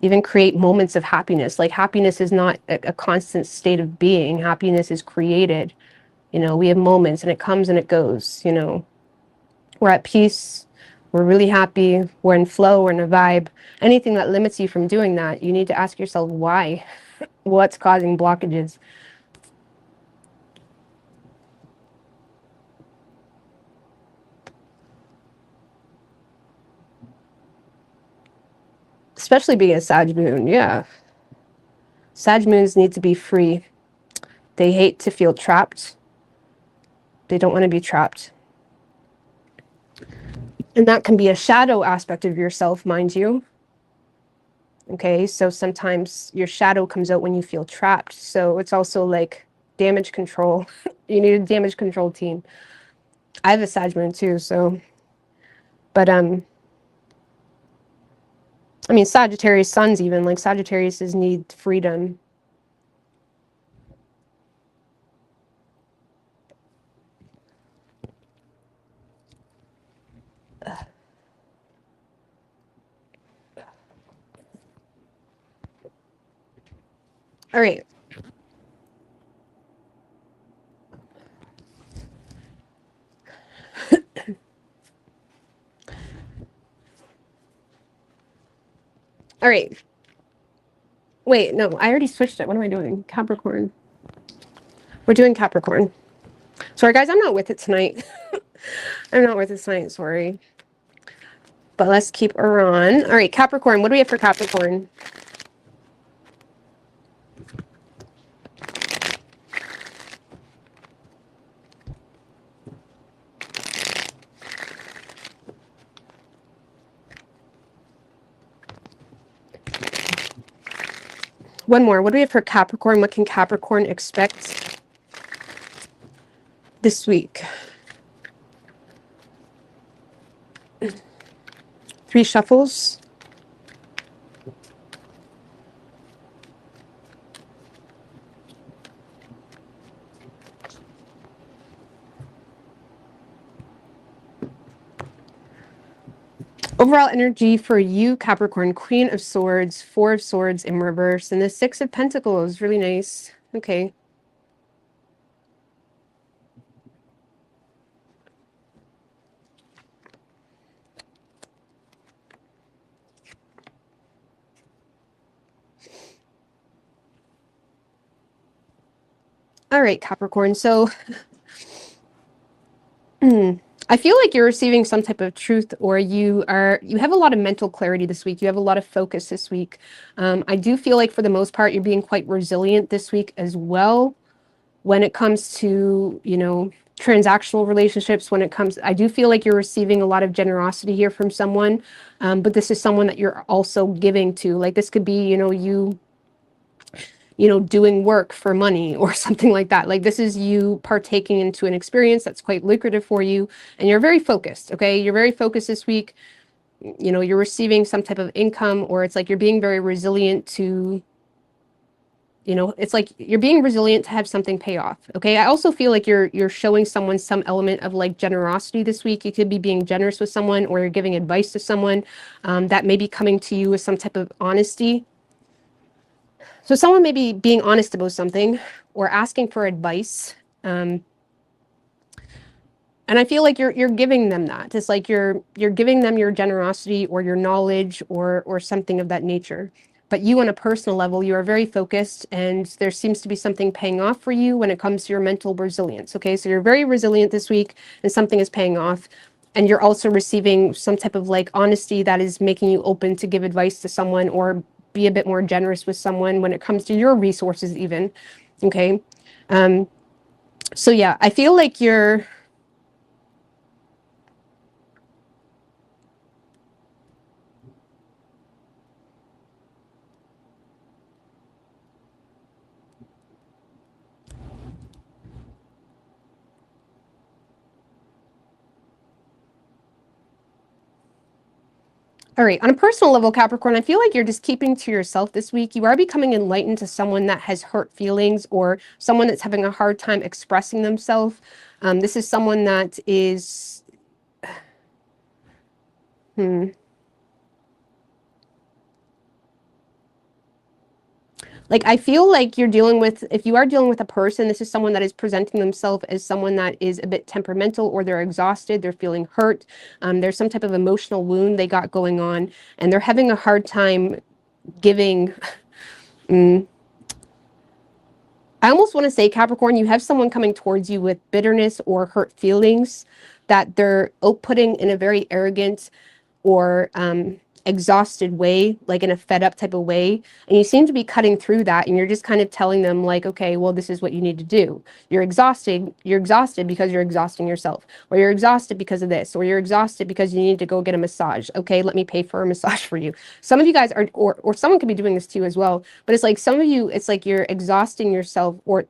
Speaker 1: Even create moments of happiness. Like, happiness is not a constant state of being. Happiness is created. We have moments, and it comes and it goes. We're at peace. We're really happy. We're in flow. We're in a vibe. Anything that limits you from doing that, you need to ask yourself why. What's causing blockages? Especially being a Sag moon, yeah. Sag moons need to be free. They hate to feel trapped. They don't want to be trapped. And that can be a shadow aspect of yourself, mind you. Okay, so sometimes your shadow comes out when you feel trapped. So it's also like damage control. You need a damage control team. I have a Sag moon too, so. But I mean, Sagittarius suns, even like Sagittarius need freedom. All right. All right. Wait, no, I already switched it. What am I doing? Capricorn. We're doing Capricorn. Sorry, guys, I'm not with it tonight. I'm not with it tonight, sorry. But let's keep her on. All right, Capricorn. What do we have for Capricorn? One more. What do we have for Capricorn? What can Capricorn expect this week? 3 shuffles. Overall energy for you, Capricorn: Queen of Swords, 4 of Swords in reverse, and the 6 of Pentacles. Really nice. Okay. All right, Capricorn. So I feel like you're receiving some type of truth, or you have a lot of mental clarity this week. You have a lot of focus this week. I do feel like for the most part, you're being quite resilient this week as well. When it comes to, transactional relationships, I do feel like you're receiving a lot of generosity here from someone. But this is someone that you're also giving to. Like, this could be, doing work for money or something like that. Like, this is you partaking into an experience that's quite lucrative for you, and you're very focused, okay? You're very focused this week. You're receiving some type of income, or it's like you're being very resilient to, it's like you're being resilient to have something pay off, okay? I also feel like you're showing someone some element of like generosity this week. You could be being generous with someone, or you're giving advice to someone that may be coming to you with some type of honesty. So someone may be being honest about something or asking for advice. And I feel like you're giving them that. It's like you're giving them your generosity or your knowledge or something of that nature. But you on a personal level, you are very focused, and there seems to be something paying off for you when it comes to your mental resilience. Okay, so you're very resilient this week, and something is paying off. And you're also receiving some type of like honesty that is making you open to give advice to someone or be a bit more generous with someone when it comes to your resources, even. Okay. So yeah, I feel like you're. All right, on a personal level, Capricorn, I feel like you're just keeping to yourself this week. You are becoming enlightened to someone that has hurt feelings or someone that's having a hard time expressing themselves. This is someone that is, like, I feel like you're dealing with, if you are dealing with a person, this is someone that is presenting themselves as someone that is a bit temperamental, or they're exhausted, they're feeling hurt. There's some type of emotional wound they got going on, and they're having a hard time giving. I almost want to say, Capricorn, you have someone coming towards you with bitterness or hurt feelings that they're outputting in a very arrogant or exhausted way, like in a fed up type of way. And you seem to be cutting through that, and you're just kind of telling them like, okay, well, this is what you need to do. You're exhausted because you're exhausting yourself, or you're exhausted because of this, or you're exhausted because you need to go get a massage. Okay, let me pay for a massage for you. Some of you guys are, or someone could be doing this too as well, but it's like some of you, it's like you're exhausting yourself, or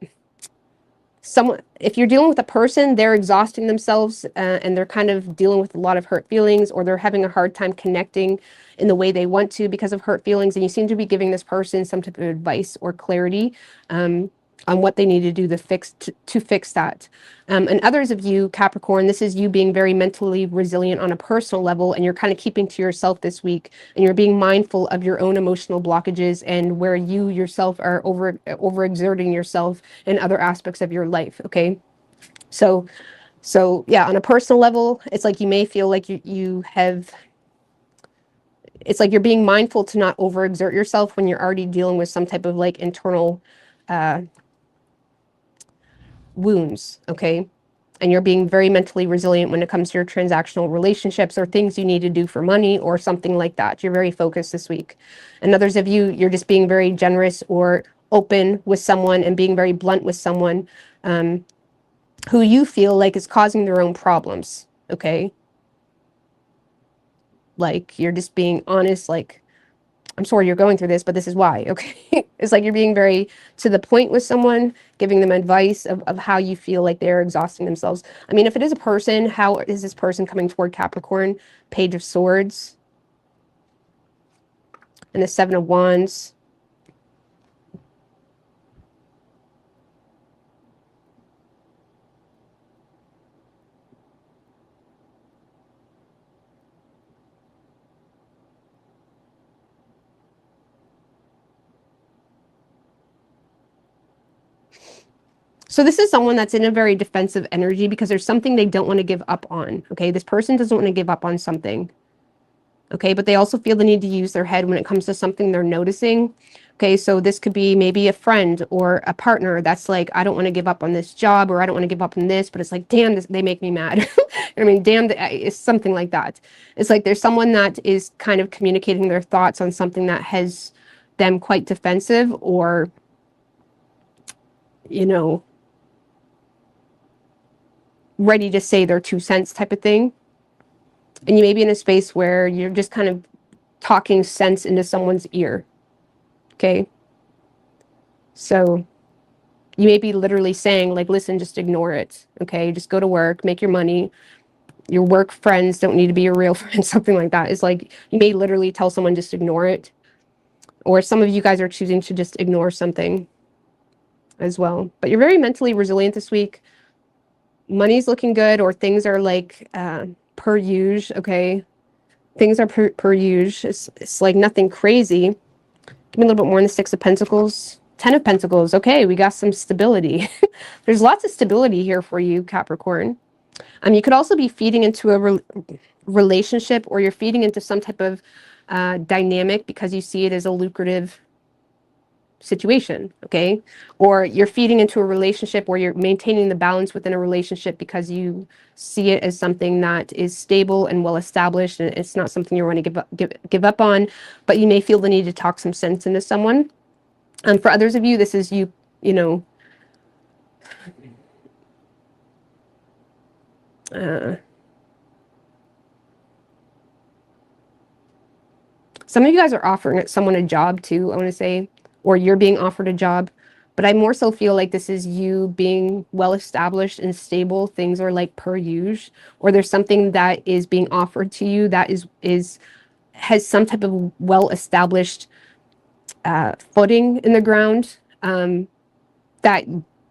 Speaker 1: someone, if you're dealing with a person, they're exhausting themselves, and they're kind of dealing with a lot of hurt feelings, or they're having a hard time connecting in the way they want to because of hurt feelings, and you seem to be giving this person some type of advice or clarity on what they need to do to fix that. And others of you, Capricorn, this is you being very mentally resilient on a personal level, and you're kind of keeping to yourself this week, and you're being mindful of your own emotional blockages and where you yourself are overexerting yourself in other aspects of your life. Okay, so yeah, on a personal level, it's like you may feel like you have. It's like you're being mindful to not overexert yourself when you're already dealing with some type of like internal wounds, okay? And you're being very mentally resilient when it comes to your transactional relationships or things you need to do for money or something like that. You're very focused this week. And others of you, you're just being very generous or open with someone and being very blunt with someone who you feel like is causing their own problems, okay? Like you're just being honest, like, I'm sorry you're going through this, but this is why, okay? It's like you're being very to the point with someone, giving them advice of how you feel like they're exhausting themselves. I mean, if it is a person, how is this person coming toward Capricorn? Page of Swords and the Seven of Wands. So this is someone that's in a very defensive energy because there's something they don't want to give up on, okay? This person doesn't want to give up on something, okay? But they also feel the need to use their head when it comes to something they're noticing, okay? So this could be maybe a friend or a partner that's like, I don't want to give up on this job, or I don't want to give up on this, but it's like, damn, they make me mad. I mean, damn, it's something like that. It's like there's someone that is kind of communicating their thoughts on something that has them quite defensive, or, you know, ready to say their 2 cents type of thing. And you may be in a space where you're just kind of talking sense into someone's ear. Okay. So you may be literally saying, like, listen, just ignore it. Okay. Just go to work, make your money. Your work friends don't need to be your real friends, something like that. It's like you may literally tell someone, just ignore it. Or some of you guys are choosing to just ignore something as well. But you're very mentally resilient this week. Money's looking good, or things are like per usual. Okay. Things are per usual. It's like nothing crazy. Give me a little bit more in the Six of Pentacles. Ten of Pentacles. Okay, we got some stability. There's lots of stability here for you, Capricorn. You could also be feeding into a relationship, or you're feeding into some type of dynamic because you see it as a lucrative situation, okay? Or you're feeding into a relationship where you're maintaining the balance within a relationship because you see it as something that is stable and well established, and it's not something you want to give up on, but you may feel the need to talk some sense into someone. For others of you, this is you, you know, some of you guys are offering someone a job too, I want to say, or you're being offered a job. But I more so feel like this is you being well established and stable. Things are like per usual, or there's something that is being offered to you that is has some type of well established footing in the ground. That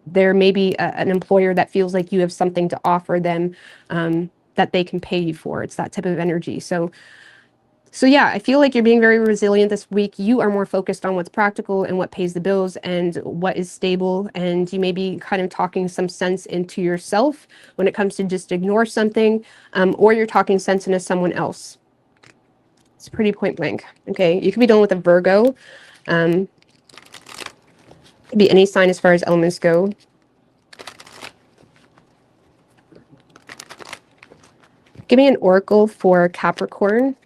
Speaker 1: there may be an employer that feels like you have something to offer them, that they can pay you for. It's that type of energy. So yeah, I feel like you're being very resilient this week. You are more focused on what's practical and what pays the bills and what is stable. And you may be kind of talking some sense into yourself when it comes to just ignore something, or you're talking sense into someone else. It's pretty point blank. Okay, you could be dealing with a Virgo. Could be any sign as far as elements go. Give me an oracle for Capricorn.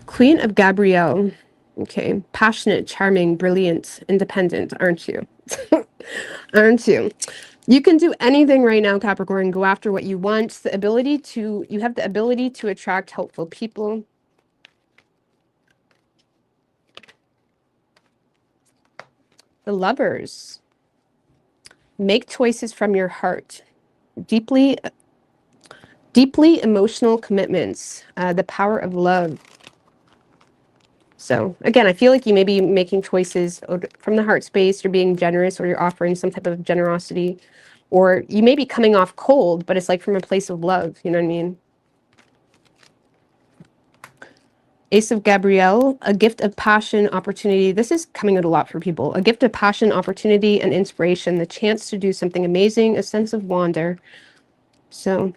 Speaker 1: Queen of Gabrielle. Okay. Passionate, charming, brilliant, independent, aren't you? Aren't you? You can do anything right now, Capricorn. Go after what you want. You have the ability to attract helpful people. The Lovers. Make choices from your heart. Deeply emotional commitments. The power of love. So again, I feel like you may be making choices from the heart space. You're being generous, or you're offering some type of generosity, or you may be coming off cold, but it's like from a place of love. You know what I mean? Ace of Gabrielle, a gift of passion, opportunity. This is coming out a lot for people. A gift of passion, opportunity, and inspiration. The chance to do something amazing, a sense of wonder. So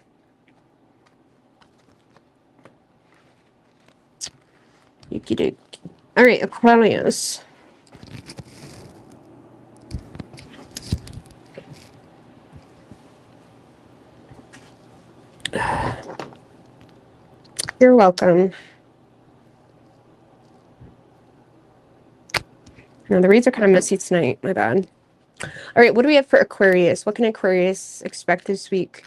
Speaker 1: all right, Aquarius. You're welcome. No, the reads are kind of messy tonight. My bad. All right, what do we have for Aquarius? What can Aquarius expect this week?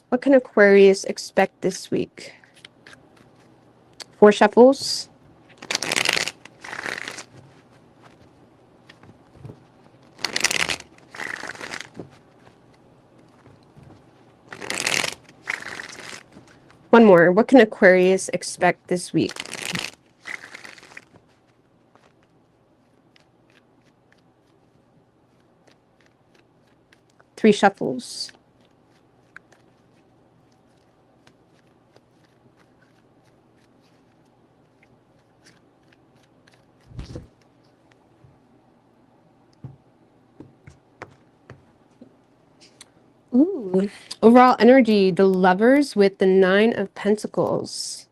Speaker 1: What can Aquarius expect this week? 4 shuffles. One more. What can Aquarius expect this week? 3 shuffles. Ooh. Overall energy, the Lovers with the 9 of Pentacles.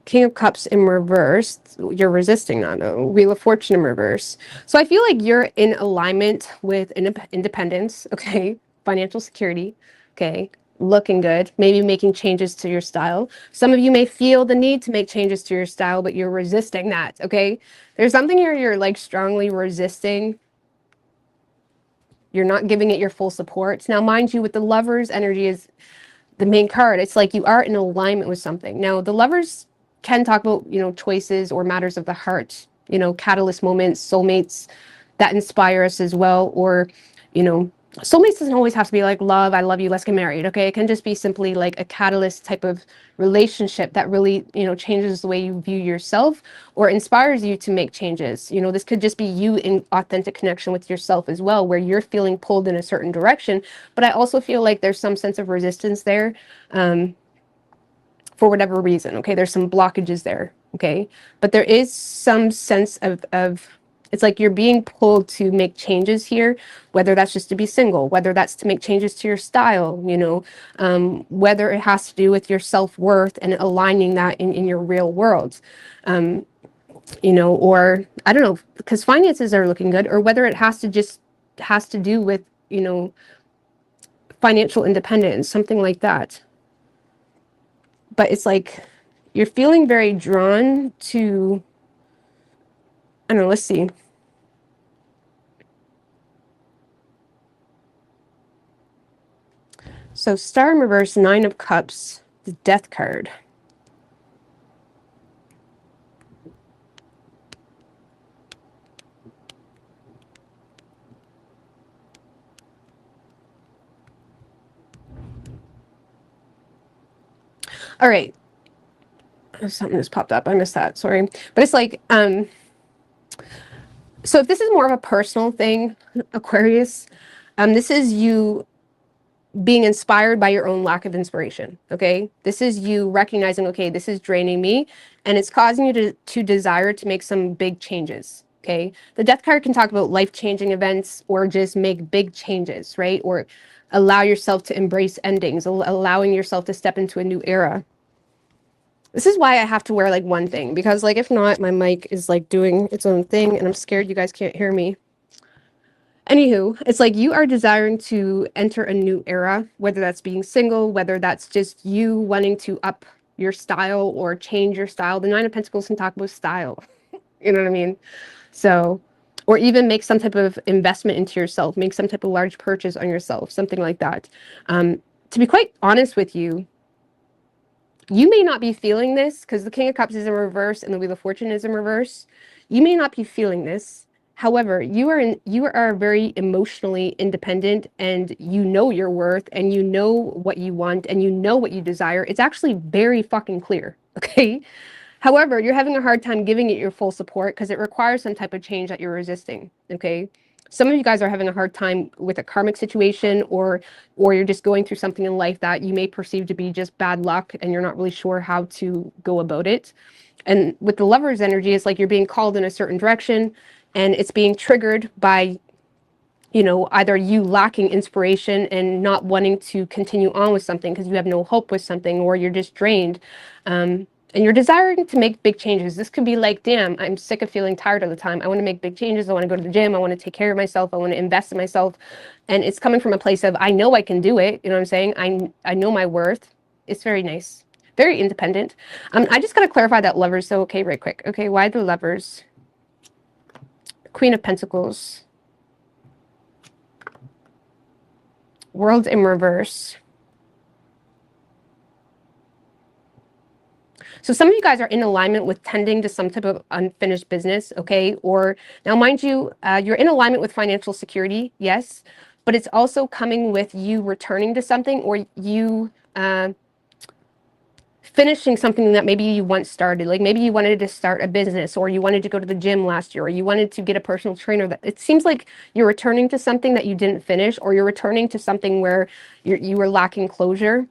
Speaker 1: King of Cups in reverse. You're resisting that, though. Wheel of Fortune in reverse. So I feel like you're in alignment with independence, okay? Financial security, okay? Looking good. Maybe making changes to your style. Some of you may feel the need to make changes to your style, but you're resisting that, okay? There's something here you're like strongly resisting. You're not giving it your full support. Now, mind you, with the Lovers energy is the main card. It's like you are in alignment with something. Now, the Lovers can talk about, choices or matters of the heart, catalyst moments, soulmates that inspire us as well. Or, soulmates doesn't always have to be like love, I love you, let's get married. Okay. It can just be simply like a catalyst type of relationship that really, changes the way you view yourself or inspires you to make changes. This could just be you in authentic connection with yourself as well, where you're feeling pulled in a certain direction. But I also feel like there's some sense of resistance there. for whatever reason. Okay, there's some blockages there. Okay, but there is some sense of it's like you're being pulled to make changes here, whether that's just to be single, whether that's to make changes to your style, you know, whether it has to do with your self-worth and aligning that in your real world, you know, or I don't know, because finances are looking good, or whether it has to do with, you know, financial independence, something like that. But it's like you're feeling very drawn to, I don't know, let's see. So Star in reverse, 9 of Cups, the Death card. All right. Something just popped up. I missed that. Sorry. But it's like, so if this is more of a personal thing, Aquarius, this is you being inspired by your own lack of inspiration. Okay. This is you recognizing, okay, this is draining me, and it's causing you to desire to make some big changes. Okay. The Death card can talk about life-changing events, or just make big changes, right? Or allow yourself to embrace endings, allowing yourself to step into a new era. This is why I have to wear like one thing, because like if not, my mic is like doing its own thing and I'm scared you guys can't hear me. Anywho, it's like you are desiring to enter a new era, whether that's being single, whether that's just you wanting to up your style or change your style. The 9 of Pentacles can talk about style. You know what I mean? So, or even make some type of investment into yourself, make some type of large purchase on yourself, something like that. To be quite honest with you, you may not be feeling this because the King of Cups is in reverse and the Wheel of Fortune is in reverse. You may not be feeling this. However, you are very emotionally independent, and you know your worth, and you know what you want, and you know what you desire. It's actually very fucking clear, okay? However, you're having a hard time giving it your full support because it requires some type of change that you're resisting, okay? Some of you guys are having a hard time with a karmic situation, or you're just going through something in life that you may perceive to be just bad luck, and you're not really sure how to go about it. And with the Lover's energy, it's like you're being called in a certain direction, and it's being triggered by, you know, either you lacking inspiration and not wanting to continue on with something because you have no hope with something, or you're just drained. And you're desiring to make big changes. This could be like, damn, I'm sick of feeling tired all the time. I want to make big changes. I want to go to the gym. I want to take care of myself. I want to invest in myself. And it's coming from a place of, I know I can do it. You know what I'm saying? I know my worth. It's very nice. Very independent. I just got to clarify that Lovers. So, okay, right quick. Okay, why the Lovers? Queen of Pentacles. World in reverse. So some of you guys are in alignment with tending to some type of unfinished business, okay? Or now, mind you, you're in alignment with financial security, yes, but it's also coming with you returning to something, or you finishing something that maybe you once started. Like maybe you wanted to start a business, or you wanted to go to the gym last year, or you wanted to get a personal trainer. That it seems like you're returning to something that you didn't finish, or you're returning to something where you were lacking closure.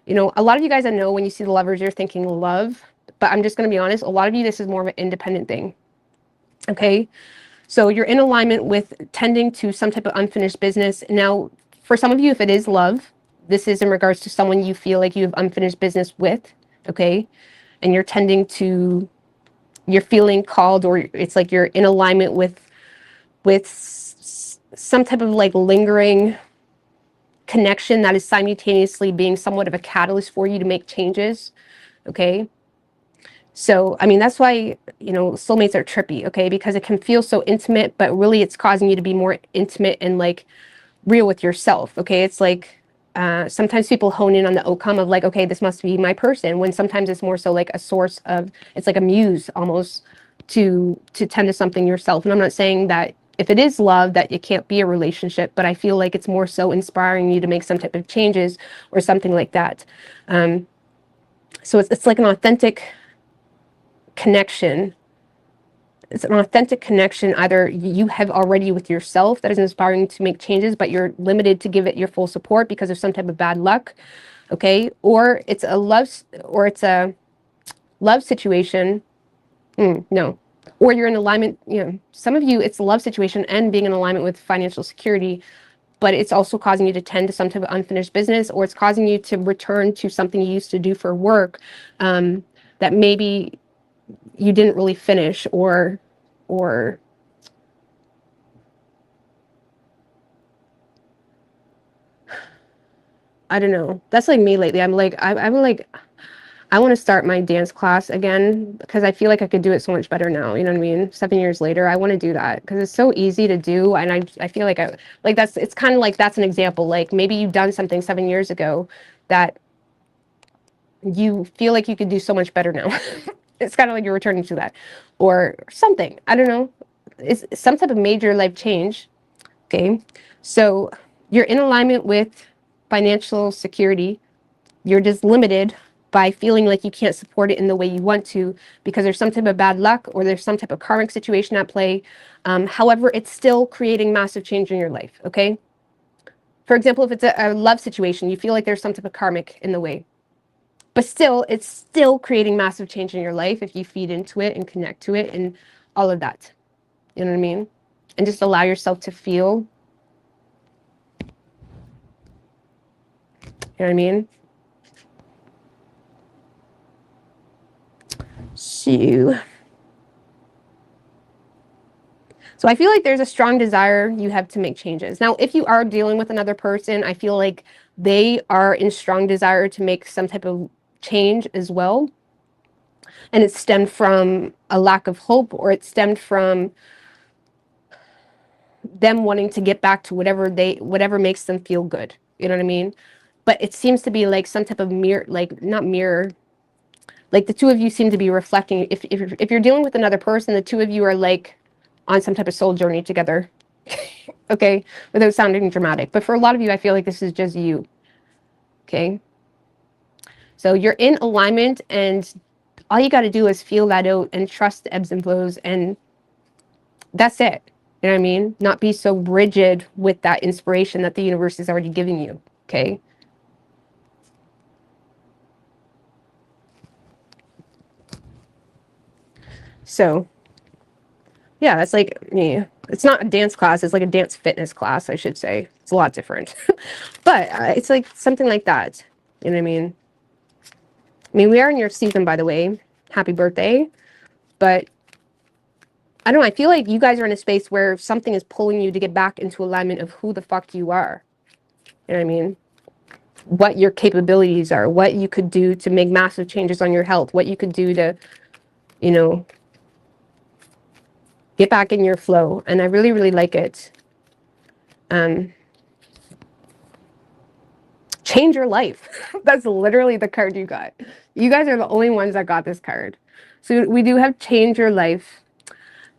Speaker 1: You know, a lot of you guys, I know when you see the Lovers, you're thinking love, but I'm just going to be honest. A lot of you, this is more of an independent thing. Okay. So you're in alignment with tending to some type of unfinished business. Now, for some of you, if it is love, this is in regards to someone you feel like you have unfinished business with. Okay. And you're tending to, you're feeling called, or it's like you're in alignment with some type of like lingering connection that is simultaneously being somewhat of a catalyst for you to make changes. Okay. So, I mean, that's why, you know, soulmates are trippy, okay? Because it can feel so intimate, but really it's causing you to be more intimate and like real with yourself, okay? It's like sometimes people hone in on the outcome of like, okay, this must be my person, when sometimes it's more so like a source of, it's like a muse almost to tend to something yourself. And I'm not saying that if it is love that it can't be a relationship, but I feel like it's more so inspiring you to make some type of changes or something like that. So it's like an authentic connection. It's an authentic connection either you have already with yourself that is inspiring to make changes, but you're limited to give it your full support because of some type of bad luck. Okay. Or it's a love situation. No. Or you're in alignment, some of you, it's a love situation and being in alignment with financial security, but it's also causing you to tend to some type of unfinished business, or it's causing you to return to something you used to do for work, that maybe you didn't really finish, or I don't know. That's like me lately. I'm like, I want to start my dance class again because I feel like I could do it so much better now. You know what I mean? 7 years later, I want to do that because it's so easy to do. And I feel like it's kind of like that's an example. Like maybe you've done something 7 years ago that you feel like you could do so much better now. It's kind of like you're returning to that or something. I don't know. It's some type of major life change. Okay. So you're in alignment with financial security. You're just limited by feeling like you can't support it in the way you want to because there's some type of bad luck or there's some type of karmic situation at play. However, it's still creating massive change in your life. Okay. For example, if it's a love situation, you feel like there's some type of karmic in the way. But still, it's still creating massive change in your life if you feed into it and connect to it and all of that. You know what I mean? And just allow yourself to feel. You know what I mean? So I feel like there's a strong desire you have to make changes. Now, if you are dealing with another person, I feel like they are in strong desire to make some type of change as well. And it stemmed from a lack of hope, or it stemmed from them wanting to get back to whatever makes them feel good. You know what I mean? But it seems to be like some type of mirror, like not mirror, like the two of you seem to be reflecting. If you're dealing with another person, the two of you are like on some type of soul journey together. Okay, without sounding dramatic. But for a lot of you, I feel like this is just you. Okay. So you're in alignment, and all you got to do is feel that out and trust the ebbs and flows, and that's it. You know what I mean? Not be so rigid with that inspiration that the universe is already giving you. Okay. So, yeah, that's like me. It's not a dance class. It's like a dance fitness class, I should say. It's a lot different. But it's like something like that. You know what I mean? I mean, we are in your season, by the way. Happy birthday. But I don't know. I feel like you guys are in a space where something is pulling you to get back into alignment of who the fuck you are. You know what I mean? What your capabilities are, what you could do to make massive changes on your health, what you could do to, you know, get back in your flow. And I really, really like it. Change your life. That's literally the card you got. You guys are the only ones that got this card. So we do have change your life.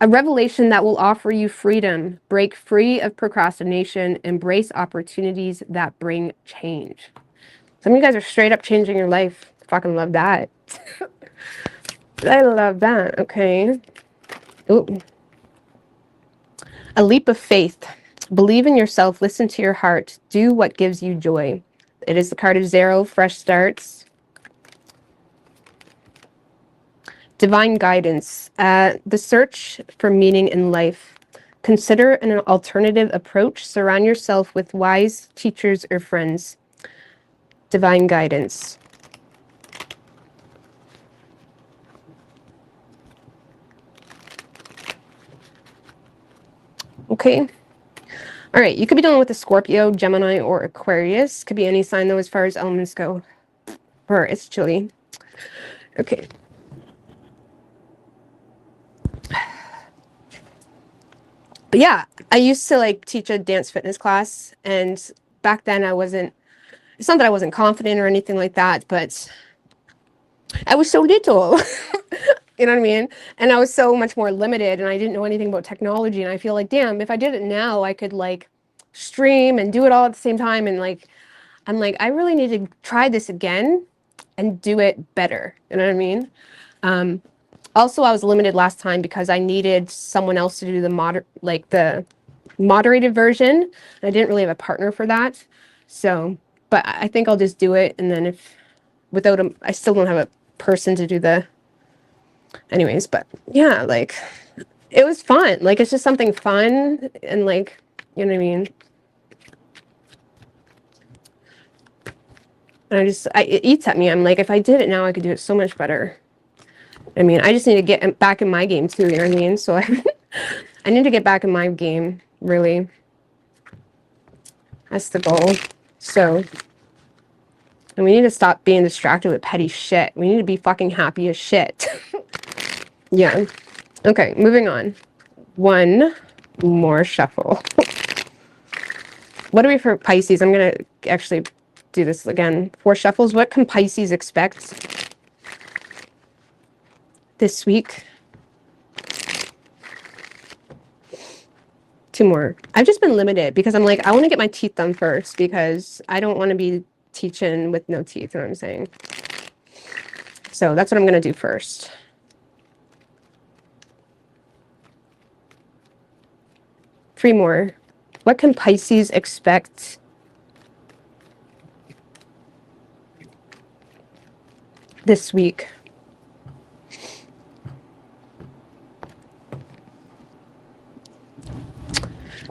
Speaker 1: A revelation that will offer you freedom. Break free of procrastination. Embrace opportunities that bring change. Some of you guys are straight up changing your life. Fucking love that. I love that. Okay. Ooh. A leap of faith. Believe in yourself. Listen to your heart. Do what gives you joy. It is the card of zero, fresh starts. Divine guidance. The search for meaning in life. Consider an alternative approach. Surround yourself with wise teachers or friends. Divine guidance. Okay. All right. You could be dealing with a Scorpio, Gemini, or Aquarius. Could be any sign, though, as far as elements go. Or it's chilly. Okay. But yeah, I used to like teach a dance fitness class, and back then it's not that I wasn't confident or anything like that, but I was so little. You know what I mean? And I was so much more limited, and I didn't know anything about technology, and I feel like, damn, if I did it now, I could like stream and do it all at the same time, and like I'm like, I really need to try this again and do it better. You know what I mean? Also, I was limited last time because I needed someone else to do the moderated version. I didn't really have a partner for that. So But I think I'll just do it, and then if without a, I still don't have a person to do the, anyways. But yeah, like it was fun. Like it's just something fun, and like, you know what I mean. And it eats at me. I'm like, if I did it now, I could do it so much better. I mean, I just need to get back in my game too. You know what I mean? So I need to get back in my game. Really, that's the goal. So. And we need to stop being distracted with petty shit. We need to be fucking happy as shit. Yeah. Okay, moving on. One more shuffle. What do we for Pisces? I'm going to actually do this again. 4 shuffles. What can Pisces expect this week? 2 more. I've just been limited because I'm like, I want to get my teeth done first because I don't want to be teaching with no teeth, you know what I'm saying? So that's what I'm going to do first. Three more. What can Pisces expect this week?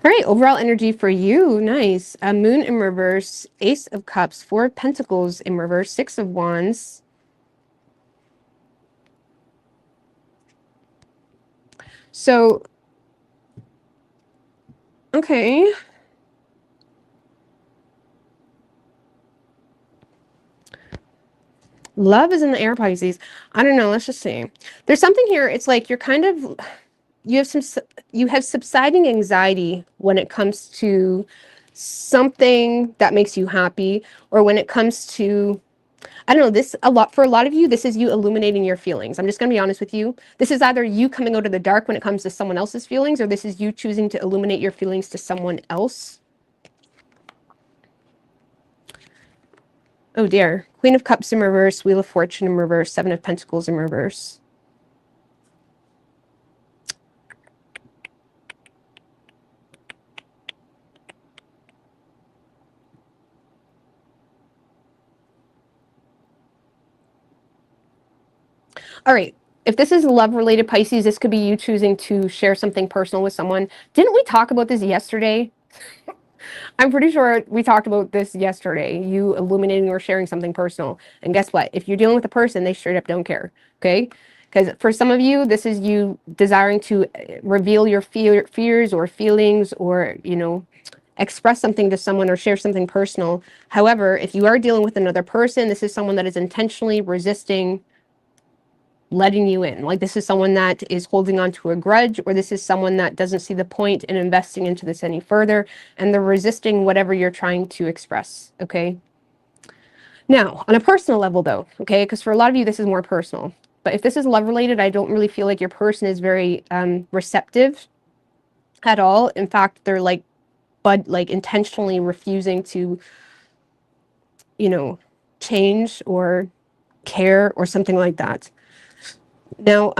Speaker 1: All right, overall energy for you, nice. A moon in reverse, Ace of Cups, 4 of Pentacles in reverse, 6 of Wands. So, okay. Love is in the air, Pisces. I don't know, let's just see. There's something here, it's like you're kind of, you have subsiding anxiety when it comes to something that makes you happy, or when it comes to, I don't know, this for a lot of you, this is you illuminating your feelings. I'm just going to be honest with you. This is either you coming out of the dark when it comes to someone else's feelings, or this is you choosing to illuminate your feelings to someone else. Oh dear. Queen of Cups in reverse, Wheel of Fortune in reverse, 7 of Pentacles in reverse. All right. If this is love-related, Pisces, this could be you choosing to share something personal with someone. Didn't we talk about this yesterday? I'm pretty sure we talked about this yesterday. You illuminating or sharing something personal. And guess what? If you're dealing with a person, they straight up don't care. Okay? Because for some of you, this is you desiring to reveal your fears or feelings, or, you know, express something to someone or share something personal. However, if you are dealing with another person, this is someone that is intentionally resisting letting you in. Like this is someone that is holding on to a grudge, or this is someone that doesn't see the point in investing into this any further, and they're resisting whatever you're trying to express. Okay. Now, on a personal level though, okay, because for a lot of you, this is more personal. But if this is love related, I don't really feel like your person is very receptive at all. In fact, they're like, intentionally refusing to, you know, change or care or something like that. Now,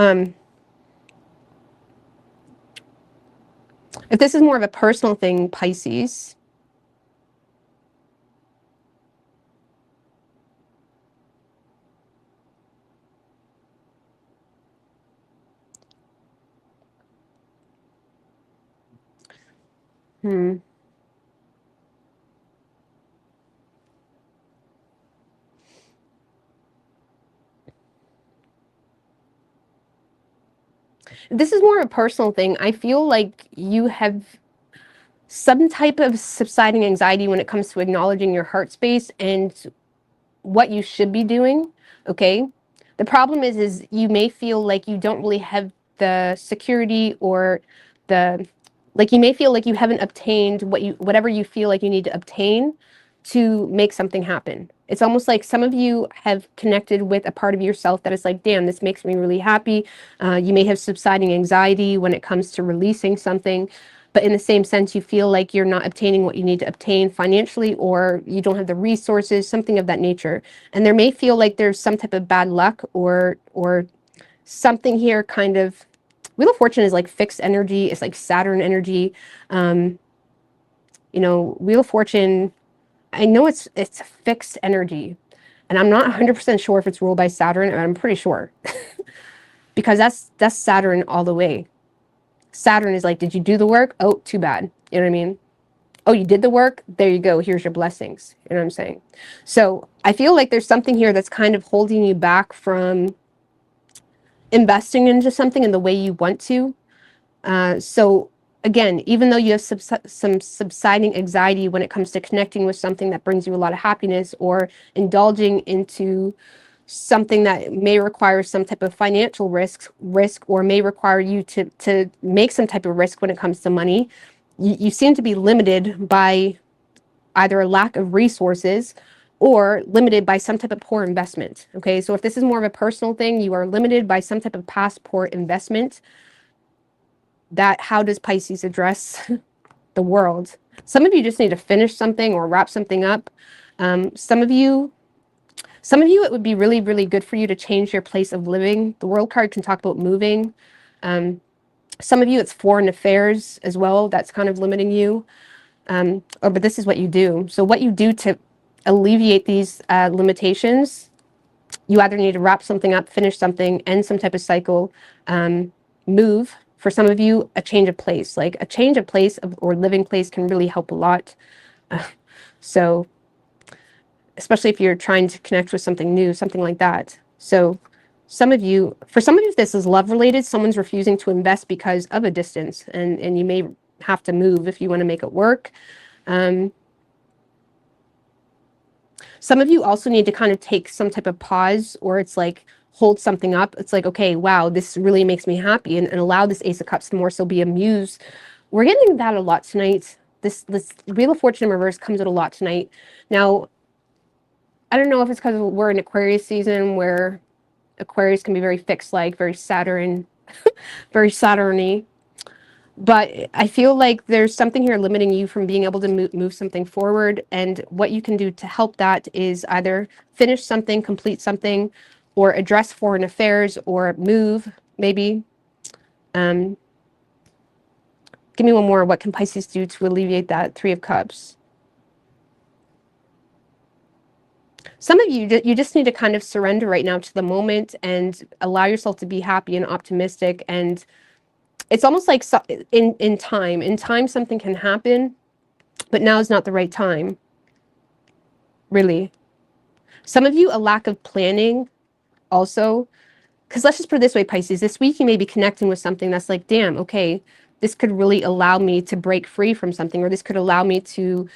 Speaker 1: if this is more of a personal thing, Pisces, this is more of a personal thing. I feel like you have some type of subsiding anxiety when it comes to acknowledging your heart space and what you should be doing. Okay. The problem is you may feel like you don't really have the security or the, like you may feel like you haven't obtained whatever you feel like you need to obtain to make something happen. It's almost like some of you have connected with a part of yourself that is like, damn, this makes me really happy. You may have subsiding anxiety when it comes to releasing something, but in the same sense, you feel like you're not obtaining what you need to obtain financially, or you don't have the resources, something of that nature. And there may feel like there's some type of bad luck or something here kind of. Wheel of Fortune is like fixed energy. It's like Saturn energy. You know, Wheel of Fortune, I know it's a fixed energy, and I'm not 100% sure if it's ruled by Saturn, and I'm pretty sure because that's Saturn all the way. Saturn is like, did you do the work? Oh, too bad. You know what I mean? Oh, you did the work? There you go. Here's your blessings. You know what I'm saying? So I feel like there's something here that's kind of holding you back from investing into something in the way you want to. So again, even though you have some subsiding anxiety when it comes to connecting with something that brings you a lot of happiness, or indulging into something that may require some type of financial risk, or may require you to make some type of risk when it comes to money, you seem to be limited by either a lack of resources or limited by some type of poor investment. Okay, so if this is more of a personal thing, you are limited by some type of past poor investment. That, how does Pisces address the world? Some of you just need to finish something or wrap something up. Some of you, it would be really, really good for you to change your place of living. The World card can talk about moving. Some of you, it's foreign affairs as well. That's kind of limiting you. But this is what you do. So what you do to alleviate these limitations, you either need to wrap something up, finish something, end some type of cycle, move. For some of you, a change of place, like a change of place or living place can really help a lot. So especially if you're trying to connect with something new, something like that. So for some of you, this is love related. Someone's refusing to invest because of a distance, and you may have to move if you want to make it work. Some of you also need to kind of take some type of pause, or it's like hold something up. It's like, okay, wow, this really makes me happy, and allow this Ace of Cups to more so be a muse. We're getting that a lot tonight. This Wheel of Fortune in reverse comes out a lot tonight. Now, I don't know if it's because we're in Aquarius season, where Aquarius can be very fixed, like very Saturn, very Saturny. But I feel like there's something here limiting you from being able to move something forward. And what you can do to help that is either finish something, complete something, or address foreign affairs, or move, maybe. Give me one more. What can Pisces do to alleviate that? Three of Cups. Some of you, you just need to kind of surrender right now to the moment and allow yourself to be happy and optimistic. And it's almost like in time something can happen, but now is not the right time, really. Some of you, a lack of planning also, because let's just put it this way, Pisces, this week you may be connecting with something that's like, damn, okay, this could really allow me to break free from something, or this could allow me to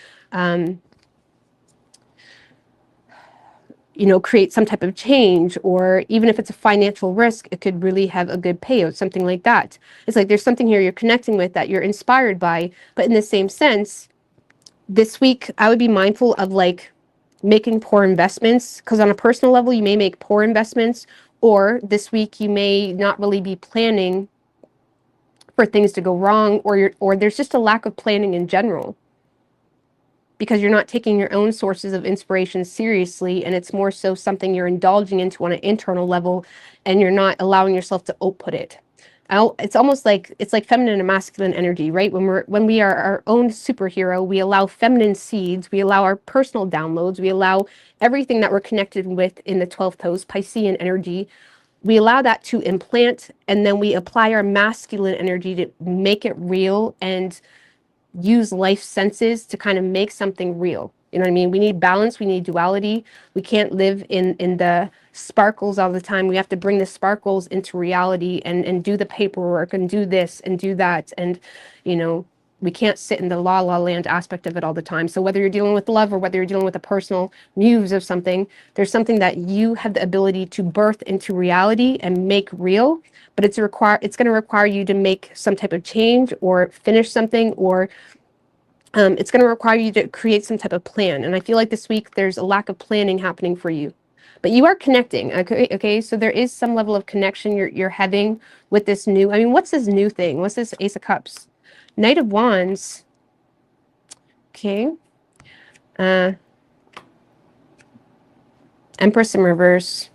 Speaker 1: create some type of change, or even if it's a financial risk, it could really have a good payout, something like that. It's like there's something here you're connecting with that you're inspired by, but in the same sense, this week I would be mindful of like making poor investments, because on a personal level, you may make poor investments, or this week you may not really be planning for things to go wrong, or there's just a lack of planning in general, because you're not taking your own sources of inspiration seriously, and it's more so something you're indulging into on an internal level, and you're not allowing yourself to output it. It's almost like it's like feminine and masculine energy, right? When we are our own superhero, we allow feminine seeds, we allow our personal downloads, we allow everything that we're connected with in the 12th house, Piscean energy. We allow that to implant, and then we apply our masculine energy to make it real and use life senses to kind of make something real. You know what I mean? We need balance. We need duality. We can't live in the sparkles all the time. We have to bring the sparkles into reality, and do the paperwork and do this and do that. And, we can't sit in the la la land aspect of it all the time. So whether you're dealing with love or whether you're dealing with a personal muse of something, there's something that you have the ability to birth into reality and make real. But it's going to require you to make some type of change or finish something, or it's going to require you to create some type of plan. And I feel like this week there's a lack of planning happening for you. But you are connecting, okay? So there is some level of connection you're having with this new. I mean, what's this new thing? What's this Ace of Cups? Knight of Wands. Okay. Empress in reverse.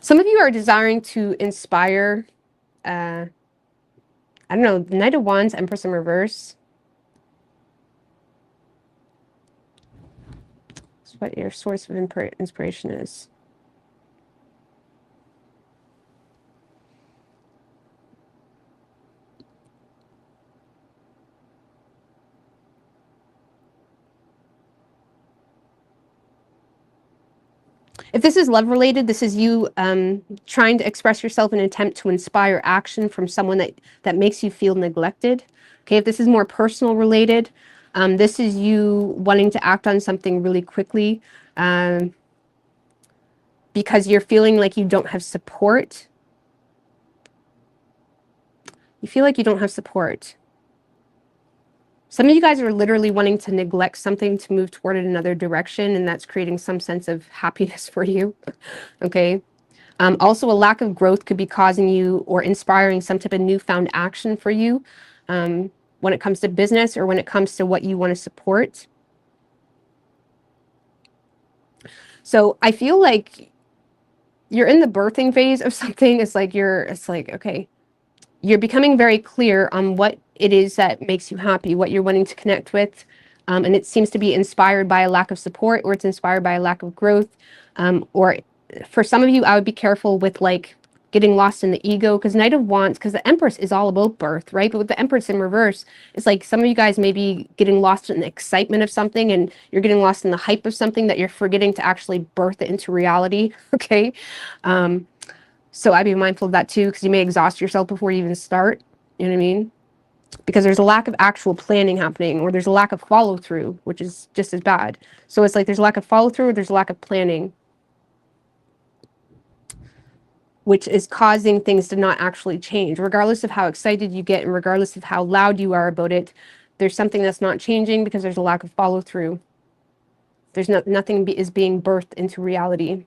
Speaker 1: Some of you are desiring to inspire, I don't know, Knight of Wands, Empress in reverse. That's what your source of inspiration is. If this is love related, this is you trying to express yourself in an attempt to inspire action from someone that makes you feel neglected. Okay, if this is more personal related, this is you wanting to act on something really quickly because you're feeling like you don't have support. You feel like you don't have support. Some of you guys are literally wanting to neglect something to move toward it another direction, and that's creating some sense of happiness for you. Okay. Also, a lack of growth could be causing you or inspiring some type of newfound action for you when it comes to business or when it comes to what you want to support. So I feel like you're in the birthing phase of something. It's like okay, you're becoming very clear on what it is that makes you happy, what you're wanting to connect with. And it seems to be inspired by a lack of support, or it's inspired by a lack of growth. Or for some of you, I would be careful with like getting lost in the ego, because Knight of Wands, because the Empress is all about birth, right? But with the Empress in reverse, it's like some of you guys may be getting lost in the excitement of something, and you're getting lost in the hype of something that you're forgetting to actually birth it into reality, okay? So I'd be mindful of that too, because you may exhaust yourself before you even start. You know what I mean? Because there's a lack of actual planning happening, or there's a lack of follow through, which is just as bad. So it's like there's a lack of follow through, or there's a lack of planning, which is causing things to not actually change. Regardless of how excited you get and regardless of how loud you are about it, there's something that's not changing because there's a lack of follow through. There's nothing is being birthed into reality.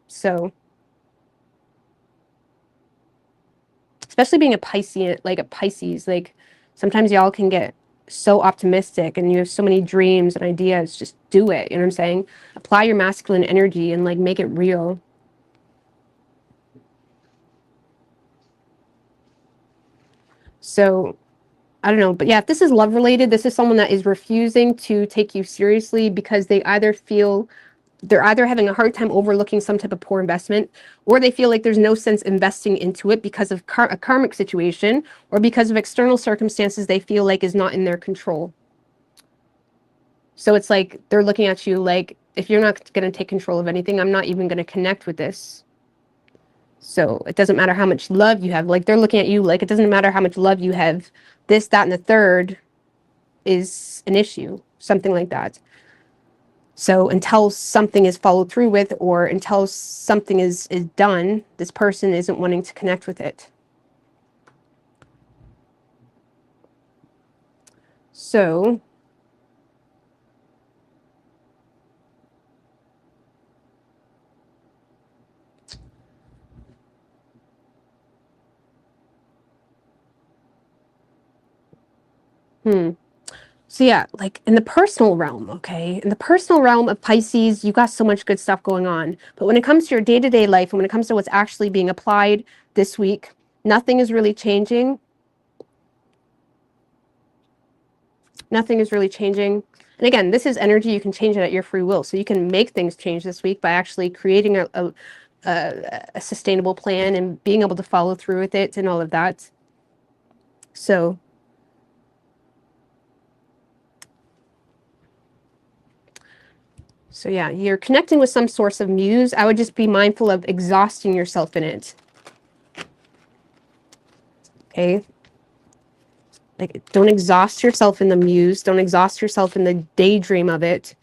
Speaker 1: So especially being a Pisces, like sometimes y'all can get so optimistic and you have so many dreams and ideas. Just do it. You know what I'm saying? Apply your masculine energy and like make it real. So I don't know, but yeah, if this is love related, this is someone that is refusing to take you seriously because they either feel they're either having a hard time overlooking some type of poor investment, or they feel like there's no sense investing into it because of a karmic situation, or because of external circumstances they feel like is not in their control. So it's like they're looking at you like, if you're not going to take control of anything, I'm not even going to connect with this. So it doesn't matter how much love you have. Like they're looking at you like, it doesn't matter how much love you have. This, that, and the third is an issue, something like that. So until something is followed through with, or until something is done, this person isn't wanting to connect with it. So So yeah, like in the personal realm, okay? In the personal realm of Pisces, you got so much good stuff going on. But when it comes to your day-to-day life and when it comes to what's actually being applied this week, nothing is really changing. Nothing is really changing. And again, this is energy. You can change it at your free will. So you can make things change this week by actually creating a sustainable plan and being able to follow through with it and all of that. So yeah, you're connecting with some source of muse. I would just be mindful of exhausting yourself in it. Okay? Like, don't exhaust yourself in the muse. Don't exhaust yourself in the daydream of it.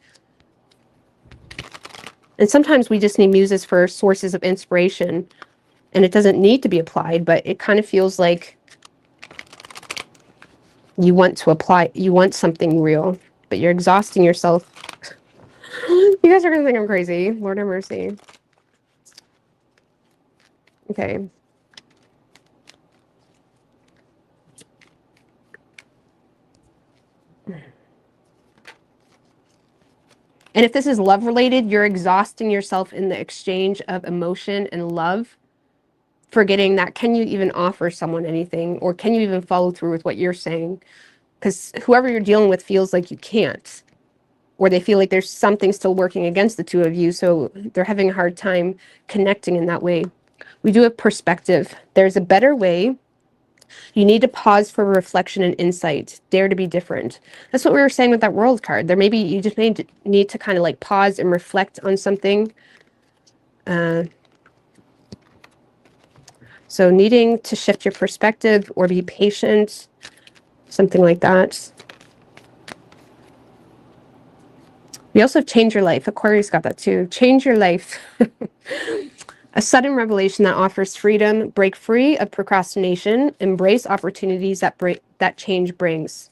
Speaker 1: And sometimes we just need muses for sources of inspiration. And it doesn't need to be applied, but it kind of feels like you want something real, but you're exhausting yourself. You guys are going to think I'm crazy. Lord have mercy. Okay. And if this is love related, you're exhausting yourself in the exchange of emotion and love, forgetting that can you even offer someone anything, or can you even follow through with what you're saying? Because whoever you're dealing with feels like you can't, or they feel like there's something still working against the two of you, so they're having a hard time connecting in that way. We do have perspective. There's a better way. You need to pause for reflection and insight. Dare to be different. That's what we were saying with that world card. There maybe you just need to kind of like pause and reflect on something. So needing to shift your perspective or be patient, something like that. We also have change your life. Aquarius got that too. Change your life. A sudden revelation that offers freedom. Break free of procrastination. Embrace opportunities that change brings.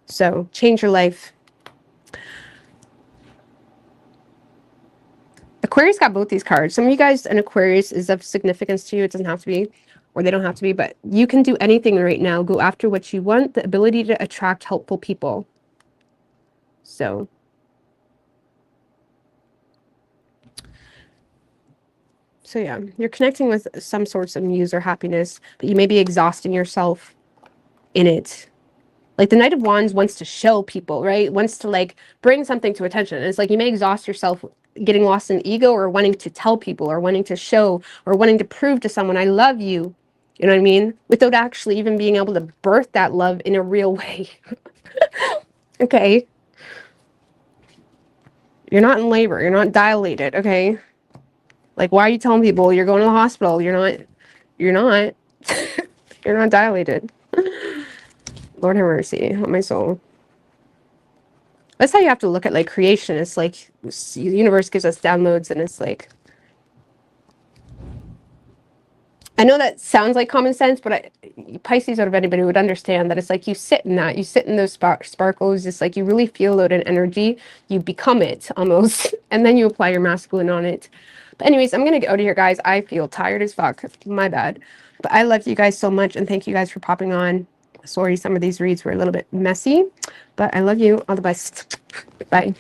Speaker 1: So change your life. Aquarius got both these cards. Some of you guys, an Aquarius is of significance to you. It doesn't have to be, or they don't have to be, but you can do anything right now. Go after what you want. The ability to attract helpful people. So yeah, you're connecting with some sorts of muse or happiness, but you may be exhausting yourself in it. Like the Knight of Wands wants to show people, right? Wants to like bring something to attention. And it's like you may exhaust yourself getting lost in ego, or wanting to tell people, or wanting to show, or wanting to prove to someone, I love you. You know what I mean? Without actually even being able to birth that love in a real way. Okay. You're not in labor. You're not dilated. Okay. Like, why are you telling people you're going to the hospital? You're not, you're not dilated. Lord have mercy on my soul. That's how you have to look at like creation. It's like the universe gives us downloads, and it's like, I know that sounds like common sense, but Pisces out of anybody would understand that it's like you sit in that, you sit in those sparkles. It's like you really feel out an energy, you become it almost, and then you apply your masculine on it. But anyways, I'm going to get out of here, guys. I feel tired as fuck. My bad. But I love you guys so much, and thank you guys for popping on. Sorry, some of these reads were a little bit messy, but I love you. All the best. Bye.